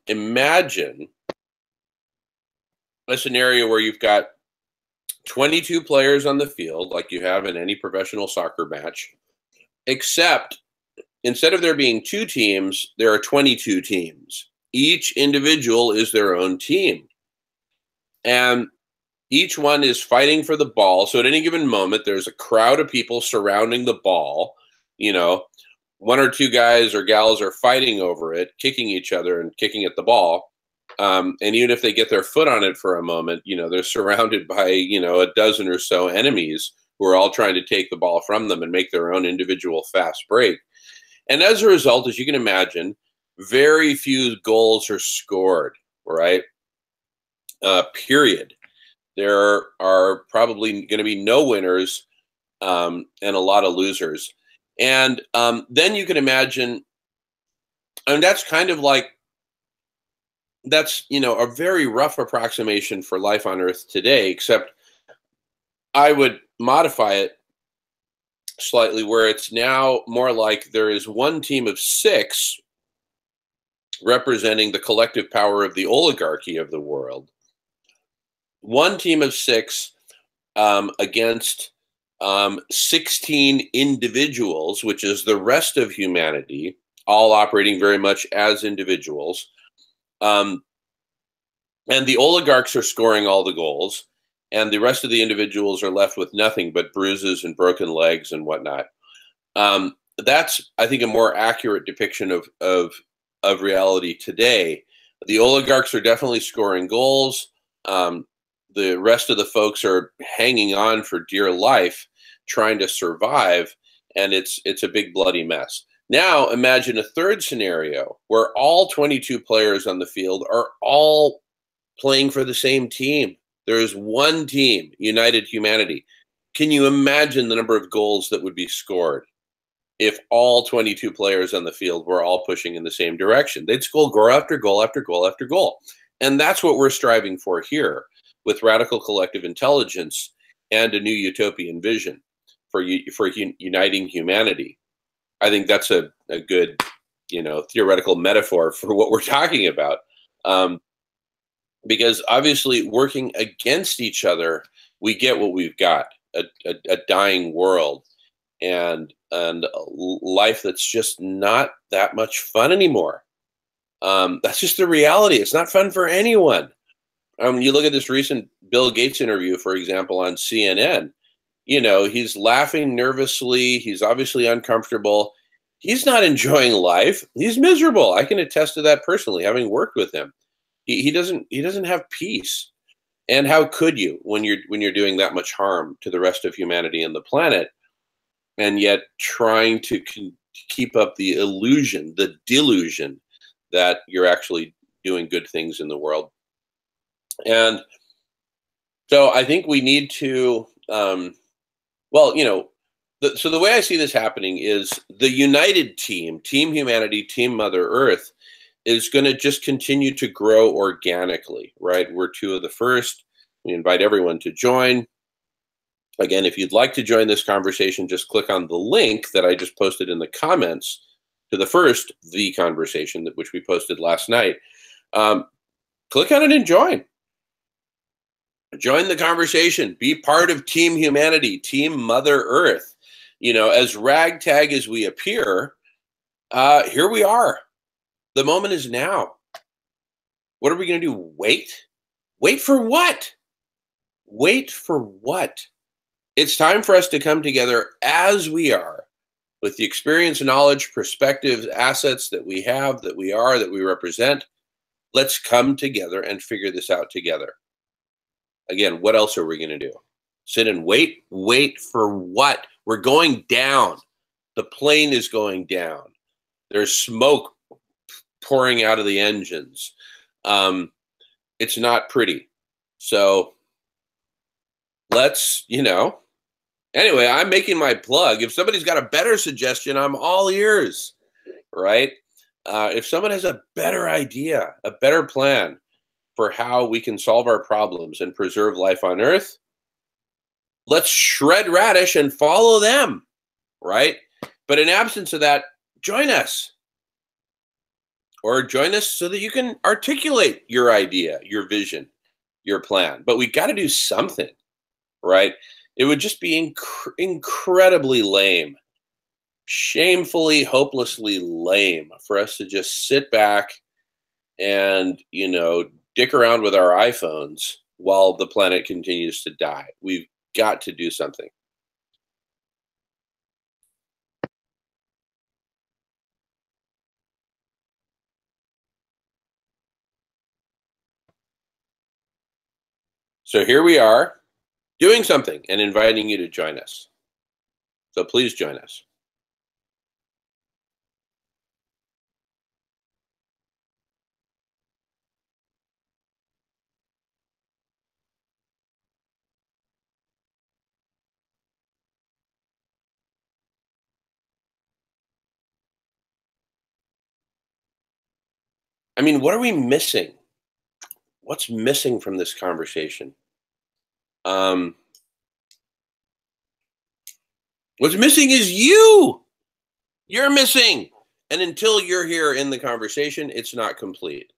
imagine a scenario where you've got 22 players on the field, like you have in any professional soccer match, except instead of there being 2 teams, there are 22 teams. Each individual is their own team. And each one is fighting for the ball. So at any given moment, there's a crowd of people surrounding the ball. You know, 1 or 2 guys or gals are fighting over it, kicking each other and kicking at the ball. And even if they get their foot on it for a moment, you know, they're surrounded by, you know, a dozen or so enemies who are all trying to take the ball from them and make their own individual fast break. And as a result, as you can imagine, very few goals are scored, right? Period. There are probably going to be no winners and a lot of losers. And then you can imagine, and that's kind of like, that's, you know, a very rough approximation for life on Earth today, except I would modify it slightly where it's now more like there is one team of 6 representing the collective power of the oligarchy of the world. One team of 6 against 16 individuals, which is the rest of humanity, all operating very much as individuals. And the oligarchs are scoring all the goals, and the rest of the individuals are left with nothing but bruises and broken legs and whatnot. That's, I think, a more accurate depiction of reality today. The oligarchs are definitely scoring goals. The rest of the folks are hanging on for dear life, trying to survive, and it's a big bloody mess. Now imagine a third scenario where all 22 players on the field are all playing for the same team. There is one team, United Humanity. Can you imagine the number of goals that would be scored if all 22 players on the field were all pushing in the same direction? They'd score goal after goal after goal after goal. And that's what we're striving for here with radical collective intelligence and a new utopian vision for uniting humanity. I think that's a good, you know, theoretical metaphor for what we're talking about. Because obviously working against each other, we get what we've got, a dying world and life that's just not that much fun anymore. That's just the reality. It's not fun for anyone. You look at this recent Bill Gates interview, for example, on CNN. You know, he's laughing nervously. He's obviously uncomfortable. He's not enjoying life. He's miserable. I can attest to that personally, having worked with him. He doesn't have peace. And how could you when you're doing that much harm to the rest of humanity and the planet, and yet trying to keep up the illusion, the delusion that you're actually doing good things in the world? And so I think we need to, well, you know, so the way I see this happening is the united team, Team Humanity, Team Mother Earth, is going to just continue to grow organically, right? We're 2 of the first. We invite everyone to join. Again, if you'd like to join this conversation, just click on the link that I just posted in the comments to the conversation, which we posted last night. Click on it and join. Join the conversation. Be part of Team Humanity, Team Mother Earth. You know, as ragtag as we appear, here we are. The moment is now. What are we going to do? Wait? Wait for what? Wait for what? It's time for us to come together as we are, with the experience, knowledge, perspectives, assets that we have, that we are, that we represent. Let's come together and figure this out together. Again, what else are we going to do? Sit and wait? Wait for what? We're going down. The plane is going down. There's smoke pouring out of the engines. It's not pretty. So let's, you know, anyway, I'm making my plug. If somebody's got a better suggestion, I'm all ears, right? If someone has a better idea, a better plan for how we can solve our problems and preserve life on Earth, let's shred radish and follow them, right? But in absence of that, join us. Or join us so that you can articulate your idea, your vision, your plan. But we got to do something. right? It would just be incredibly lame, shamefully, hopelessly lame for us to just sit back and, dick around with our iPhones while the planet continues to die. We've got to do something. So here we are doing something and inviting you to join us. So please join us. I mean, what are we missing? What's missing from this conversation? What's missing is you. You're missing. And until you're here in the conversation, it's not complete.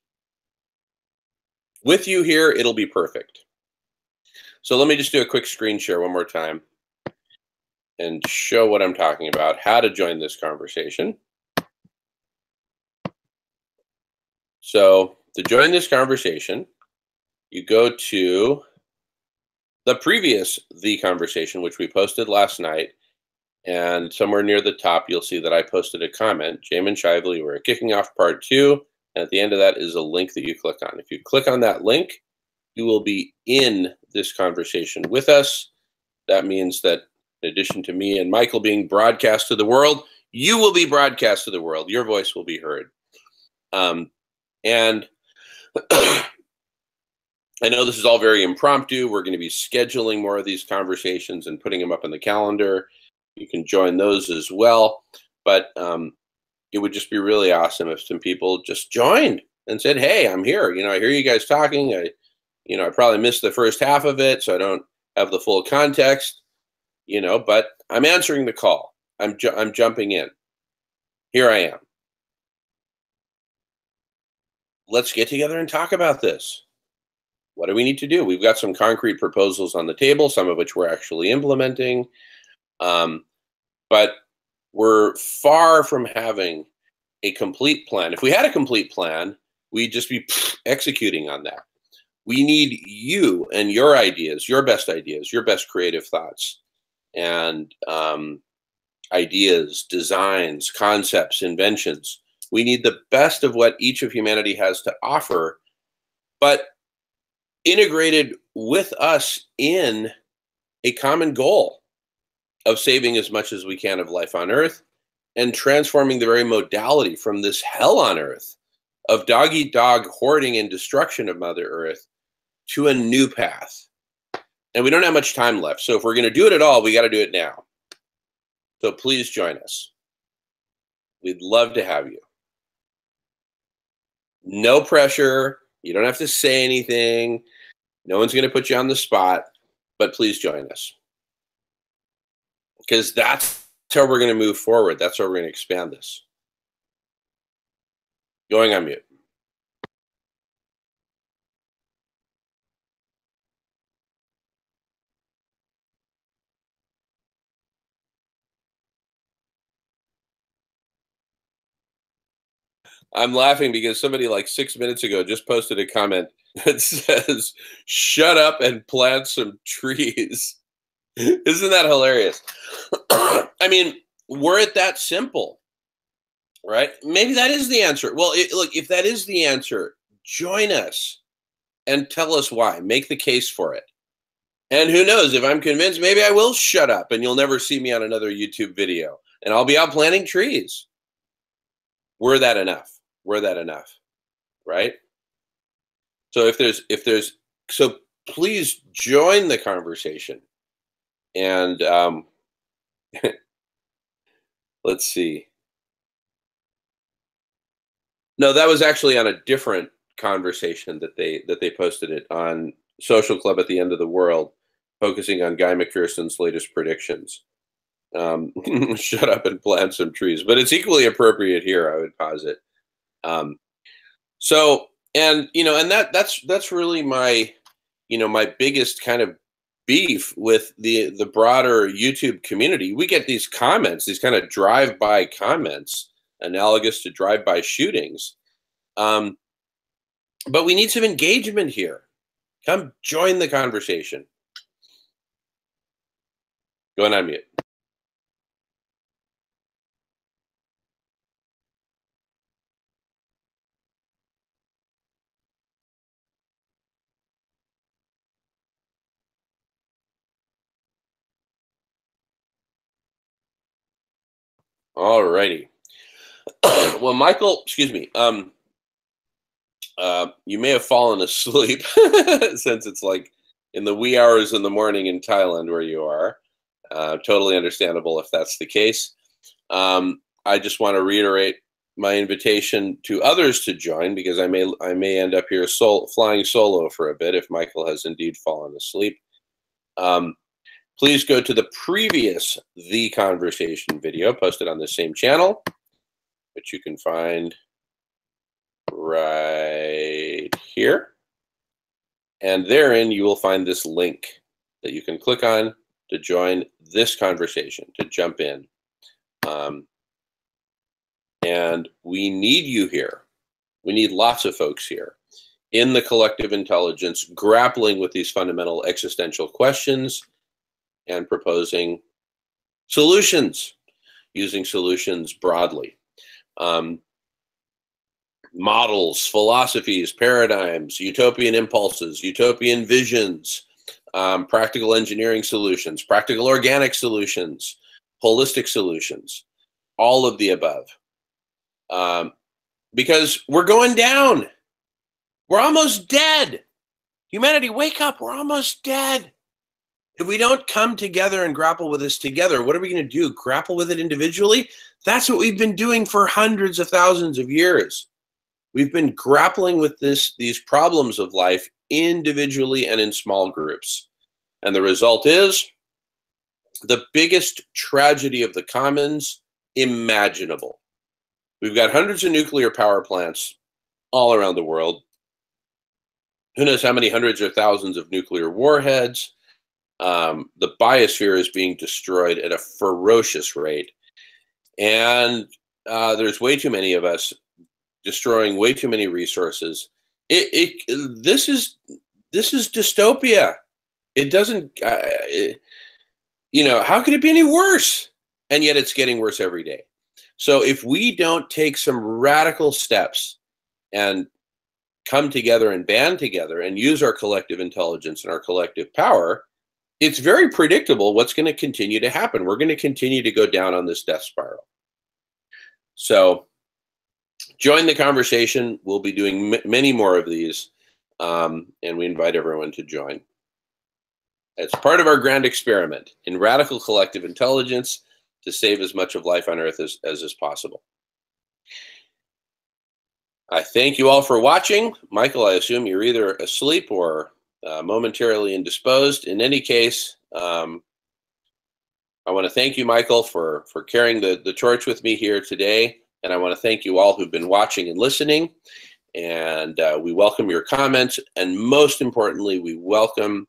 With you here, it'll be perfect. So let me just do a quick screen share one more time and show what I'm talking about, how to join this conversation. So to join this conversation, you go to the conversation, which we posted last night. And somewhere near the top, you'll see that I posted a comment, Jamin Shively, we're kicking off part 2. And at the end of that is a link that you click on. If you click on that link, you will be in this conversation with us. That means that in addition to me and Michael being broadcast to the world, you will be broadcast to the world. Your voice will be heard. And I know this is all very impromptu. We're going to be scheduling more of these conversations and putting them up in the calendar. You can join those as well. But it would just be really awesome if some people just joined and said, hey, I'm here. I hear you guys talking. I probably missed the first half of it, so I don't have the full context, but I'm answering the call. I'm jumping in. Here I am. Let's get together and talk about this. What do we need to do? We've got some concrete proposals on the table, some of which we're actually implementing. But we're far from having a complete plan. If we had a complete plan, we'd just be executing on that. We need you and your ideas, your best creative thoughts, and ideas, designs, concepts, inventions. We need the best of what each of humanity has to offer, but integrated with us in a common goal of saving as much as we can of life on Earth and transforming the very modality from this hell on Earth of dog-eat-dog hoarding and destruction of Mother Earth to a new path. And we don't have much time left. So if we're going to do it at all, we got to do it now. So please join us. We'd love to have you. No pressure. You don't have to say anything. No one's going to put you on the spot, but please join us. Because that's how we're going to move forward. That's how we're going to expand this. Going on mute. I'm laughing because somebody like 6 minutes ago just posted a comment that says, shut up and plant some trees. Isn't that hilarious? I mean, were it that simple, right? Maybe that is the answer. Well, look, if that is the answer, join us and tell us why. Make the case for it. And who knows, if I'm convinced, maybe I will shut up and you'll never see me on another YouTube video and I'll be out planting trees. Were that enough? Were that enough? Right? So so please join the conversation. And let's see. No, that was actually on a different conversation that they posted it on Social Club at the End of the World, focusing on Guy McPherson's latest predictions. Shut up and plant some trees, but it's equally appropriate here, I would posit. So, and that's really my, my biggest kind of beef with the broader YouTube community. We get these comments, these kind of drive-by comments, analogous to drive-by shootings. But we need some engagement here. Come join the conversation. Going on mute. All righty. Well, Michael, excuse me. You may have fallen asleep since it's like in the wee hours in the morning in Thailand where you are. Totally understandable if that's the case. I just want to reiterate my invitation to others to join, because I may end up here flying solo for a bit if Michael has indeed fallen asleep. Please go to the previous The Conversation video posted on the same channel, which you can find right here. And therein you will find this link that you can click on to join this conversation, to jump in. And we need you here. We need lots of folks here in the collective intelligence, grappling with these fundamental existential questions and proposing solutions, using solutions broadly. Models, philosophies, paradigms, utopian impulses, utopian visions, practical engineering solutions, practical organic solutions, holistic solutions, all of the above. Because we're going down. We're almost dead. Humanity, wake up. We're almost dead. If we don't come together and grapple with this together, what are we going to do? Grapple with it individually? That's what we've been doing for hundreds of thousands of years. We've been grappling with these problems of life individually and in small groups. And the result is the biggest tragedy of the commons imaginable. We've got hundreds of nuclear power plants all around the world. Who knows how many hundreds or thousands of nuclear warheads. The biosphere is being destroyed at a ferocious rate. And there's way too many of us destroying way too many resources. This is dystopia. It doesn't, how could it be any worse? And yet it's getting worse every day. So if we don't take some radical steps and come together and band together and use our collective intelligence and our collective power, it's very predictable what's going to continue to happen. We're going to continue to go down on this death spiral. So join the conversation. We'll be doing many more of these, and we invite everyone to join. It's part of our grand experiment in radical collective intelligence to save as much of life on Earth as is possible. I thank you all for watching. Michael, I assume you're either asleep or momentarily indisposed. In any case, I want to thank you, Michael, for carrying the torch with me here today. And I want to thank you all who've been watching and listening. And we welcome your comments. And most importantly, we welcome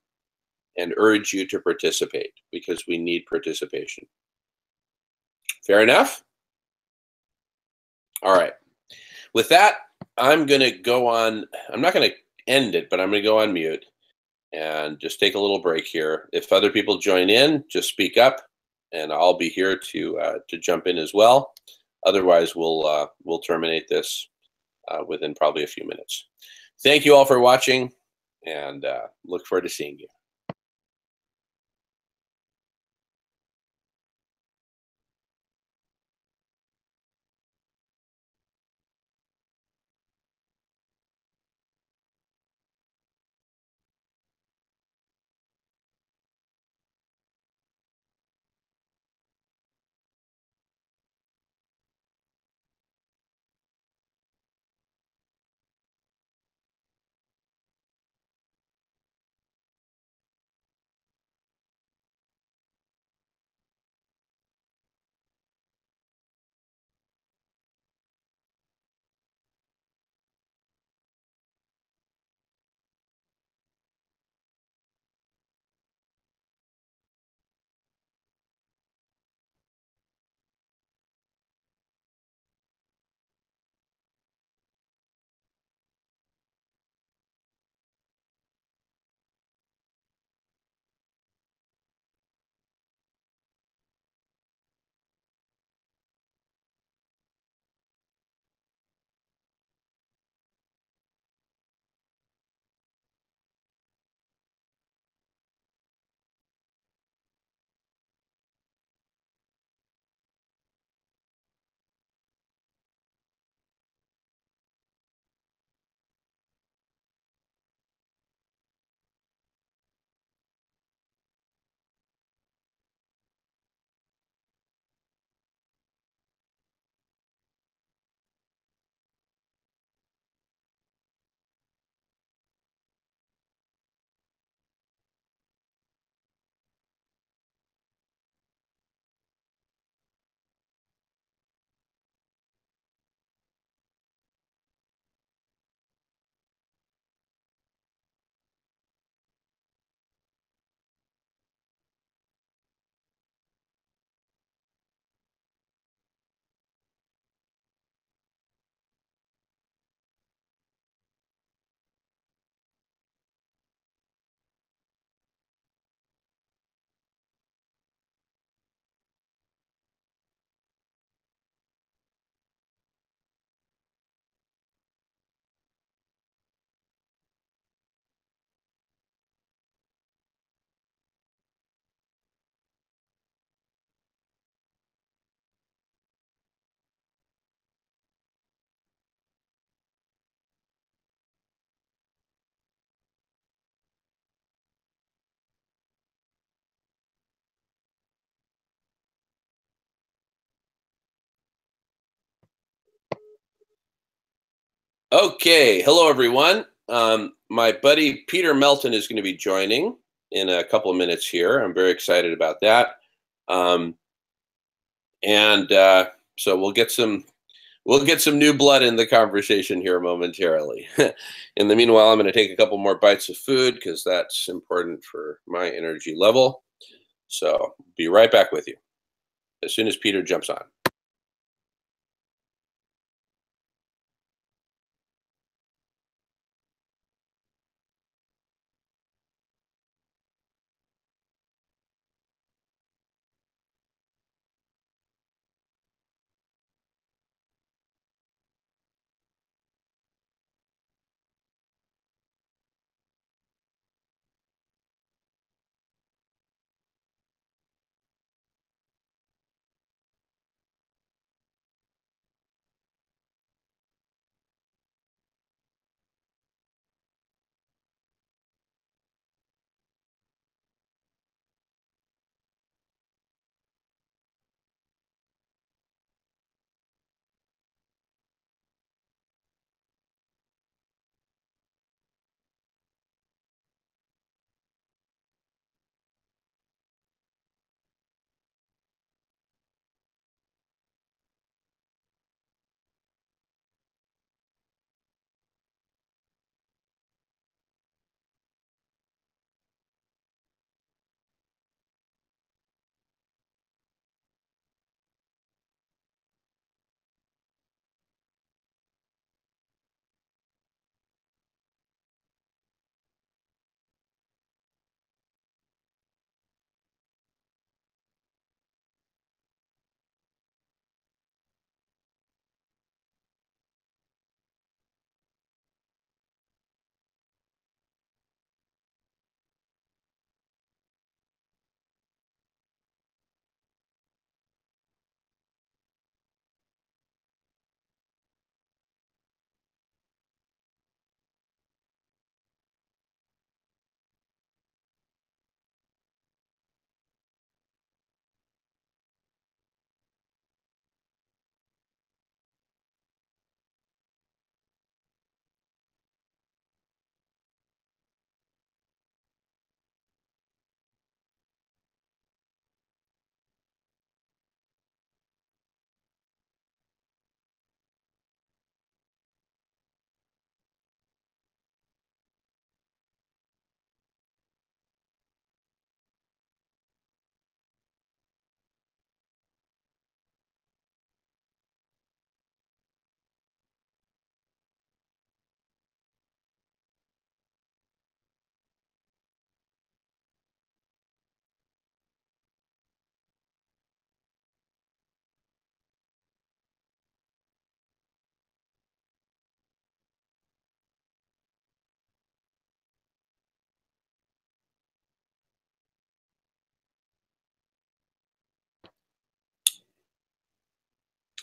and urge you to participate, because we need participation. Fair enough? All right. With that, I'm going to go on. I'm not going to end it, but I'm going to go on mute and just take a little break here. If other people join in, just speak up, and I'll be here to jump in as well. Otherwise, we'll terminate this within probably a few minutes. Thank you all for watching, and look forward to seeing you. Okay, hello everyone. My buddy Peter Melton is going to be joining in a couple of minutes here. I'm very excited about that. Um, and so we'll get some new blood in the conversation here momentarily. In the meanwhile, I'm going to take a couple more bites of food because that's important for my energy level. So be right back with you as soon as Peter jumps on.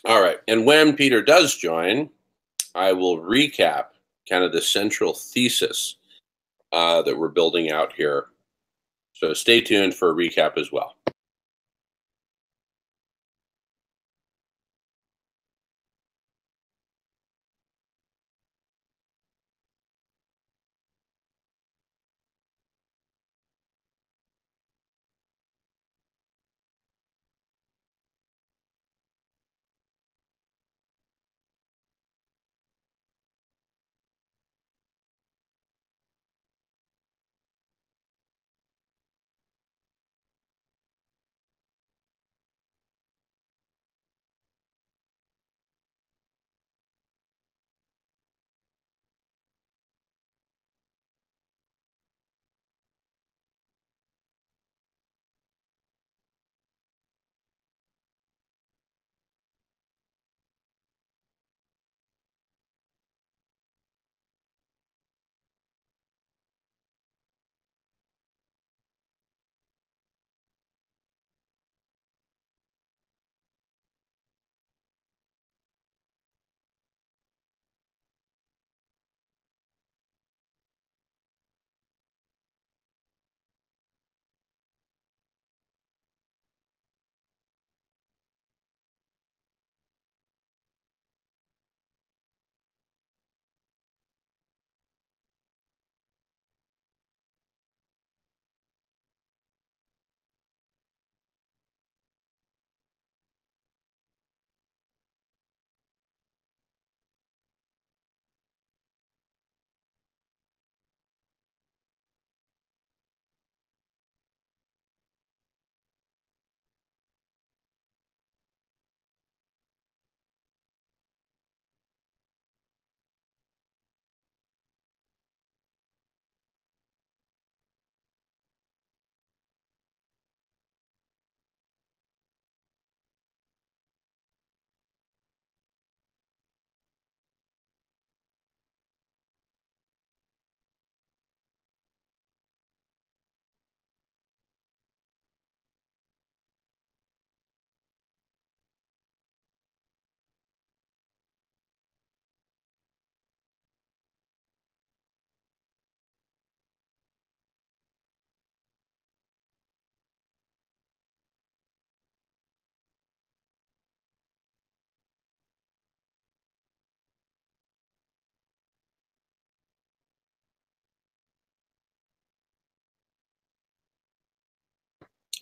All right, and when Peter does join, I will recap kind of the central thesis that we're building out here. So stay tuned for a recap as well.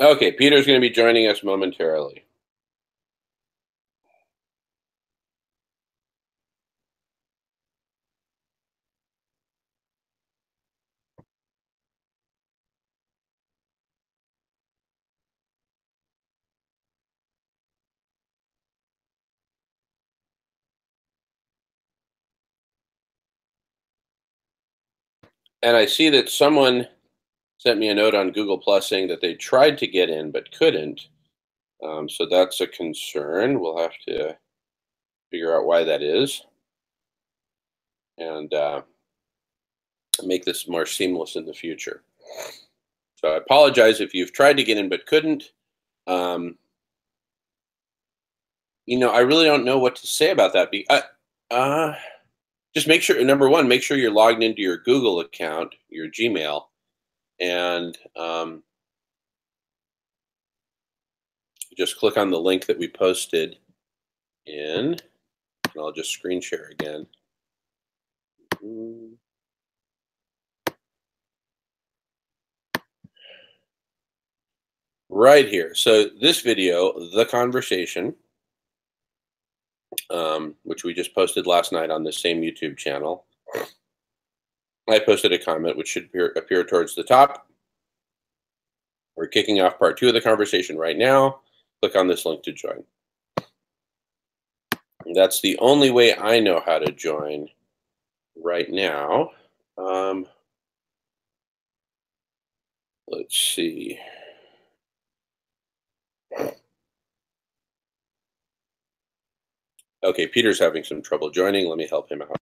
Okay, Peter's going to be joining us momentarily. And I see that someone sent me a note on Google Plus saying that they tried to get in but couldn't. So that's a concern. We'll have to figure out why that is and make this more seamless in the future. So I apologize if you've tried to get in but couldn't. Um, I really don't know what to say about that. Just make sure, number one, make sure you're logged into your Google account, your Gmail, and just click on the link that we posted in, and I'll just screen share again. Right here. So this video, The Conversation, which we just posted last night on the same YouTube channel, I posted a comment which should appear towards the top. We're kicking off part 2 of the conversation right now. Click on this link to join. And that's the only way I know how to join right now. Let's see. Okay, Peter's having some trouble joining. Let me help him out.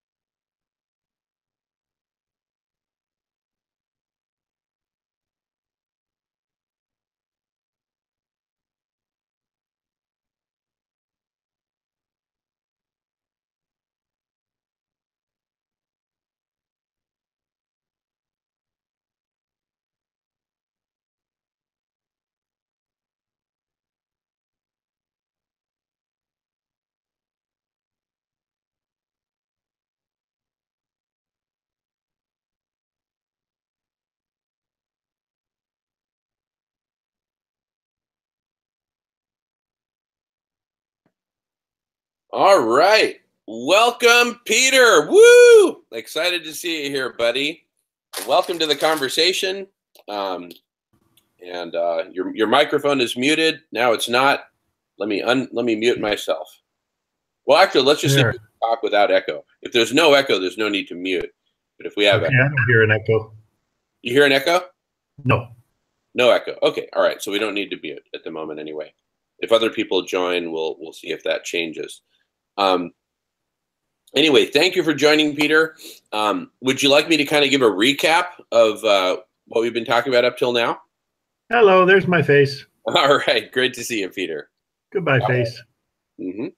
All right. Welcome, Peter. Woo! Excited to see you here, buddy. Welcome to the conversation. Your microphone is muted. Now it's not. Let me mute myself. Well, actually, let's just talk without echo. If there's no echo, there's no need to mute. But if we have echo, I don't hear an echo. You hear an echo? No. No echo. Okay. All right. So we don't need to mute at the moment anyway. If other people join, we'll see if that changes. Anyway, thank you for joining, Peter. Would you like me to kind of give a recap of what we've been talking about up till now? Hello, there's my face. All right. Great to see you, Peter. Goodbye, face. Mm-hmm.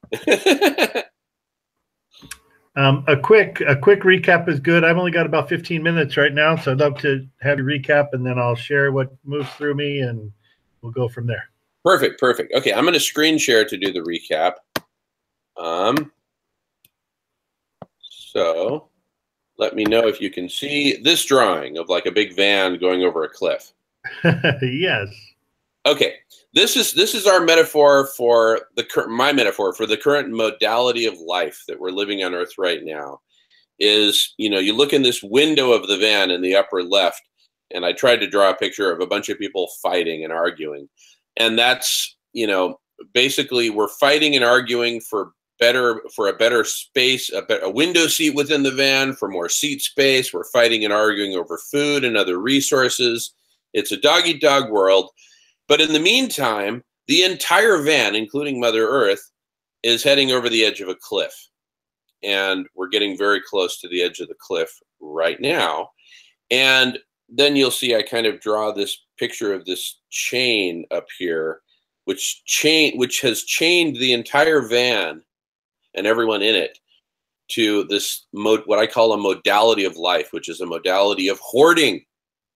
A quick recap is good. I've only got about 15 minutes right now, so I'd love to have you recap, and then I'll share what moves through me, and we'll go from there. Perfect. Okay, I'm going to screen share to do the recap. So let me know if you can see this drawing of like a big van going over a cliff. Yes. Okay. This is our metaphor for my metaphor for the current modality of life that we're living on Earth right now. Is, you look in this window of the van in the upper left, and I tried to draw a picture of a bunch of people fighting and arguing. And that's, basically we're fighting and arguing for a better space, a window seat within the van, for more seat space. We're fighting and arguing over food and other resources. It's a dog-eat-dog world. But in the meantime, the entire van, including Mother Earth, is heading over the edge of a cliff. And we're getting very close to the edge of the cliff right now. And then you'll see I kind of draw this picture of this chain up here, which has chained the entire van and everyone in it to this what I call a modality of life, which is a modality of hoarding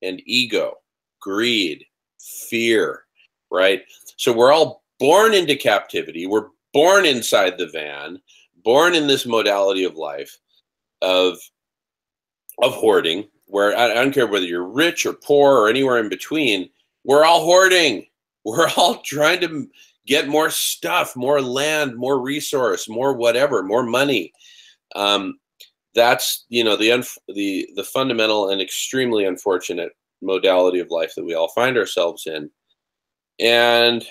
and ego, greed, fear, right? So we're all born into captivity. We're born inside the van, born in this modality of life of hoarding, where I don't care whether you're rich or poor or anywhere in between, we're all hoarding. We're all trying to get more stuff, more land, more resource, more whatever, more money. That's, you know, the fundamental and extremely unfortunate modality of life that we all find ourselves in. And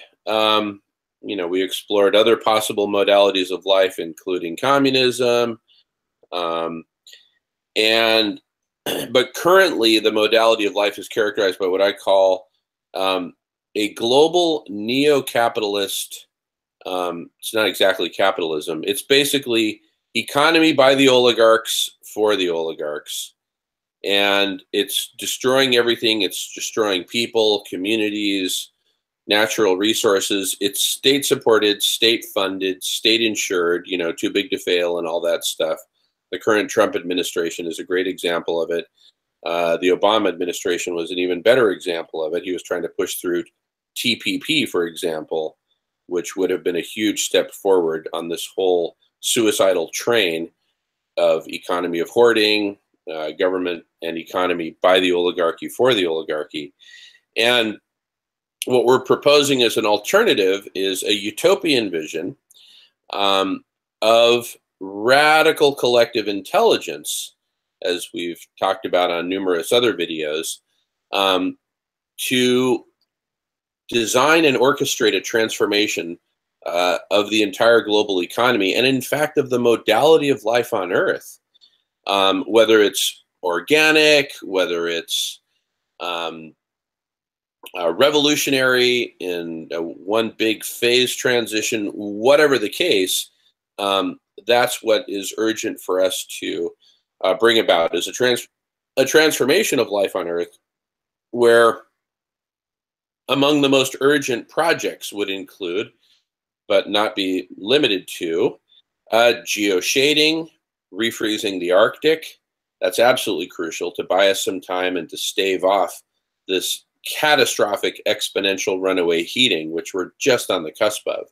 you know, we explored other possible modalities of life, including communism, and but currently the modality of life is characterized by what I call a global neo-capitalist. It's not exactly capitalism. It's basically economy by the oligarchs for the oligarchs. And it's destroying everything. It's destroying people, communities, natural resources. It's state supported, state funded, state insured, you know, too big to fail and all that stuff. The current Trump administration is a great example of it. The Obama administration was an even better example of it. He was trying to push through TPP, for example, which would have been a huge step forward on this whole suicidal train of economy of hoarding, government and economy by the oligarchy for the oligarchy. And what we're proposing as an alternative is a utopian vision of radical collective intelligence, as we've talked about on numerous other videos, to design and orchestrate a transformation of the entire global economy, and in fact of the modality of life on Earth, whether it's organic, whether it's revolutionary in one big phase transition, whatever the case, that's what is urgent for us to bring about, is a transformation of life on Earth, where among the most urgent projects would include, but not be limited to, geoshading, refreezing the Arctic. That's absolutely crucial to buy us some time and to stave off this catastrophic exponential runaway heating, which we're just on the cusp of.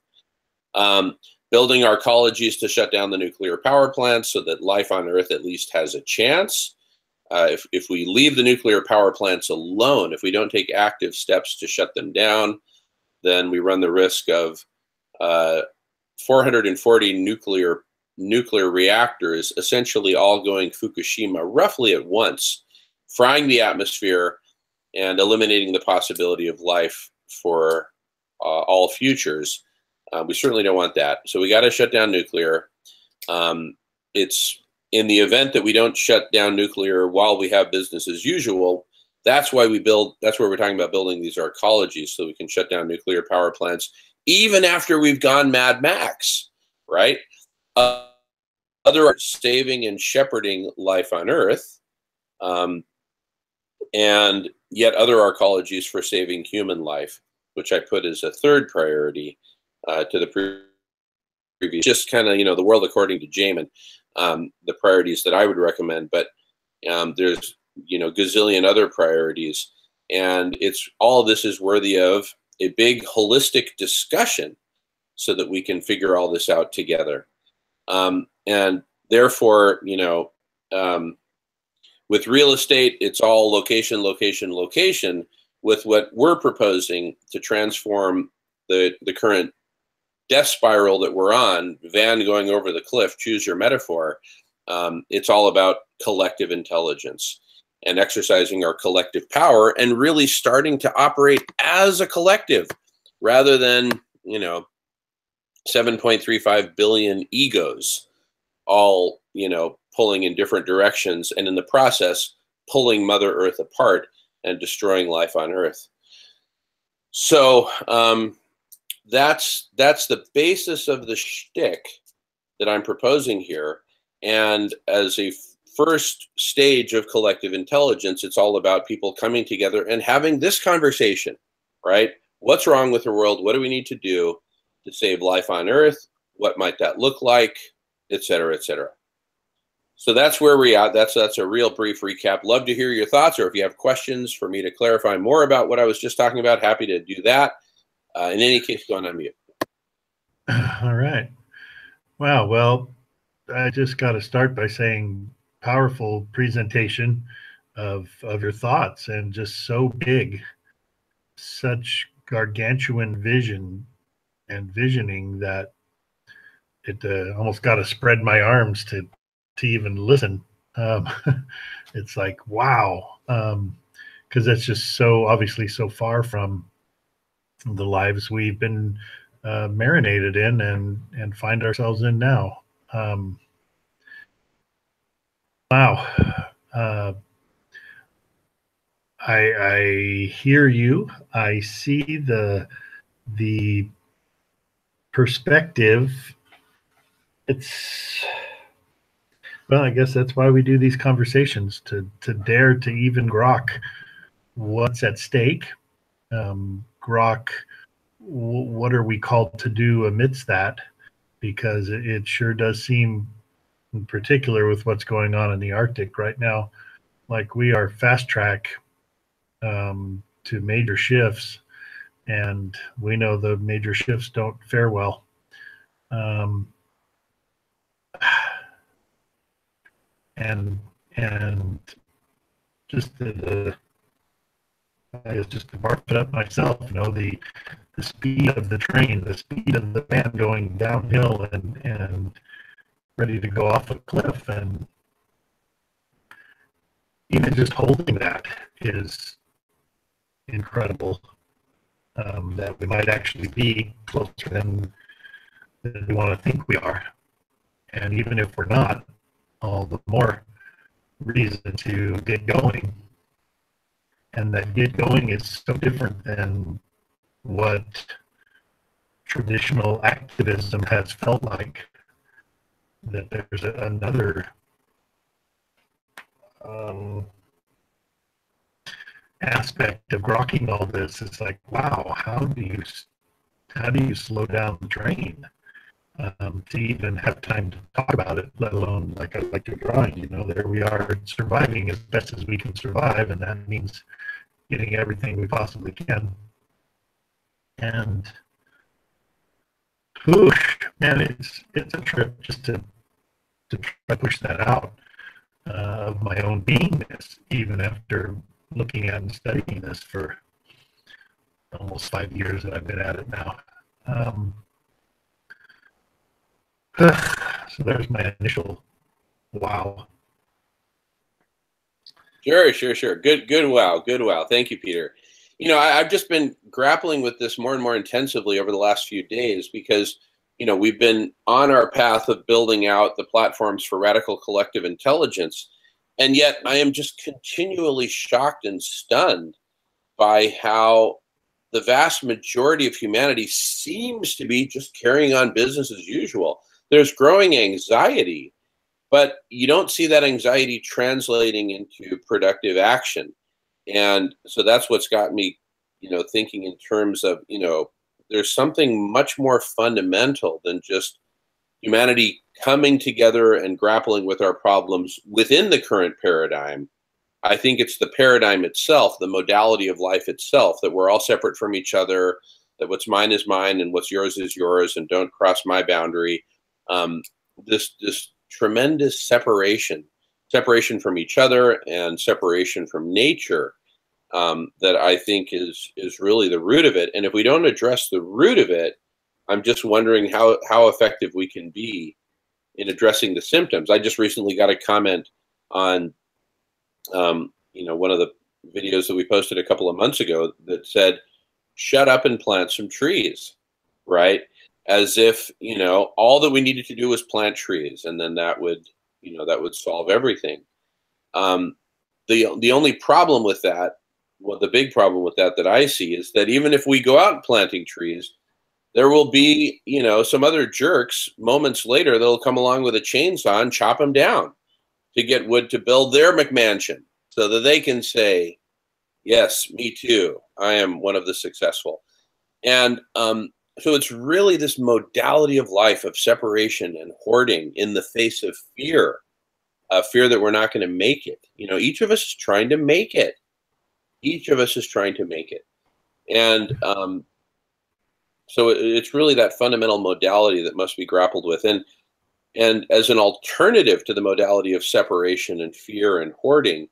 Building our ecologies to shut down the nuclear power plants so that life on Earth at least has a chance. If we leave the nuclear power plants alone, if we don't take active steps to shut them down, then we run the risk of 440 nuclear reactors essentially all going Fukushima roughly at once, frying the atmosphere and eliminating the possibility of life for all futures. We certainly don't want that. So we got to shut down nuclear. It's in the event that we don't shut down nuclear while we have business as usual. That's why that's where we're talking about building these ecologies, so we can shut down nuclear power plants even after we've gone Mad Max, right? Other saving and shepherding life on Earth, and yet other ecologies for saving human life, which I put as a third priority to the previous. Just kind of, you know, the world according to Jamin, the priorities that I would recommend, but there's, you know, gazillion other priorities, and it's all of this is worthy of a big holistic discussion so that we can figure all this out together. And therefore, you know, with real estate, it's all location, location, location. With what we're proposing to transform the current death spiral that we're on, van going over the cliff, choose your metaphor, it's all about collective intelligence and exercising our collective power and really starting to operate as a collective rather than, you know, 7.35 billion egos all, you know, pulling in different directions, and in the process pulling Mother Earth apart and destroying life on Earth. So that's the basis of the shtick that I'm proposing here. And as a first stage of collective intelligence, it's all about people coming together and having this conversation, right? What's wrong with the world? What do we need to do to save life on Earth? What might that look like? Et cetera, et cetera. So that's where we're at. That's a real brief recap. Love to hear your thoughts, or if you have questions for me to clarify more about what I was just talking about, happy to do that. In any case, go on unmute. All right. Wow. Well, I just got to start by saying powerful presentation of your thoughts, and just so big, such gargantuan vision and visioning that it almost got to spread my arms to even listen. Um, it's like, wow, because that's just so obviously so far from the lives we've been marinated in and find ourselves in now. Wow. I hear you. I see the perspective. It's well, I guess that's why we do these conversations, to dare to even grok what's at stake. Grok what are we called to do amidst that, because it sure does seem, in particular with what's going on in the Arctic right now, like we are fast track to major shifts, and we know the major shifts don't fare well. Um, and just I guess just to mark it up myself, the speed of the train, the speed of the van going downhill and ready to go off a cliff, and even just holding that is incredible. That we might actually be closer than we want to think we are, and even if we're not, all the more reason to get going. And that get going is so different than what traditional activism has felt like. That there's another aspect of grokking all this. It's like, wow, how do you slow down the train to even have time to talk about it, let alone like I like to drawing, there we are surviving as best as we can survive, and that means getting everything we possibly can. And whoosh, man, it's a trip just to try to push that out of my own beingness, even after looking at and studying this for almost 5 years that I've been at it now. So there's my initial wow. Sure. Good wow. Thank you, Peter. I've just been grappling with this more and more intensively over the last few days because, we've been on our path of building out the platforms for radical collective intelligence. And yet I am just continually shocked and stunned by how the vast majority of humanity seems to be just carrying on business as usual. There's growing anxiety, but you don't see that anxiety translating into productive action. And so that's what's got me, thinking in terms of, there's something much more fundamental than just humanity coming together and grappling with our problems within the current paradigm. I think it's the paradigm itself, the modality of life itself, that we're all separate from each other, that what's mine is mine and what's yours is yours, and don't cross my boundary. This tremendous separation from each other and separation from nature, that I think is really the root of it. And if we don't address the root of it, I'm just wondering how effective we can be in addressing the symptoms. I just recently got a comment on, one of the videos that we posted a couple of months ago that said, "Shut up and plant some trees," right? As if, all that we needed to do was plant trees, and then that would solve everything. The only problem with that, well, the big problem with that I see is that even if we go out planting trees, there will be, some other jerks moments later that'll come along with a chainsaw and chop them down to get wood to build their McMansion so that they can say, yes, me too, I am one of the successful. And so it's really this modality of life of separation and hoarding in the face of fear that we're not going to make it. Each of us is trying to make it. And so it's really that fundamental modality that must be grappled with. And as an alternative to the modality of separation and fear and hoarding,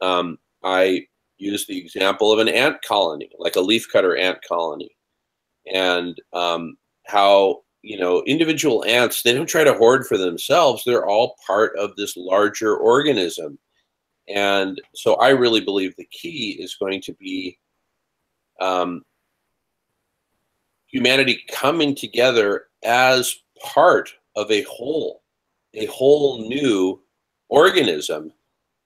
I use the example of an ant colony, like a leafcutter ant colony, and how, you know, individual ants, they don't try to hoard for themselves. They're all part of this larger organism. And so I really believe the key is going to be humanity coming together as part of a whole new organism,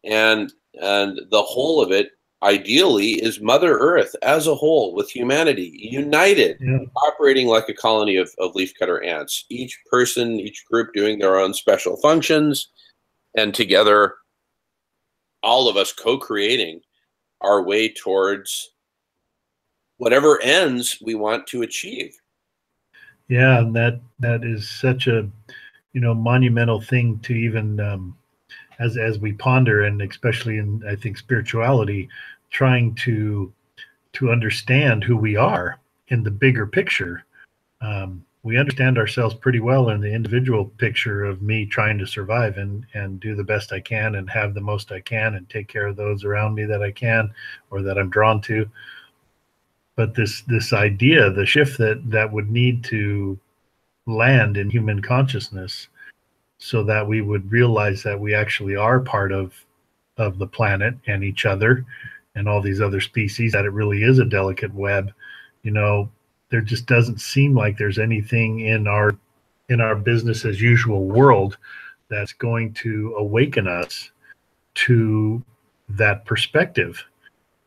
and the whole of it ideally is Mother Earth as a whole, with humanity united, Yeah. operating like a colony of leafcutter ants, each person, each group doing their own special functions, and together all of us co-creating our way towards whatever ends we want to achieve. Yeah, and that is such a, you know, monumental thing to even as we ponder, and especially in, I think, spirituality, trying to understand who we are in the bigger picture. We understand ourselves pretty well in the individual picture of me trying to survive and do the best I can and have the most I can and take care of those around me that I can or that I'm drawn to. But this idea, the shift that would need to land in human consciousness, so that we would realize that we actually are part of the planet and each other and all these other species, that it really is a delicate web. You know, there just doesn't seem like there's anything in our business as usual world that's going to awaken us to that perspective.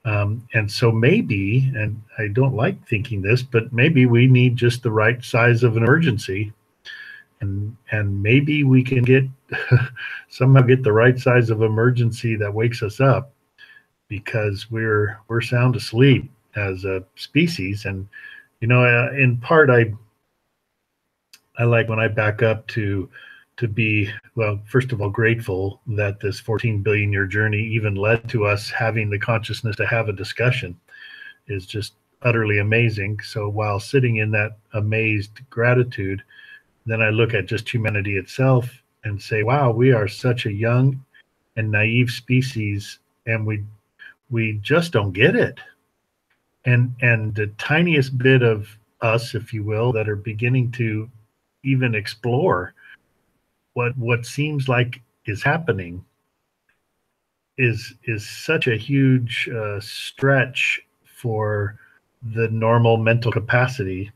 And so maybe, and I don't like thinking this, but maybe we need just the right size of an emergency, and maybe we can get somehow get the right size of emergency that wakes us up, because we're sound asleep as a species. And you know, in part, I like when I back up to be, well, first of all, grateful that this 14 billion year journey even led to us having the consciousness to have a discussion is just utterly amazing. So while sitting in that amazed gratitude, then I look at just humanity itself and say, wow, we are such a young and naive species, and we just don't get it. And the tiniest bit of us, if you will, that are beginning to even explore what seems like is happening is such a huge stretch for the normal mental capacity.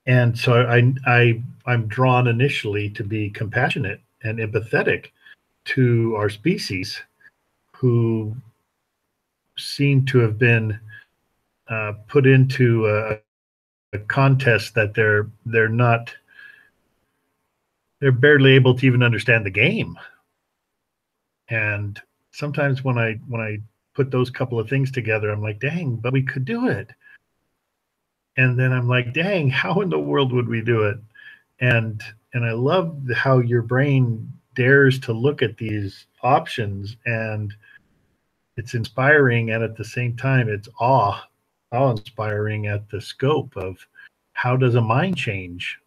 And so I'm drawn initially to be compassionate and empathetic to our species, who seem to have been put into a contest that they're barely able to even understand the game. And sometimes when I put those couple of things together, I'm like, dang, but we could do it. And then I'm like, dang, how in the world would we do it? And I love how your brain dares to look at these options, and it's inspiring, and at the same time it's awe-inspiring at the scope of how does a mind change.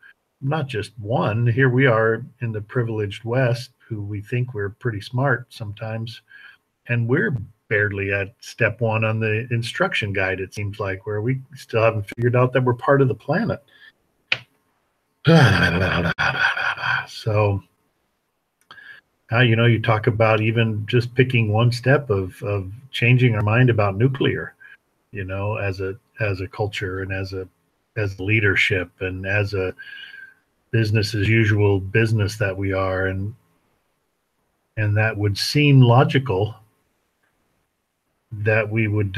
Not just one. Here we are in the privileged West, who we think we're pretty smart sometimes, and we're barely at step one on the instruction guide, it seems like, where we still haven't figured out that we're part of the planet. So you know, you talk about even just picking one step of changing our mind about nuclear, you know, as a culture, and as leadership, and as a business as usual business that we are, and that would seem logical that we would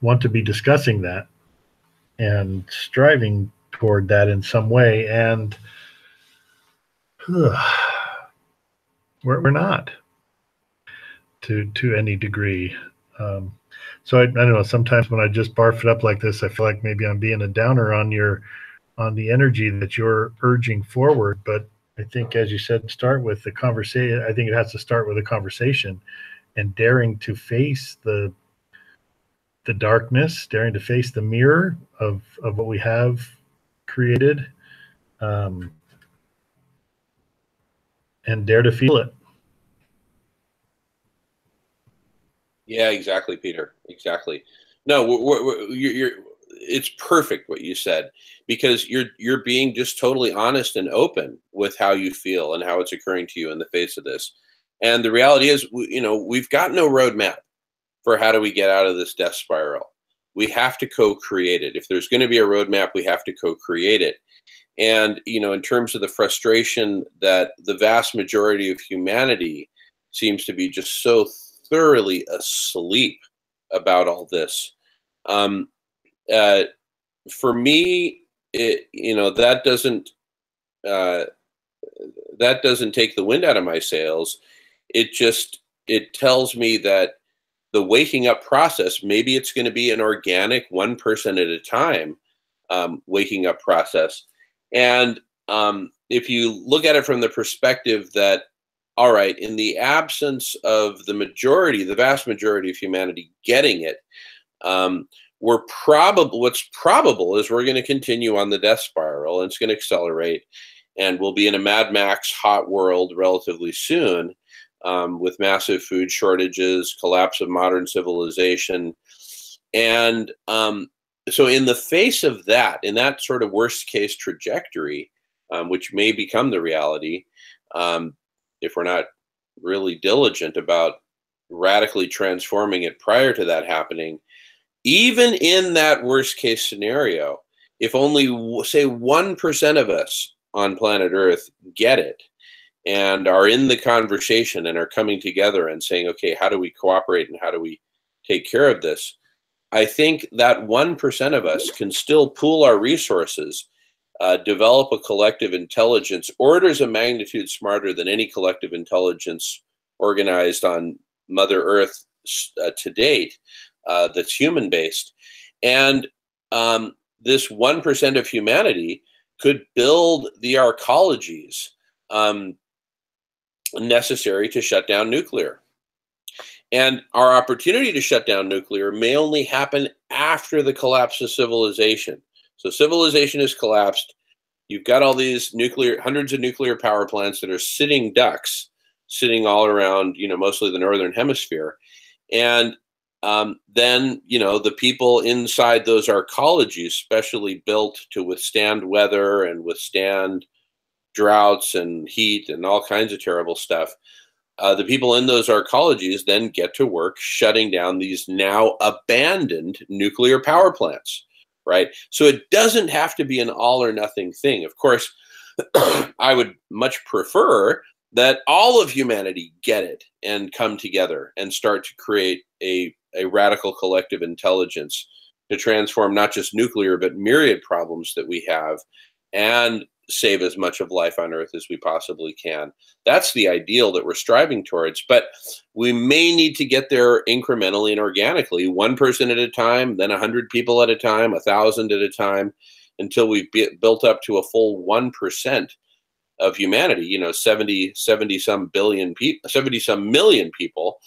want to be discussing that and striving toward that in some way. And we're not to any degree. So I don't know, sometimes when I just barf it up like this, I feel like maybe I'm being a downer on the energy that you're urging forward. But I think, as you said, start with the conversation. I think it has to start with a conversation, and daring to face the darkness, daring to face the mirror of what we have created, and dare to feel it. Yeah, exactly, Peter. Exactly. No, it's perfect what you said, because you're being just totally honest and open with how you feel and how it's occurring to you in the face of this. And the reality is, we've got no roadmap for how do we get out of this death spiral. We have to co-create it. If there's going to be a roadmap, we have to co-create it. And, in terms of the frustration that the vast majority of humanity seems to be just so thoroughly asleep about all this. Um, uh, for me, uh, that doesn't take the wind out of my sails. It tells me that the waking up process, maybe it's going to be an organic, one person at a time waking up process. And if you look at it from the perspective that, all right, in the absence of the vast majority of humanity getting it, what's probable is we're going to continue on the death spiral, and it's going to accelerate, and we'll be in a Mad Max hot world relatively soon, with massive food shortages, collapse of modern civilization. And so in the face of that, in that sort of worst case trajectory, which may become the reality, if we're not really diligent about radically transforming it prior to that happening, even in that worst case scenario, if only, say, 1% of us on planet Earth get it and are in the conversation and are coming together and saying, okay, how do we cooperate and how do we take care of this? I think that 1% of us can still pool our resources, develop a collective intelligence orders of magnitude smarter than any collective intelligence organized on Mother Earth to date, that's human based. And this 1% of humanity could build the arcologies necessary to shut down nuclear. And our opportunity to shut down nuclear may only happen after the collapse of civilization. So civilization has collapsed. You've got all these hundreds of nuclear power plants that are sitting ducks, sitting all around, mostly the northern hemisphere. And then, the people inside those arcologies, specially built to withstand weather and withstand droughts and heat and all kinds of terrible stuff. The people in those arcologies then get to work shutting down these now abandoned nuclear power plants, right? So it doesn't have to be an all or nothing thing. Of course, I would much prefer that all of humanity get it and come together and start to create a radical collective intelligence to transform not just nuclear, but myriad problems that we have, and save as much of life on Earth as we possibly can. That's the ideal that we're striving towards, but we may need to get there incrementally and organically, one person at a time, then 100 people at a time, 1,000 at a time, until we've built up to a full 1% of humanity, 70 some billion people, 70 some million people,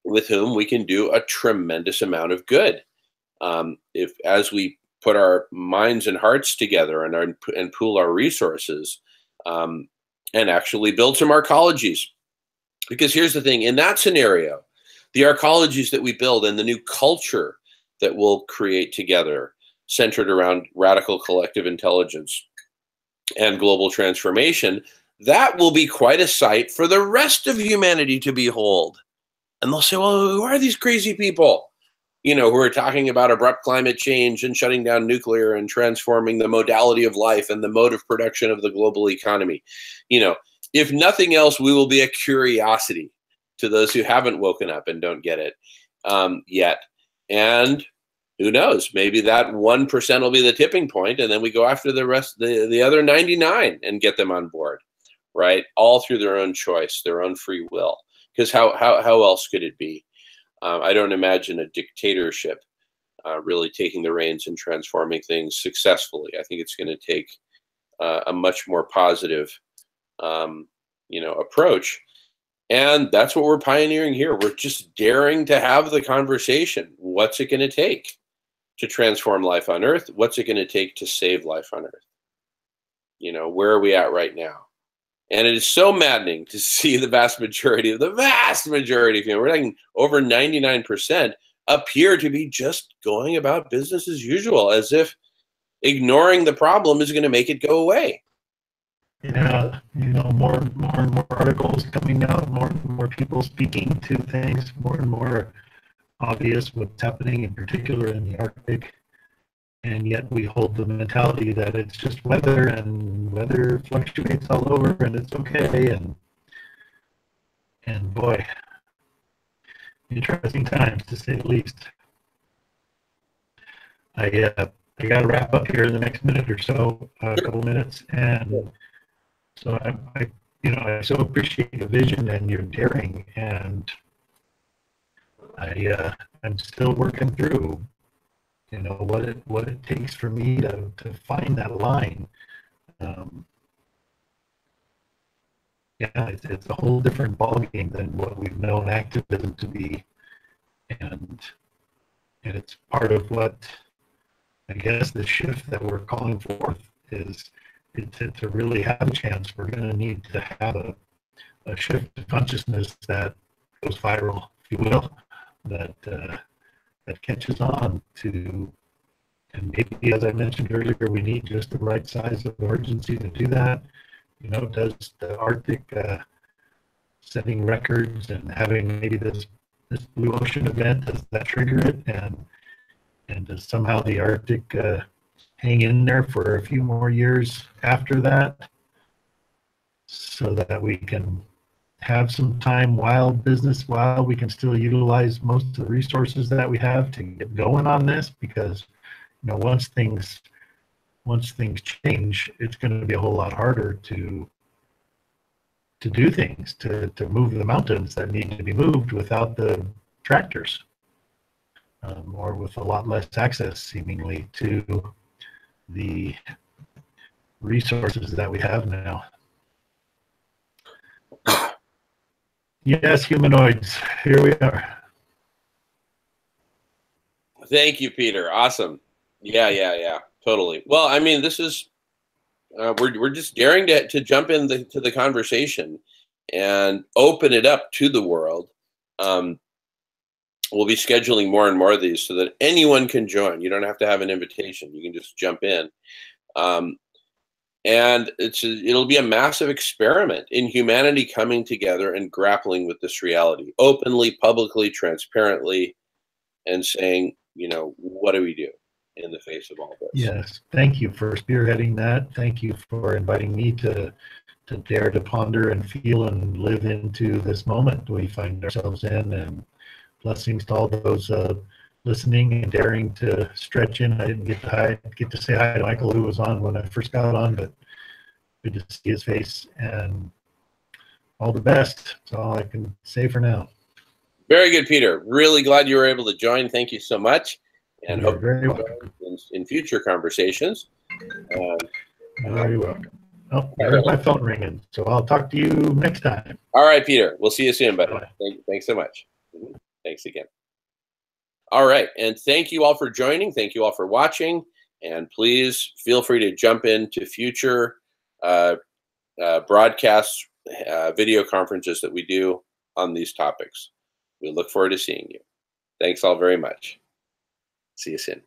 with whom we can do a tremendous amount of good. If, as we put our minds and hearts together and pool our resources, and actually build some arcologies. Because here's the thing, in that scenario, the arcologies that we build and the new culture that we'll create together, centered around radical collective intelligence and global transformation, that will be quite a sight for the rest of humanity to behold. And they'll say, well, who are these crazy people, who are talking about abrupt climate change and shutting down nuclear and transforming the modality of life and the mode of production of the global economy? If nothing else, we will be a curiosity to those who haven't woken up and don't get it yet. And who knows, maybe that 1% will be the tipping point, and then we go after the rest, the other 99, and get them on board, right? All through their own choice, their own free will. Because how else could it be? I don't imagine a dictatorship really taking the reins and transforming things successfully. I think it's going to take a much more positive, approach. And that's what we're pioneering here. We're just daring to have the conversation. What's it going to take to transform life on Earth? What's it going to take to save life on Earth? Where are we at right now? And it is so maddening to see the vast majority of people, we're like over 99%, appear to be just going about business as usual, as if ignoring the problem is going to make it go away. Yeah, more and more articles coming out, more and more people speaking to things, more and more obvious what's happening, in particular in the Arctic. And yet we hold the mentality that it's just weather, and weather fluctuates all over, and it's okay. And boy, interesting times, to say the least. I got to wrap up here in the next minute or so, a couple minutes, and so I so appreciate the vision and your daring, and I'm still working through, what it takes for me to find that line. Yeah, it's a whole different ballgame than what we've known activism to be, and it's part of what, I guess, the shift that we're calling forth is to really have a chance. We're going to need to have a shift of consciousness that goes viral, if you will, that catches on to, and maybe, as I mentioned earlier, we need just the right size of urgency to do that. Does the Arctic setting records and having maybe this blue ocean event, does that trigger it? And does somehow the Arctic hang in there for a few more years after that, so that we can have some time while we can still utilize most of the resources that we have to get going on this? Because once things change, it's going to be a whole lot harder to do things, to move the mountains that need to be moved without the tractors, or with a lot less access, seemingly, to the resources that we have now. Yes, humanoids, here we are. Thank you, Peter. Awesome. Yeah, totally. Well, I mean, this is we're just daring to jump into the conversation and open it up to the world. We'll be scheduling more and more of these so that anyone can join. You don't have to have an invitation. You can just jump in. And it'll be a massive experiment in humanity coming together and grappling with this reality openly, publicly, transparently, and saying, what do we do in the face of all this? Yes, thank you for spearheading that. Thank you for inviting me to dare to ponder and feel and live into this moment we find ourselves in. And blessings to all those listening and daring to stretch in. I didn't get to say hi to Michael, who was on when I first got on, but good to see his face, and all the best. That's all I can say for now. Very good, Peter. Really glad you were able to join. Thank you so much, and You're hope very welcome. In future conversations. You're very welcome. Oh, there's my phone ringing, so I'll talk to you next time. All right, Peter. We'll see you soon, buddy. Thanks so much. Thanks again. All right, and thank you all for joining. Thank you all for watching, and please feel free to jump into future broadcasts, video conferences that we do on these topics. We look forward to seeing you. Thanks all very much. See you soon.